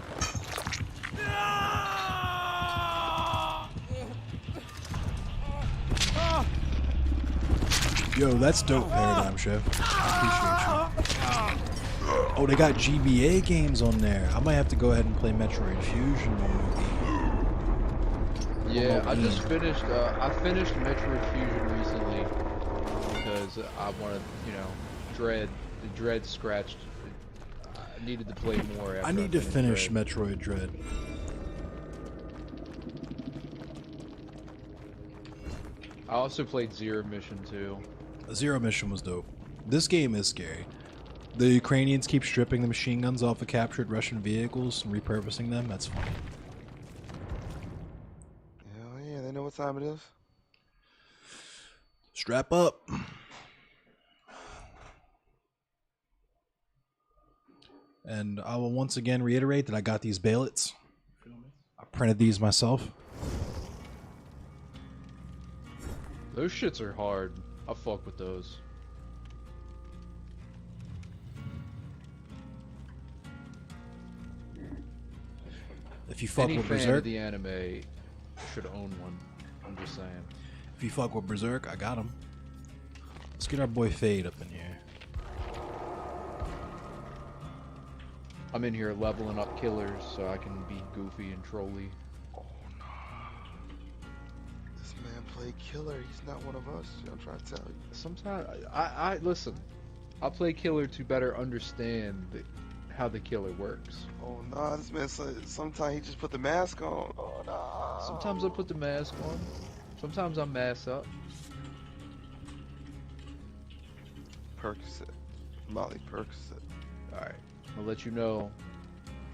Yo, that's dope, Paradigm Chef. I appreciate you. Oh, they got GBA games on there. I might have to go ahead and play Metroid Fusion. Yeah, I just finished. I finished Metroid Fusion recently because I wanted, the Dread scratched. I needed to play more. After I need to finished finish Metroid Dread. I also played Zero Mission too. Zero Mission was dope. This game is scary. The Ukrainians keep stripping the machine guns off of captured Russian vehicles and repurposing them. That's funny. Hell yeah, they know what time it is. Strap up. And I will once again reiterate that I got these ballots. I printed these myself. Those shits are hard. I fuck with those. If you fuck Any with fan Berserk, of the anime should own one. I'm just saying. if you fuck with Berserk, I got him. Let's get our boy Fade up in here. I'm in here leveling up killers so I can be goofy and trolly. Oh no. This man played killer. He's not one of us. I'm trying to tell you. Sometimes I listen. I play killer to better understand how the killer works. Oh no, this man sometimes he just put the mask on. Oh no. Sometimes I put the mask on. Sometimes I mask up. Percocet. Molly Percocet. Alright. I'll let you know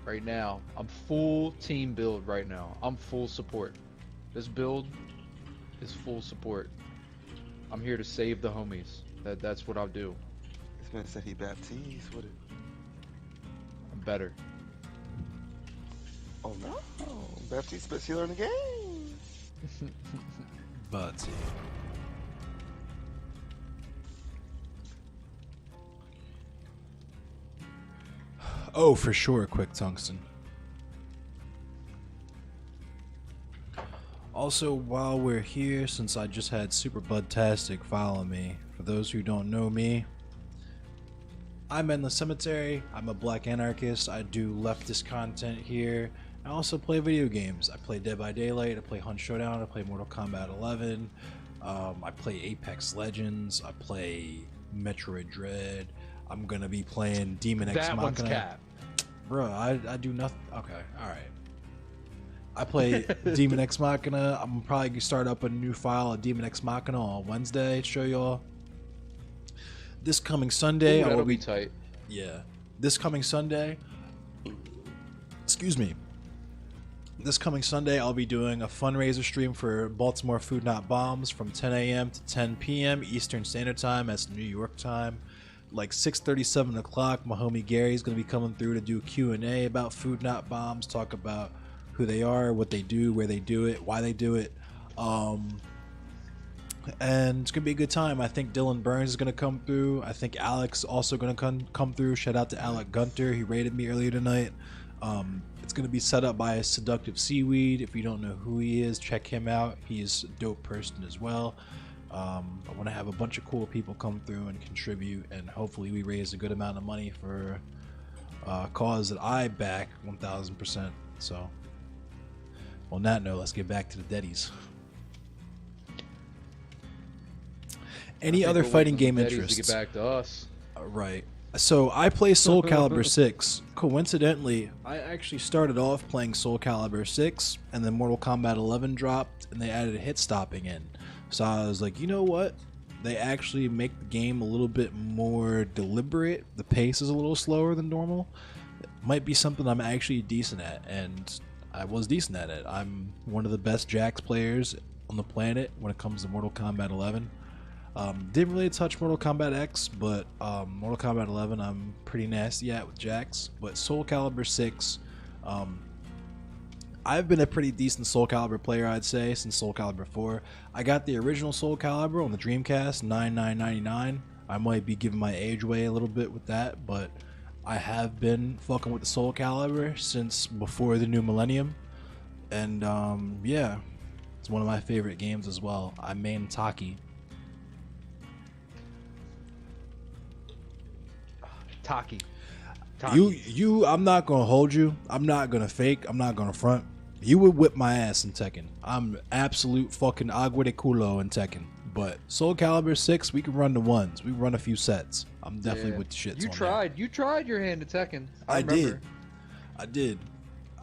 right now. I'm full team build right now. I'm full support. This build is full support. I'm here to save the homies. That's what I'll do. This man said he baptized with it. I'm better. Oh no. Baptiste best healer in the game. But oh, for sure, quick tungsten. Also, while we're here, since I just had Super Budtastic follow me, for those who don't know me, I'm in the cemetery. I'm a black anarchist. I do leftist content here. I also play video games. I play Dead by Daylight. I play Hunt Showdown. I play Mortal Kombat 11. I play Apex Legends. I play Metroid Dread. I'm gonna be playing Demon X Machina. That one's cap. Bro, I do nothing. Okay, all right. I play Demon X Machina. I'm probably gonna start up a new file of Demon X Machina on Wednesday. Show y'all. This coming Sunday, Ooh, I will that'll be tight. Yeah, this coming Sunday. Excuse me. This coming Sunday, I'll be doing a fundraiser stream for Baltimore Food Not Bombs from 10 a.m. to 10 p.m. Eastern Standard Time. That's New York time. Like 6:30, 7 o'clock, my homie Gary's going to be coming through to do a Q&A about Food Not Bombs, talk about who they are, what they do, where they do it, why they do it. And it's going to be a good time. I think Dylan Burns is going to come through. I think Alex also going to come through. Shout out to Alec Gunter. He raided me earlier tonight. It's going to be set up by Seductive Seaweed. If you don't know who he is, check him out. He's a dope person as well. I want to have a bunch of cool people come through and contribute, and hopefully we raise a good amount of money for a cause that I back 1000%. So, on that note, let's get back to the Deadies. Any other fighting game interests? To get back to us. Right. So I play Soul Calibur 6. Coincidentally, I actually started off playing Soul Calibur 6, and then Mortal Kombat 11 dropped, and they added a hit stopping in. So I was like, you know what? They actually make the game a little bit more deliberate. The pace is a little slower than normal. It might be something I'm actually decent at, and I was decent at it. I'm one of the best Jax players on the planet when it comes to Mortal Kombat 11. Didn't really touch Mortal Kombat X, but Mortal Kombat 11 I'm pretty nasty at with Jax. But Soul Calibur 6, I've been a pretty decent Soul Calibur player, I'd say, since Soul Calibur 4. I got the original Soul Calibur on the Dreamcast, $99.99. I might be giving my age away a little bit with that, but I have been fucking with the Soul Calibur since before the new millennium. And yeah, it's one of my favorite games as well. I main Taki. Taki. You I'm not gonna hold you. I'm not gonna fake. I'm not gonna front. You would whip my ass in Tekken. I'm absolute fucking agua de culo in Tekken. But Soul Calibur 6, we can run the ones. We run a few sets. I'm definitely with the shits. You tried your hand at Tekken. I did.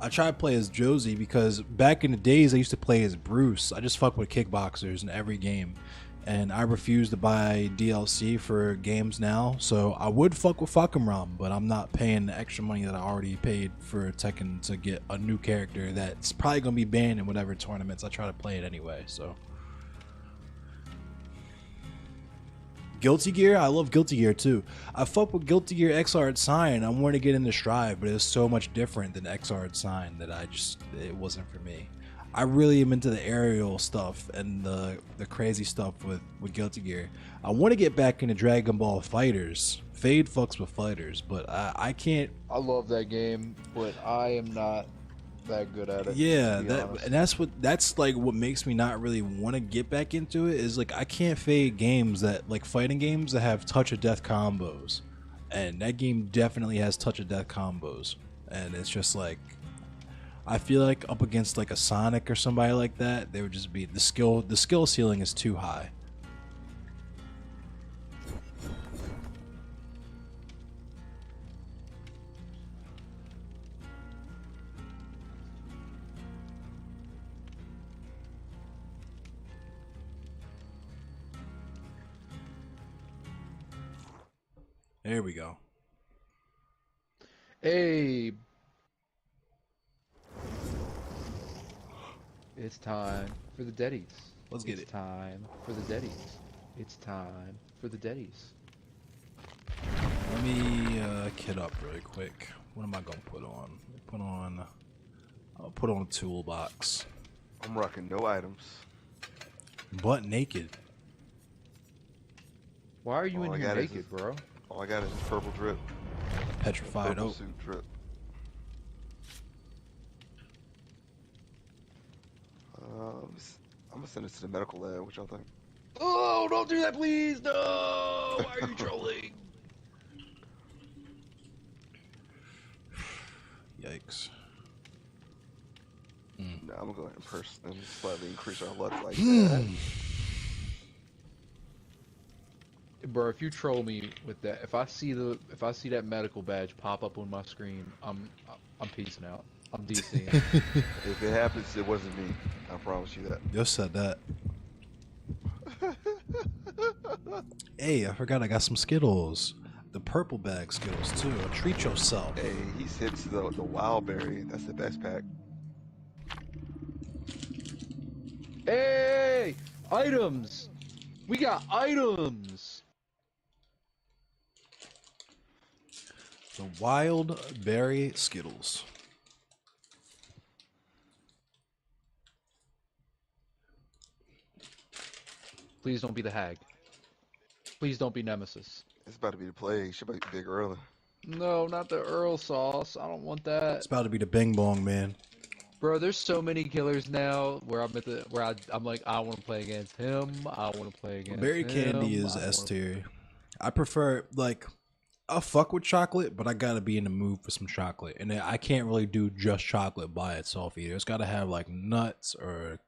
I tried to play as Josie because back in the days I used to play as Bruce. I just fuck with kickboxers in every game. and I refuse to buy DLC for games now. So I would fuck with Fucking Rum, but I'm not paying the extra money that I already paid for Tekken to get a new character that's probably gonna be banned in whatever tournaments I try to play it anyway. So Guilty Gear, I love Guilty Gear too. I fuck with Guilty Gear XR Sign. I want to get into Strive, but it's so much different than XR Sign that it wasn't for me. I really am into the aerial stuff and the crazy stuff with Guilty Gear. I want to get back into Dragon Ball Fighters. Fade fucks with fighters, but I can't. I love that game, but I am not that good at it. Yeah, that's like what makes me not really want to get back into it. Is like I can't fade games that like fighting games that have touch of death combos, and that game definitely has touch of death combos, and it's just like. I feel like up against like a Sonic or somebody like that, they would just be the skill ceiling is too high. There we go. Hey. It's time for the Deadies. Let's get it. It's time for the Deadies. It's time for the Deadies. Let me kit up really quick. What am I gonna put on? I'll put on a toolbox. I'm rocking no items. Butt naked. Why are you in here naked, bro? All I got is purple drip. Petrified purple oak. suit drip. I'm gonna send it to the medical lab. What y'all think? Oh, don't do that, please! No! Why are you trolling? Yikes. Nah, I'm gonna go ahead and slightly increase our luck like that. Bro, if you troll me with that, if I see that medical badge pop up on my screen, I'm peacing out. I'm DCing. If it happens, it wasn't me. I promise you that. You said that. Hey, I forgot I got some Skittles. The purple bag Skittles too. Treat yourself. Hey, he's hit to the wild berry. That's the best pack. Hey! Items! We got items! The wild berry Skittles. Please don't be the hag. Please don't be Nemesis. It's about to be the plague. She about to be big early. No, not the Earl sauce. I don't want that. It's about to be the Bing Bong man. Bro, there's so many killers now where I'm like, I want to play against him. I want to play against Berry him. candy is S tier. I prefer like I'll fuck with chocolate, but I gotta be in the mood for some chocolate, and I can't really do just chocolate by itself either. It's gotta have like nuts or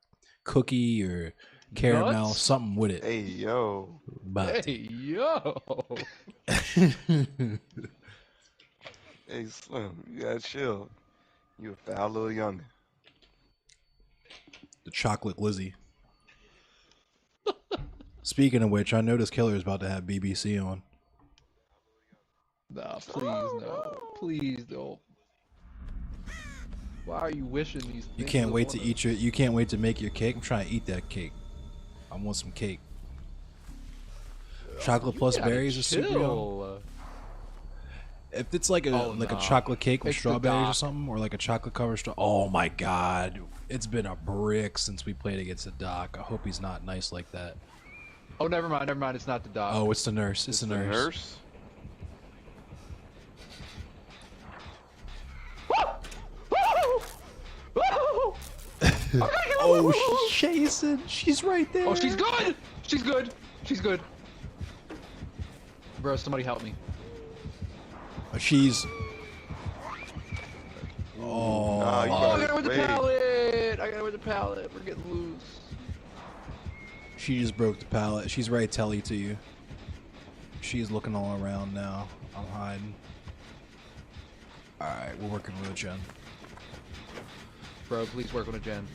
cookie or caramel, Nuts? something with it. Hey, yo. But Hey, yo. Hey, Slim, you gotta chill. You a foul little youngin'. The chocolate Lizzie. Speaking of which, I know this killer is about to have BBC on. Nah, please, no. Please don't. Why are you wishing these things? You can't wait to eat your. You can't wait to make your cake. I'm trying to eat that cake. I want some cake. Chocolate plus berries is super yum. If it's like a chocolate cake with strawberries or something, or like a chocolate covered straw. Oh my god, it's been a brick since we played against the doc. I hope he's not nice like that. Oh, never mind. It's not the doc. Oh, it's the nurse. It's the nurse. Oh, Jason, she's right there. Oh, she's good. She's good. She's good. Bro, somebody help me. She's. Oh, nah, you I got her with the pallet. I got her with the pallet. We're getting loose. She just broke the pallet. She's right telly to you. She's looking all around now. I'm hiding. Alright, we're working with a gen. Bro, please work on a gen.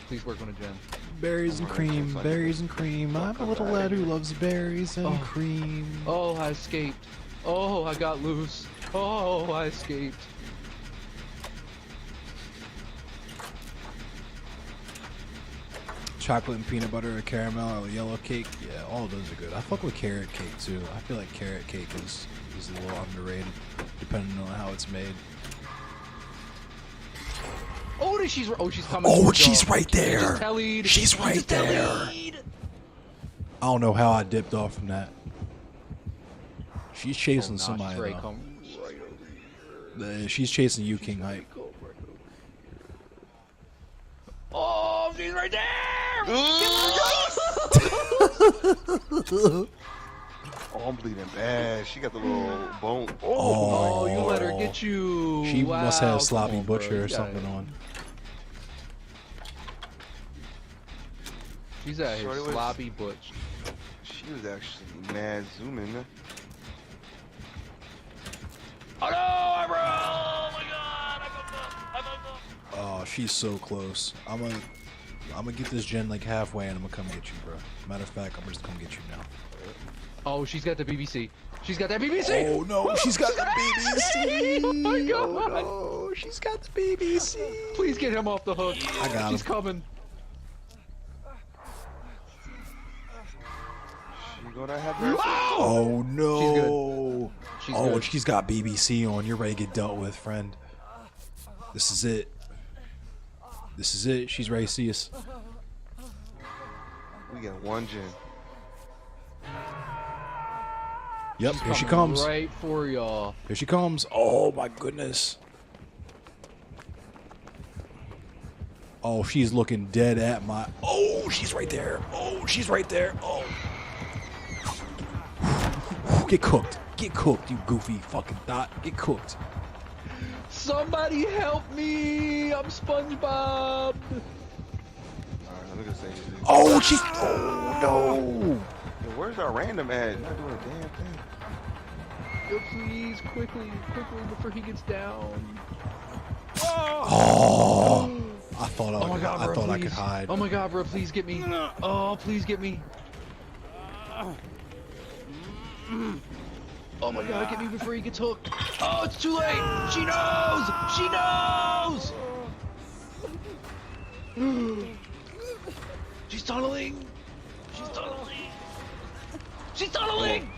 Please work on a gen. Berries and cream, berries and cream. I'm a little lad who loves berries and cream. Oh, I escaped. Oh, I got loose. Oh, I escaped. Chocolate and peanut butter or caramel or yellow cake. Yeah, all of those are good. I fuck with carrot cake too. I feel like carrot cake is a little underrated, depending on how it's made. Oh, she's coming. Oh, towards she's y'all. right there. Just tellied. She's Just right there. tellied. I don't know how I dipped off from that. She's chasing somebody. Stray, though. come right over here. She's chasing you, King Hike. Oh, she's right there. Oh, I'm bleeding bad. She got the little bone. Oh, you let her get you. She must have Wow, sloppy come on, bro. butcher You or got something it. on. She's out here Shorty was- sloppy butch. She was actually mad zooming. Oh no, I broke! Oh my god, I fucked up. Oh, she's so close. I'm gonna get this gen like halfway and I'm gonna come get you, bro. Matter of fact, I'm gonna just come get you now. Oh, she's got the BBC. She's got that BBC. Oh no, she's got the BBC. Oh my god. Oh no, she's got the BBC. Please get him off the hook. I got She's him. coming. She gonna have mercy. Oh no. She's Oh, good. she's got BBC on. You're ready to get dealt with, friend. This is it. This is it. She's ready to see us. We got one gen. Yep, She's here she coming comes. right for y'all. Here she comes. Oh my goodness. Oh, she's looking dead at my. Oh, she's right there. Oh, she's right there. Oh. Get cooked. Get cooked, you goofy fucking thought. Get cooked. Somebody help me! I'm SpongeBob. Alright, let me go say this. Oh, she's. Oh no. Yo, where's our random at? Not doing a damn thing. Yo, please, quickly, before he gets down. Oh. I thought Oh my god, bro, I thought I please. could hide. Oh my god, bro, please get me. Oh, please get me. Oh my god, get me before he gets hooked. Oh, it's too late. She knows. She knows. She's tunneling. She's tunneling. She's tunneling.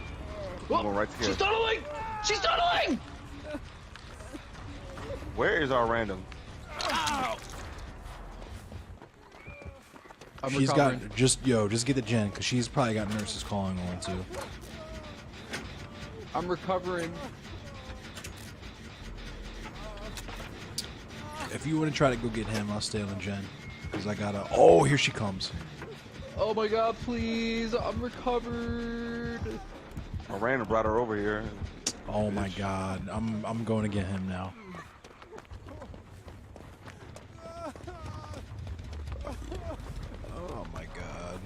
I'm going right to She's here. tunneling. She's tunneling. Where is our random? I'm She's recovering. got just get the gen because she's probably got nurses calling on too. I'm recovering. If you want to try to go get him, I'll stay on the gen because I gotta. Oh, here she comes. Oh my god, please. I'm recovered. Our random brought her over here. Oh my god, I'm going to get him now. Oh my god.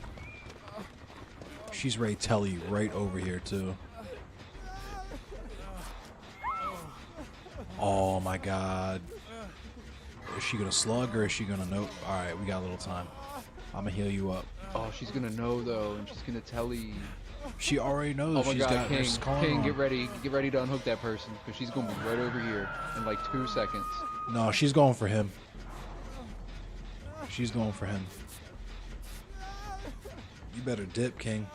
She's Ray Telly right over here too. Oh my god. Is she gonna slug or is she gonna nope? Alright, we got a little time. I'm gonna heal you up. Oh, she's gonna know though, and she's gonna tell you. She already knows. Oh my She's god, got King, nurses calling King, on. get ready to unhook that person, because she's gonna be right over here in like 2 seconds. No, she's going for him. She's going for him. You better dip, King.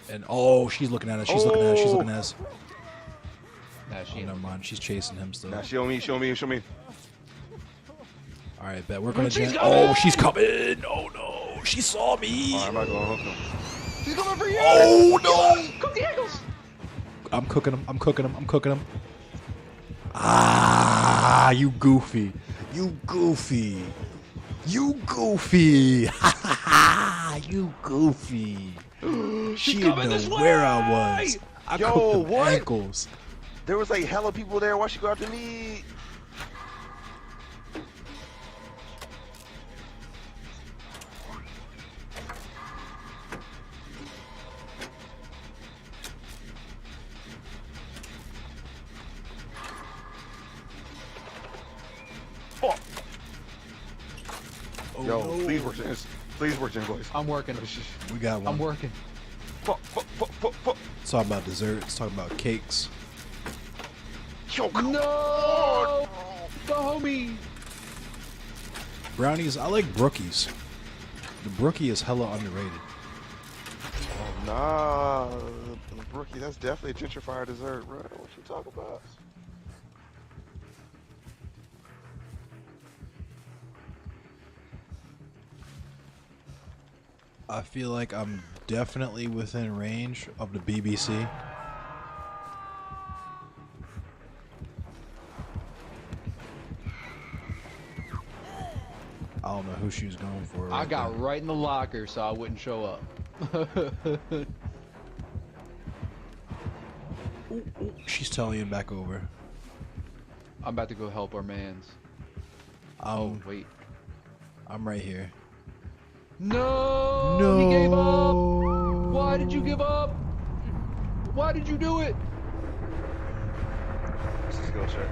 And oh, she's looking at us. She's looking at us. She's looking at us. Nah, she Oh, ain't. never mind. She's chasing him still. Now show me. All right, bet we're gonna. She's Gen- coming! oh, she's coming! Oh no, she saw me! Alright, I'm not gonna hook him. She's coming for you! Oh no! Cook the ankles! I'm cooking him. I'm cooking him. I'm cooking him. Ah, you goofy! You goofy! You goofy! Ha ha ha! You goofy! She didn't coming know this where way! I was. I Yo, cooked them what? ankles. There was like hella people there. Why she go after me? Yo, no. please work this. Please work this, boys. I'm working. We got one. I'm working. Talk about desserts. Talk about cakes. Yo, come No! on. The homie! Brownies. I like brookies. The brookie is hella underrated. Oh, nah. Brookie, that's definitely a gentrifier dessert, bro. What you talking about? I feel like I'm definitely within range of the BBC. I don't know who she was going for. I got right in the locker so I wouldn't show up. She's telling him back over. I'm about to go help our mans. Oh, wait. I'm right here. No! No! He gave up! Why did you give up? Why did you do it? This is skill check.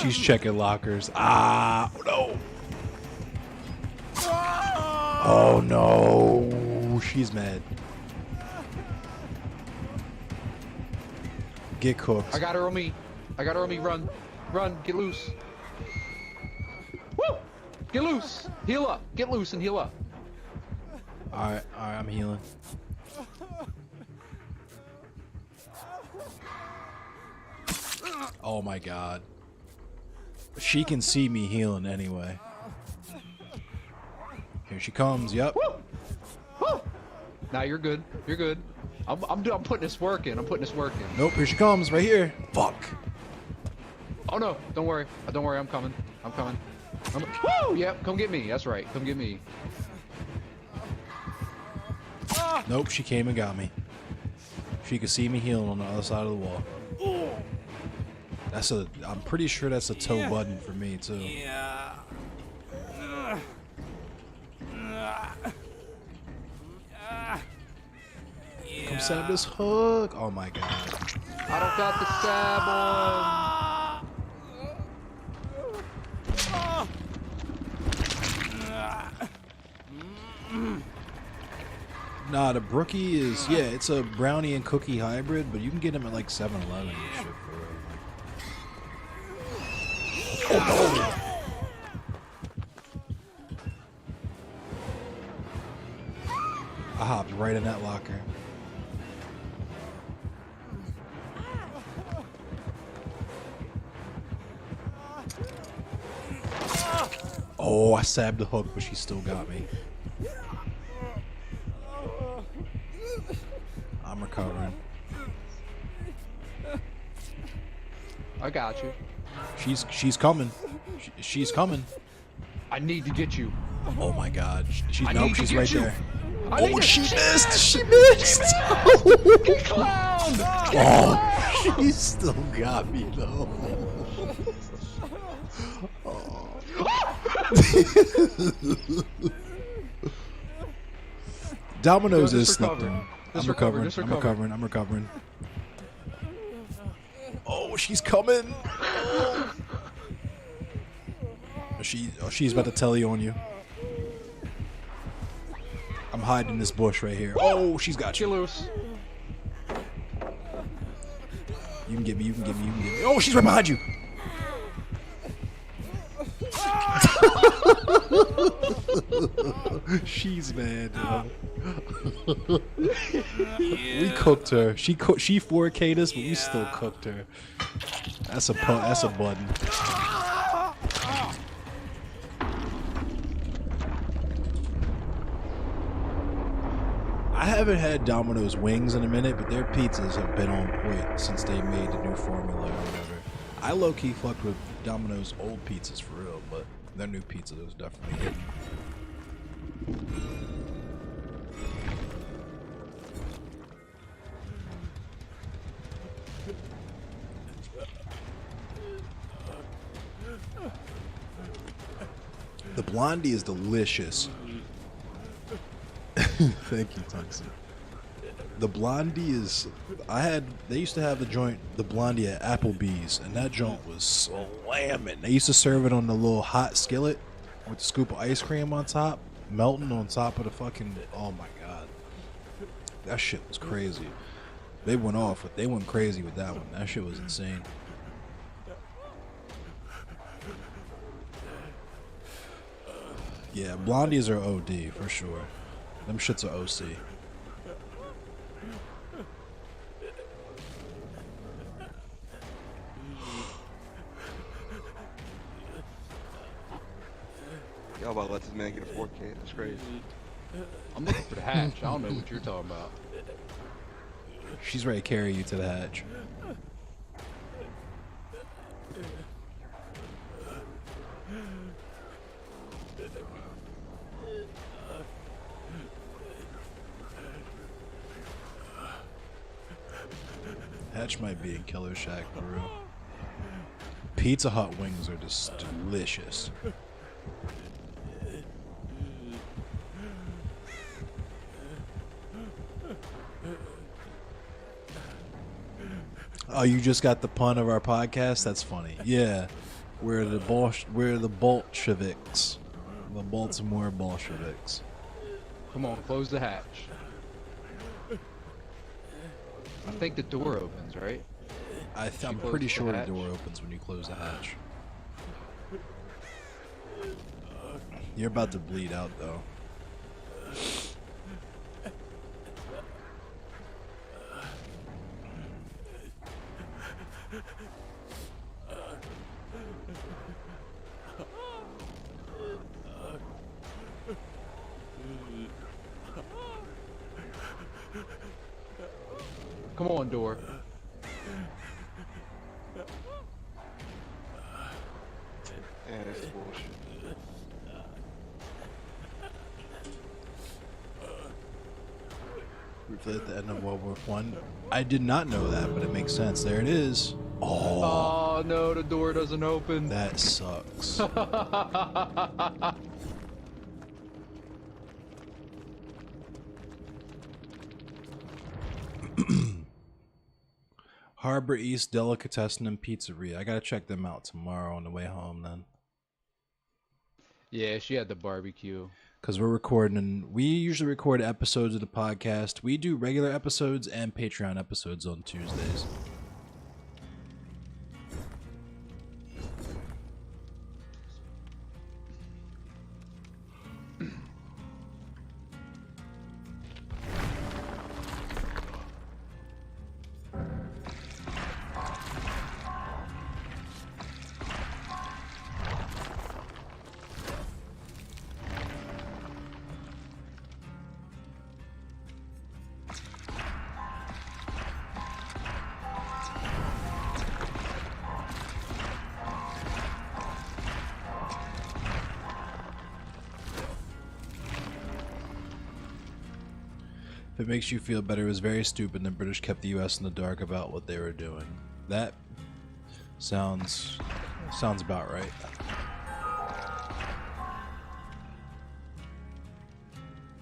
She's checking lockers. Ah, no. Oh no. She's mad. Get cooked. I got her on me. I got her on me. Run. Run. Get loose. Woo! Get loose. Heal up. Get loose and heal up. Alright, I'm healing. Oh my god. She can see me healing anyway. Here she comes, yep. Woo! Woo! Now you're good. You're good. I'm putting this work in. I'm putting this work in. Nope, here she comes, right here. Fuck. Oh no, don't worry. Don't worry, I'm coming. I'm coming. Woo! Yep, come get me. That's right. Come get me. Nope, she came and got me. She could see me healing on the other side of the wall. I'm pretty sure that's a toe button for me too. Yeah. Come stab this hook. Oh my god. I don't got the stab on. Nah, the brookie is, yeah, it's a brownie and cookie hybrid, but you can get them at like 7-Eleven and shit for real. Oh no! I hopped right in that locker. Oh, I stabbed the hook, but she still got me. I'm recovering. I got you. She's coming. She's coming. I need to get you. Oh my god. She's she's right you. there. Oh, she missed. She missed. You clown! Oh, she still got me though. Domino's is something. I'm recovering. Oh, she's coming. She's about to telly on you. I'm hiding in this bush right here. Oh, she's got you. Get loose. You can get me. Oh, she's right behind you. She's mad. We cooked her. She 4K'd us, but we still cooked her. That's a button. I haven't had Domino's wings in a minute, but their pizzas have been on point since they made the new formula or whatever. I low-key fucked with Domino's old pizzas for real, but their new pizza was definitely good. Blondie is delicious. Thank you, Tungsten. The Blondie is... They used to have the joint, the Blondie at Applebee's, and that joint was slamming. They used to serve it on the little hot skillet with a scoop of ice cream on top, melting on top of the fucking... Oh my god. That shit was crazy. They went crazy with that one. That shit was insane. Yeah, Blondies are OD for sure. Them shits are OC. Y'all about to let this man get a 4K. That's crazy. I'm looking for the hatch. I don't know what you're talking about. She's ready to carry you to the hatch. Hatch might be in Killer Shack for real. Pizza Hut wings are just delicious. Oh, you just got the pun of our podcast? That's funny. Yeah, we're the Bolsheviks, the Baltimore Bolsheviks. Come on, close the hatch. I think the door opens, right? I'm pretty sure the door opens when you close the hatch. You're about to bleed out, though. Come on, door. Yeah, that's bullshit. Briefly at the end of World War I. I did not know that, but it makes sense. There it is. Oh no, the door doesn't open. That sucks. Harbor East Delicatessen and Pizzeria. I gotta check them out tomorrow on the way home then. Yeah, she had the barbecue. Because we're recording, we usually record episodes of the podcast. We do regular episodes and Patreon episodes on Tuesdays. If it makes you feel better, it was very stupid and the British kept the US in the dark about what they were doing. That sounds about right.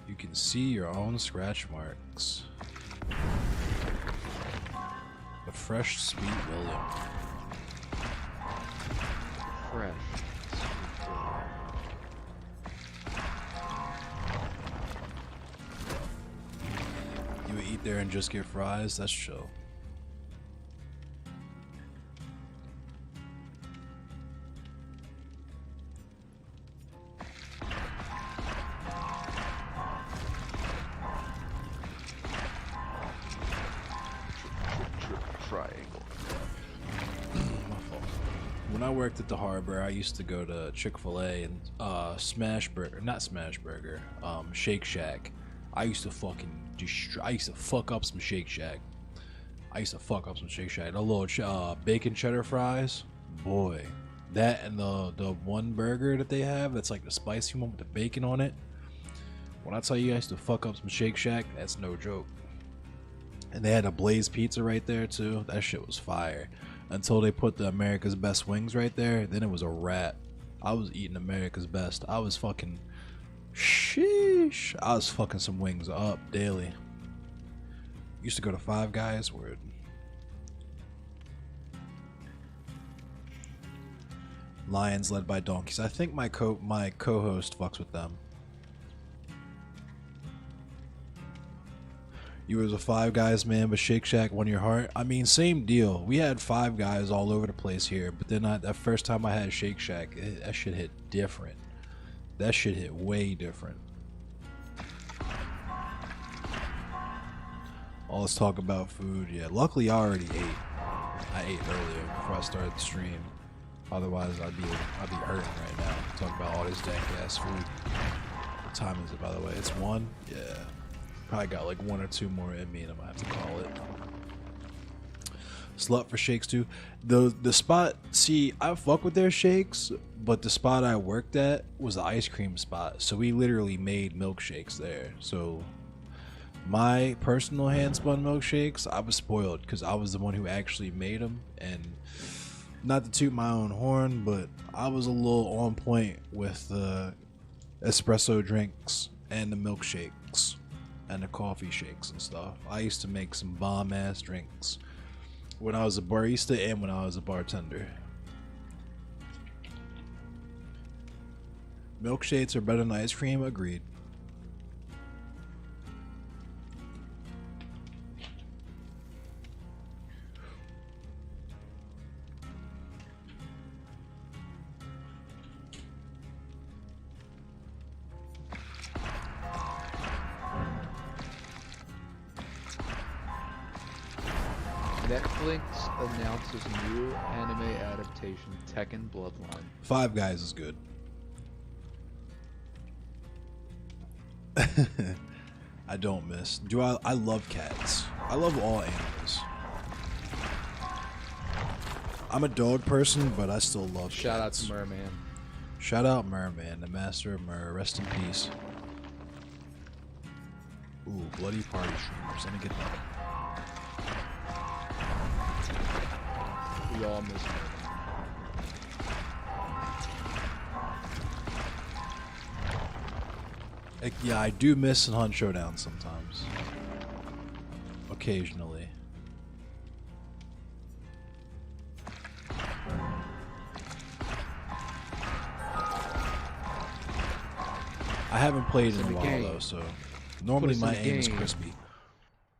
You can see your own scratch marks. A fresh Sweet William. Fresh. You would eat there and just get fries? That's chill. Triangle. My fault. When I worked at the Harbor, I used to go to Chick-fil-A and Smash Burger, not Smash Burger, Shake Shack. I used to fucking I used to fuck up some Shake Shack. The little bacon cheddar fries, boy. That and the one burger that they have that's like the spicy one with the bacon on it. When I tell you I used to fuck up some Shake Shack, that's no joke. And they had a Blaze Pizza right there too. That shit was fire. Until they put the America's Best Wings right there, then it was a wrap. I was eating America's best. I was fucking sheesh. I was fucking some wings up daily. Used to go to Five Guys. Word. Lions led by donkeys. I think my co-host fucks with them. You was a Five Guys man, but Shake Shack won your heart. I mean, same deal. We had Five Guys all over the place here, but then that first time I had Shake Shack, that shit hit different. That shit hit way different. All this talk about food, yeah. Luckily, I already ate. I ate earlier before I started the stream. Otherwise, I'd be hurting right now. Talking about all this dank ass food. What time is it, by the way? It's 1. Yeah. Probably got like 1 or 2 more in me, and I might have to call it. Slut for shakes too. The spot. See, I fuck with their shakes, but the spot I worked at was the ice cream spot, so we literally made milkshakes there. So my personal hand spun milkshakes, I was spoiled because I was the one who actually made them. And not to toot my own horn, but I was a little on point with the espresso drinks and the milkshakes and the coffee shakes and stuff. I used to make some bomb ass drinks when I was a barista and when I was a bartender. Milkshakes are better than ice cream, agreed. Netflix announces new anime adaptation, Tekken Bloodline. Five Guys is good. I don't miss. I love cats. I love all animals. I'm a dog person, but I still love Shout cats. out to Merman. Shout out Merman, the master of Mer. Rest in peace. Ooh, bloody party streamers. Let me get that. We all miss him. Yeah, I do miss and hunt Showdown sometimes. Occasionally. I haven't played in a while though, so normally my aim is crispy.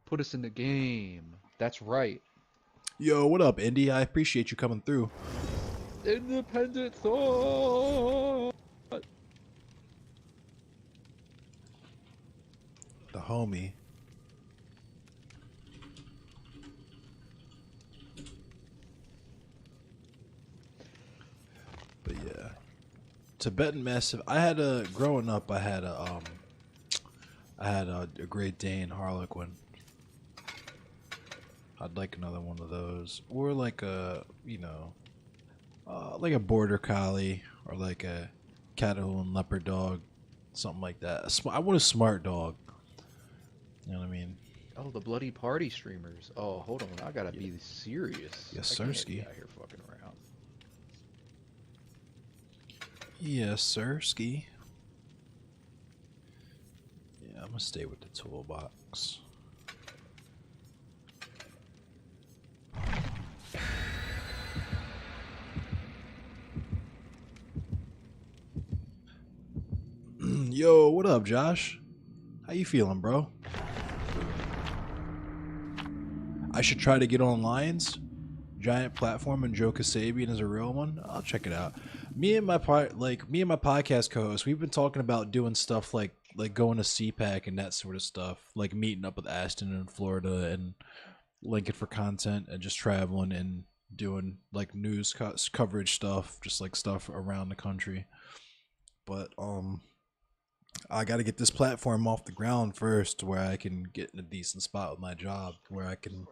Put us in the game. That's right. Yo, what up, Indy? I appreciate you coming through. Independent thought. The homie. But yeah, Tibetan Mastiff. Growing up. I had a Great Dane Harlequin. I'd like another one of those, or like a like a border collie, or like a Catahoula leopard dog, something like that. I want a smart dog. You know what I mean? Oh, the bloody party streamers. Oh, hold on. I gotta be serious. Yes, I can't sirski. be out here fucking around. Yes, sirski. Yeah, I'm gonna stay with the toolbox. Yo, what up, Josh? How you feeling, bro? I should try to get on Lions. Giant platform and Joe Kasabian is a real one. I'll check it out. Me and my podcast co-host, we've been talking about doing stuff like going to CPAC and that sort of stuff, like meeting up with Aston in Florida and linking for content and just traveling and doing like news coverage stuff, just like stuff around the country. But I got to get this platform off the ground first, where I can get in a decent spot with my job, where I can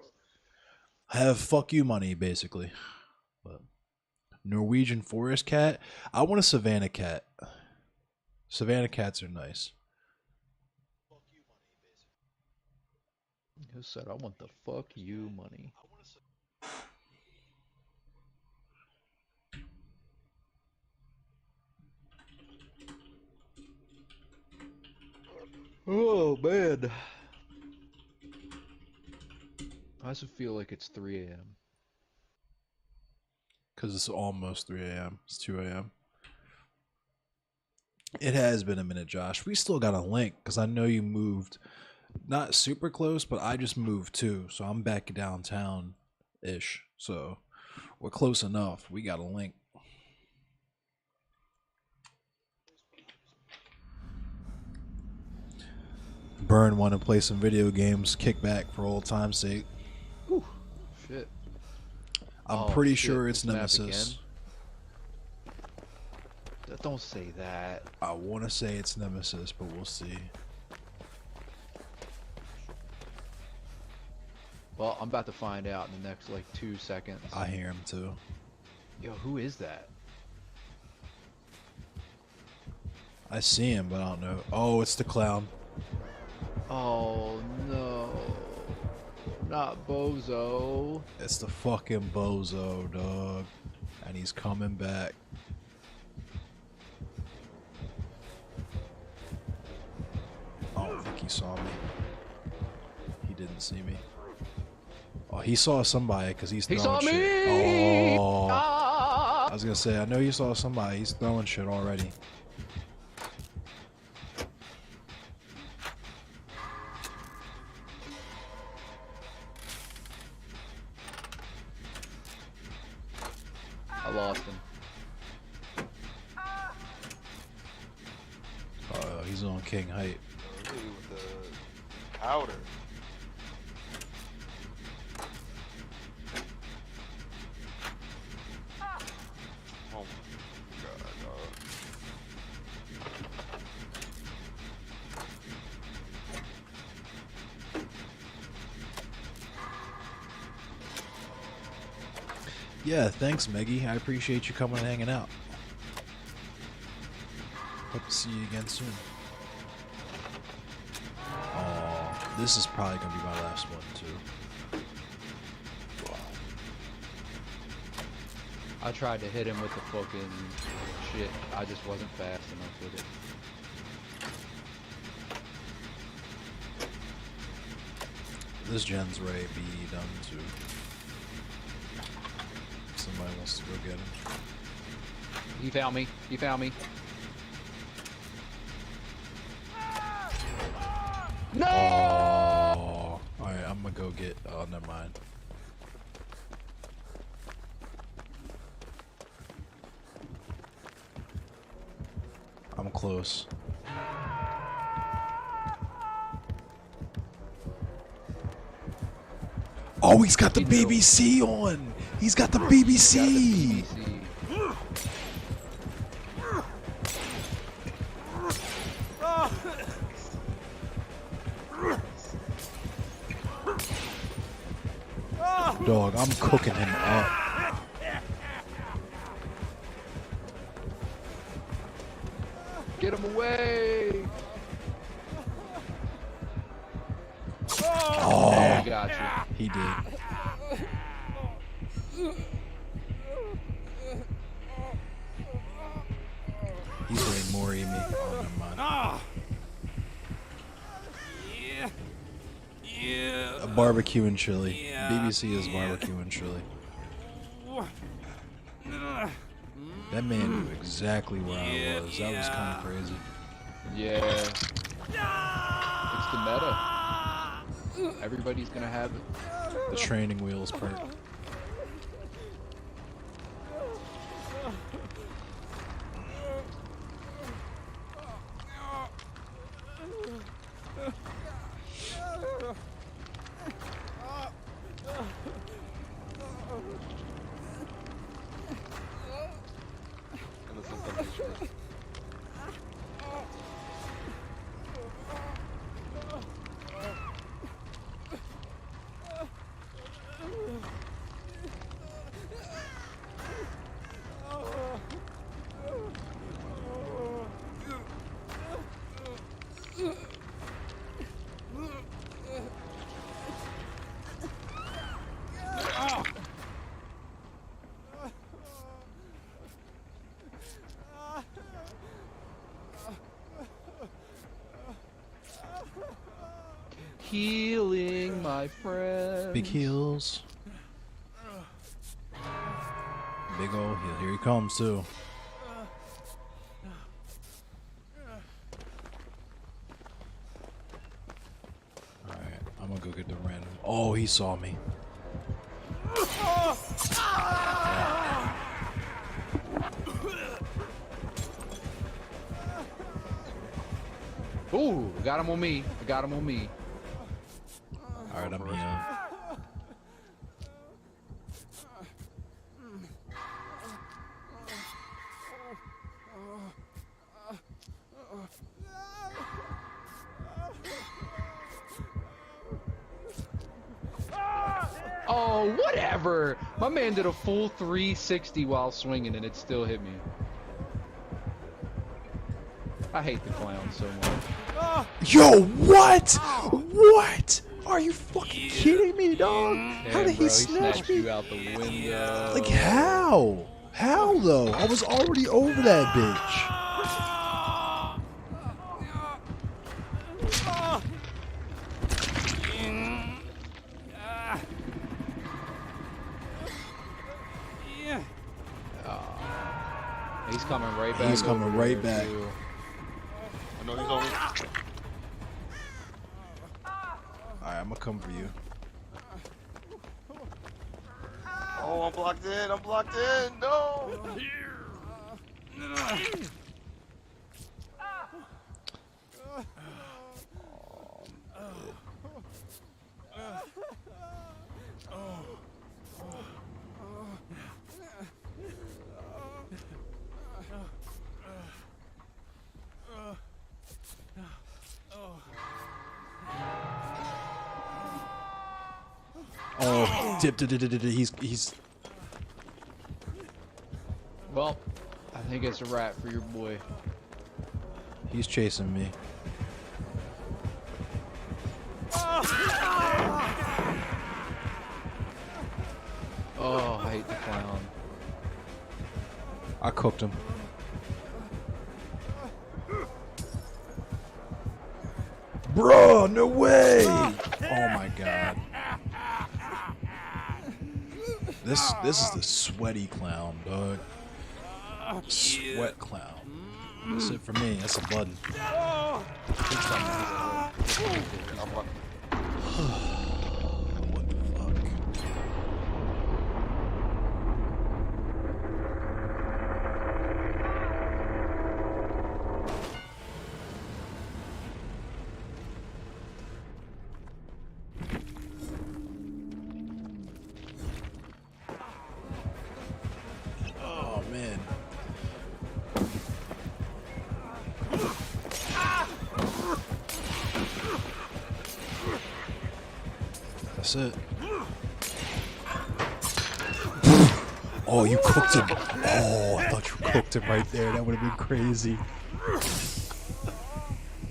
have fuck you money, basically. But Norwegian forest cat. I want a Savannah cat. Savannah cats are nice. Who said I want the fuck you money? Oh man. I also feel like it's 3 a.m. Because it's almost 3 a.m. It's 2 a.m. It has been a minute, Josh. We still got a link because I know you moved not super close, but I just moved too. So I'm back downtown ish. So we're close enough. We got a link. Burn want to play some video games, kick back for old time's sake. Whew. Shit. I'm pretty sure it's Nemesis. Don't say that. I want to say it's Nemesis, but we'll see. Well, I'm about to find out in the next like 2 seconds. I hear him too. Yo, who is that? I see him, but I don't know. Oh, it's the clown. Oh no. Not Bozo. It's the fucking Bozo, dog. And he's coming back. I don't think he saw me. He didn't see me. Oh, he saw somebody because he's throwing saw shit. me! Oh. Ah! I was gonna say, I know you saw somebody. He's throwing shit already. I lost him. Oh, he's on King Height. With the powder. Oh my god, dog. Yeah, thanks, Meggie. I appreciate you coming and hanging out. Hope to see you again soon. Oh, this is probably gonna be my last one too. I tried to hit him with the fucking shit. I just wasn't fast enough with it. This gen's ready to be done too. Somebody wants to go get him. He found me. He found me. No! Oh, alright, I'm gonna go get. Oh, never mind. I'm close. Oh, he's got the BBC on. He's got the BBC. Dog, I'm cooking him up. Get him away! Oh, there, he got you. He did. He's way more me. Oh, never mind. A barbecue and chili. BBC is barbecue and chili. That man knew exactly where I was. That was kind of crazy. Yeah. It's the meta. Everybody's gonna have it. The training wheels perk. healing, my friend. Big heels. Big old heel. Here he comes too. Alright, I'm gonna go get the random. Oh, he saw me. Ooh, got him on me. I got him on me. Alright, I'm here. Oh, whatever. My man did a full 360 while swinging and it still hit me. I hate the clown so much. Yo, what? What? Are you fucking kidding me, dog? How did bro, he snatch me? You out the window. Like how? How though? I was already over that bitch. He's coming right back. He's coming right back. I know he's on me. Alright, I'm gonna come for you. Oh, I'm blocked in. I'm blocked in. No. Oh, he's. Well, I think it's a wrap for your boy. He's chasing me. Oh, I hate the clown. I cooked him. Bro, no way! Oh my god. This is the sweaty clown, dog. Sweat clown. That's it for me. That's a button. What the fuck? Oh man. That's it. Oh, you cooked him. Oh, I thought you cooked him right there. That would have been crazy.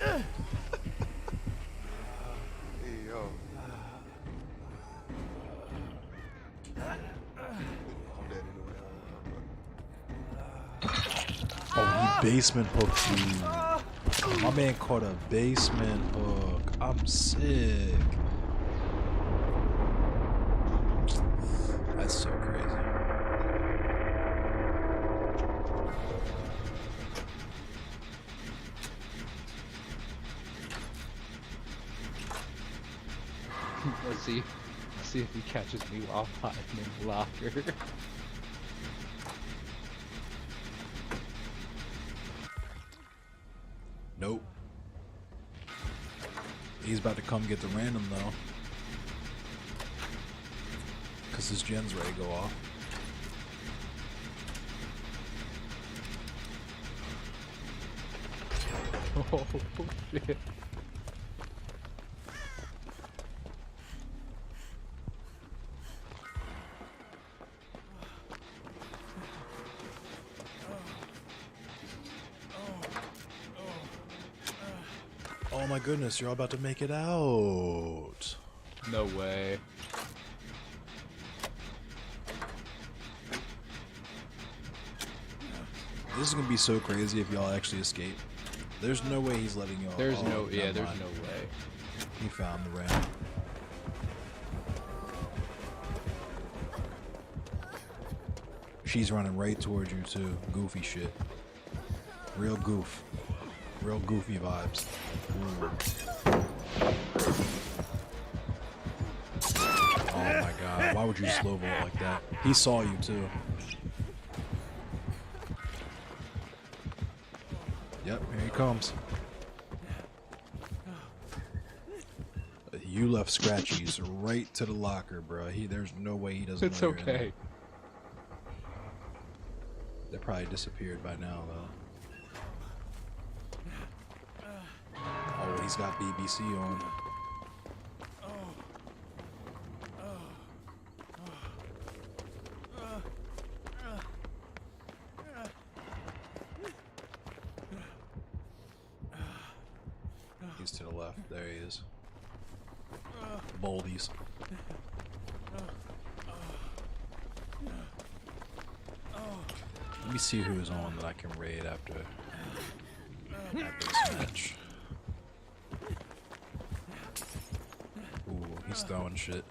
Hey, yo. I'm dead anyway. Oh, he basement hooked you. My man caught a basement hook. I'm sick. That's so crazy. Let's see if he catches me while I'm in the locker. Nope. He's about to come get the random though. Cause his gen's ready to go off. Oh shit. Oh my goodness, you're all about to make it out. No way. This is gonna be so crazy if y'all actually escape. There's no way he's letting y'all. There's oh, no, yeah, never there's mind. no way. He found the ramp. She's running right towards you too. Goofy shit. Real goof. Real goofy vibes. Ooh. Oh my god. Why would you slow vault like that? He saw you too. Yep, here he comes. You left Scratchies right to the locker, bro. There's no way he doesn't It's know you're in there. okay. They probably disappeared by now, though. Oh, he's got BBC on. He's to the left. There he is. Boldies. Let me see who's on that I can raid after this match. Ooh, he's throwing shit.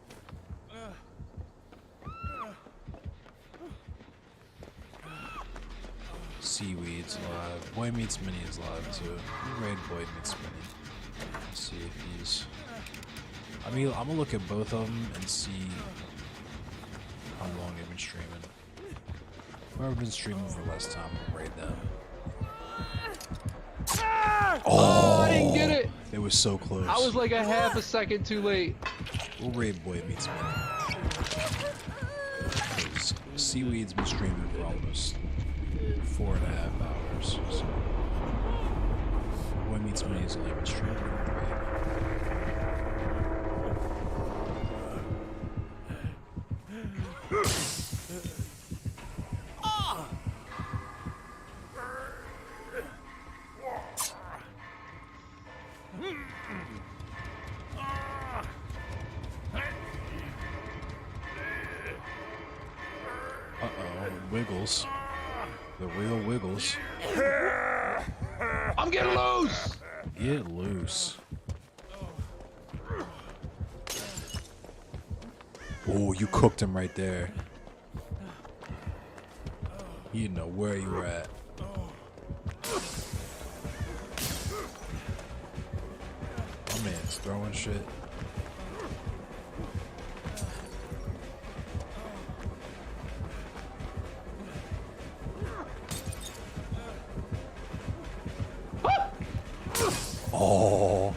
Seaweed's live. Boy Meets Mini is live too. Raid Boy Meets Mini. Let's see if he's... I mean, I'm gonna look at both of them and see how long they've been streaming. Whoever's been streaming for less time, we'll raid them. Oh, I didn't get it. It was so close. I was like a half a second too late. We'll raid Boy Meets Mini. Seaweed's been streaming for almost 4.5 hours. So Boy Meets Mini's only been streaming for 3. Wiggles. The real Wiggles. I'm getting loose! Get loose. Oh, you cooked him right there. You didn't know where you were at. My man's throwing shit. Oh.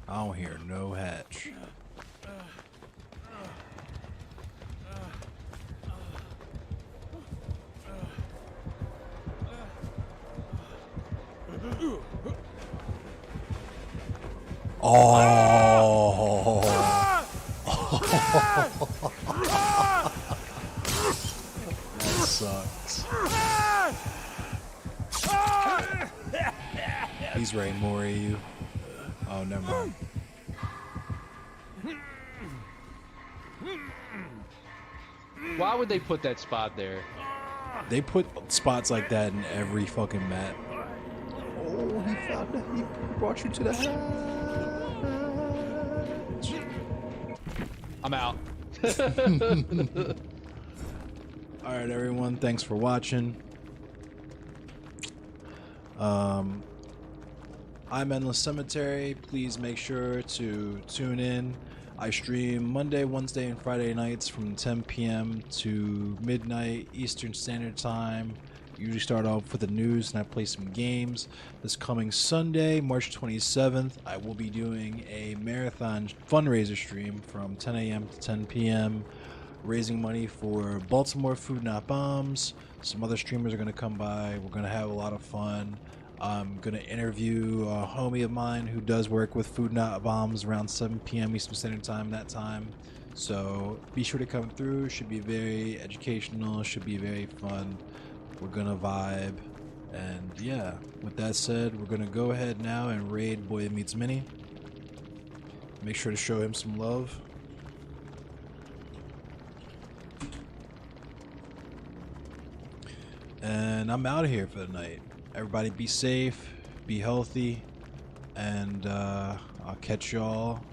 I don't hear no hatch. Oh. That sucks. He's raiding more of you. Oh, never mind. Why would they put that spot there? They put spots like that in every fucking map. Oh, he found it. He brought you to the hatch. I'm out. Alright, everyone. Thanks for watching. I'm Endless Cemetery. Please make sure to tune in. I stream Monday, Wednesday, and Friday nights from 10 p.m. to midnight Eastern Standard Time. Usually start off with the news and I play some games. This coming Sunday, March 27th, I will be doing a marathon fundraiser stream from 10 a.m. to 10 p.m. raising money for Baltimore Food Not Bombs. Some other streamers are going to come by. We're going to have a lot of fun. I'm going to interview a homie of mine who does work with Food Not Bombs around 7 p.m. Eastern Standard Time that time. So be sure to come through. Should be very educational. Should be very fun. We're going to vibe And yeah, with that said, we're gonna go ahead now and raid Boy Meets Mini. Make sure to show him some love. And I'm out of here for the night. Everybody be safe, be healthy, and I'll catch y'all